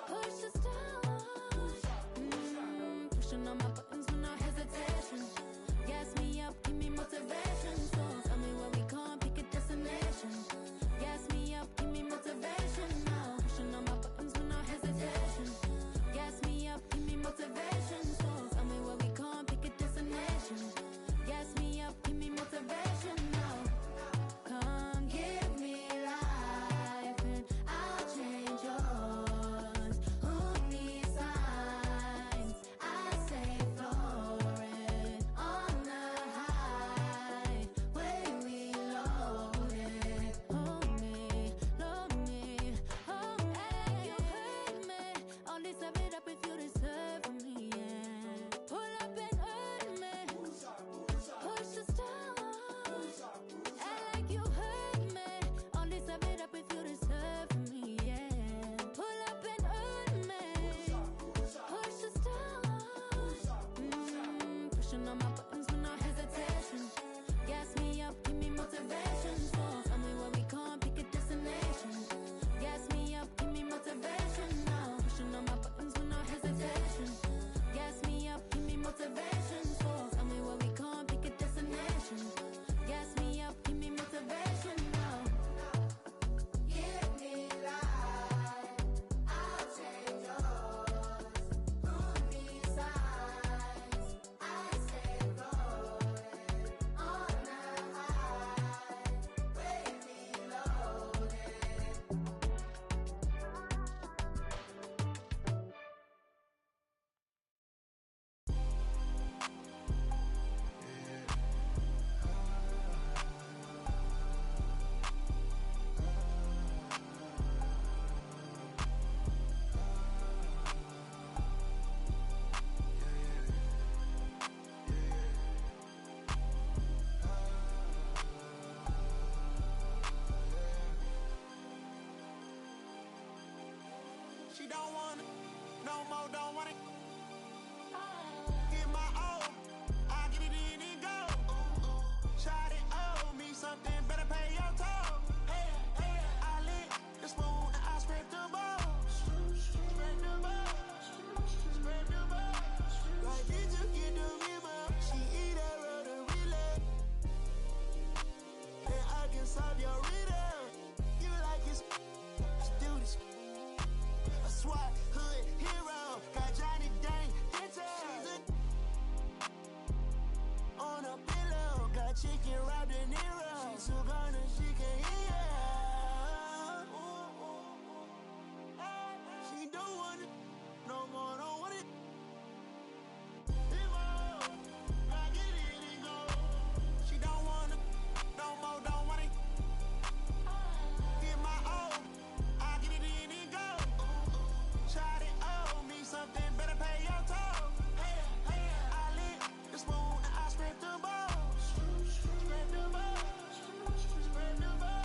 Push us down. Pushing on my buttons with no hesitation. Pushing on my buttons with no hesitation. Gas me up, give me motivation. So tell me where we can't pick a destination. Gas me up, give me motivation now. Pushing on my buttons with no hesitation. Gas me up, give me motivation. So tell me where we can't pick a destination. Gas me up, give me motivation now. Give me life, I'll change yours. Through these eyes, I stay rolling on the high, way reloaded. She don't want it, no more, don't want it. Get my own, I get it in and go. Shot it, owe me something, better pay your toll. I lit the spoon and I scraped the bowl. Spread the bowl, spread the bowl. Like did you get the memo? She eat that road and relay. And I can solve your riddle. You like it's do this. A SWAT hood hero, got Johnny Dang details. On a pillow, got chicken wrapped in Nero. She so gone and she can't hear. She don't want it, no more, don't want it. I get it and go. She don't want it, no more, don't want it. Get my own, I get it in and go. Shot it, owe me something, better pay your toll. I lit the spoon and I scraped the bowl. Spread the bowl, spread the bowl.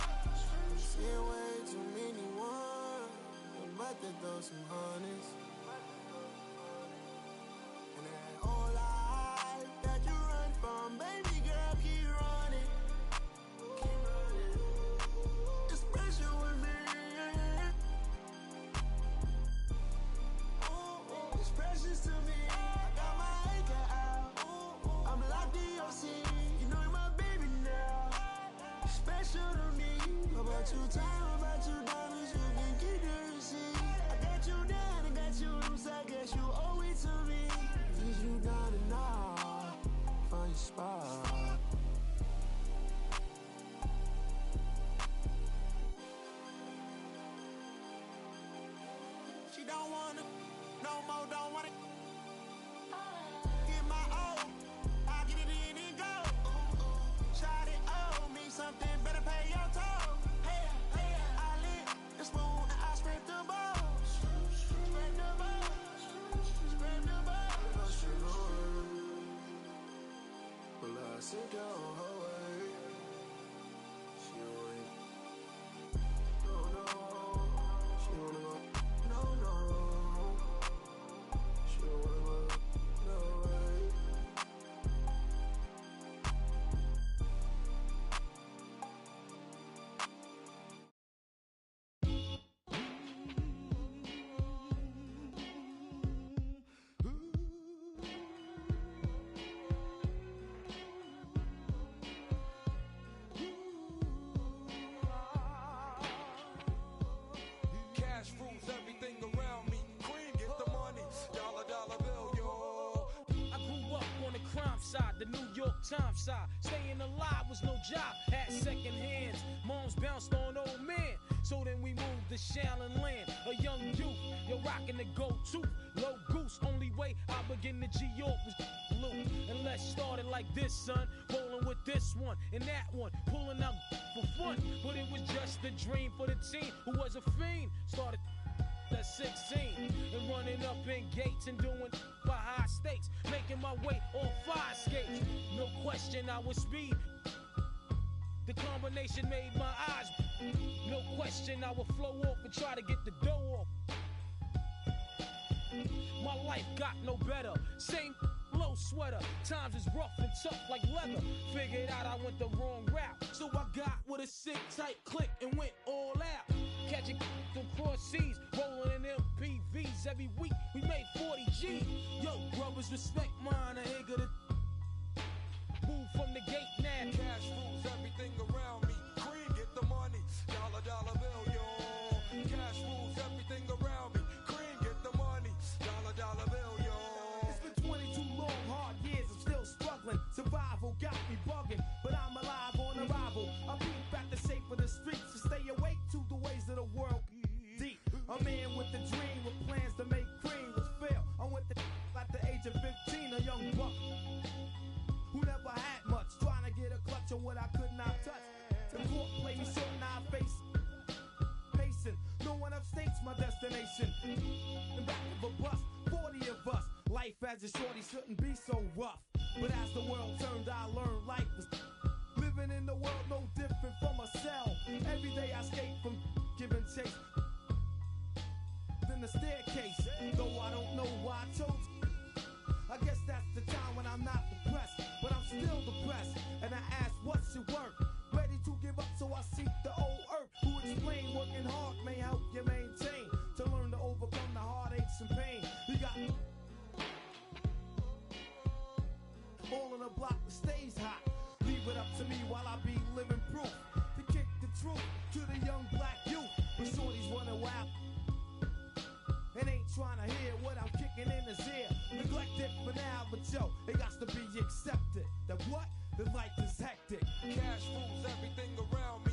Seen way too many ones, but they throw some honeys. And that whole life that you run from, baby girl, keep running. Keep running. It's special with me. It's precious to me. I got my anchor out. I'm locked in your seat. You know you're my baby now. Special to me. About you time, about you diamonds, you can keep the receipt. I got you down, I got you loose, I guess you owe it to me. Is you down and now? Find your spot. She don't want it, no more, don't want it. Get my own, I get it in and go. Shot it, owe me something, better pay your toll. I lit the spoon and I scraped the bowl. Spread the bowl, spread the bowl. Well, I sit down her way. She want it. No, no. She wanna go. No, no. She wanna go. No way. Cash rules everything around me. Cream, get the money. Dollar, dollar bill, yo. I grew up on the crime side, the New York Times side. Staying alive was no job, had second hands. Moms bounced on old men. So then we moved to Shaolin Land. A young youth, you're rocking the go-to. Low goose, only way I begin to G-York was blue. And let's start it like this, son. Rolling with this one and that one. Pulling out for fun. But it was just a dream for the team who was a fiend. Started at 16 and running up in gates and doing for high stakes. Making my way on 5 skates. No question I was speed. The combination made my eyes. No question I would flow off and try to get the dough off. My life got no better. Same low sweater. Times is rough and tough like leather. Figured out I went the wrong route. So I got with a sick tight click and went all out. Catching across seas, rolling in MPVs. Every week we made 40 G. Yo, brothers, respect mine. I ain't gonna move from the gate now. Cash rules everything around me. Cream, get the money. Dollar, dollar bill, yo. Cash rules everything around me. Cream, get the money. Dollar, dollar bill, yo. It's been 22 long, hard years. I'm still struggling. Survival got me bugging, but I'm alive on arrival. I beat back the shape of the streets to stay awake to the ways of the world. Deep, a man with a dream, with plans to make cream was fail. I'm with the at the age of 15, a young buck who never had much, trying to get a clutch on what I could not touch. The court played me short, now I face pacing. No one upstates my destination. In back of a bus, 40 of us. Life as a shorty shouldn't be so rough. But as the world turned, I learned life was living in the world no different from a cell. Every day I escape from giving chase. Then the staircase, though I don't know why I chose. I guess that's the time when I'm not depressed, but I'm still depressed. And I ask, what's your work? Ready to give up, so I seek the old earth. Who explain working hard may help you maintain, to learn to overcome the heartaches and pain. You got all in a block that stays hot. Leave it up to me while I be living proof to kick the truth to the young black youth. But shorties running wild and ain't trying to hear what I'm kicking in his ear. Neglect it for now, but yo, it got to be accepted. That what? The life is hectic. Cash rules everything around me.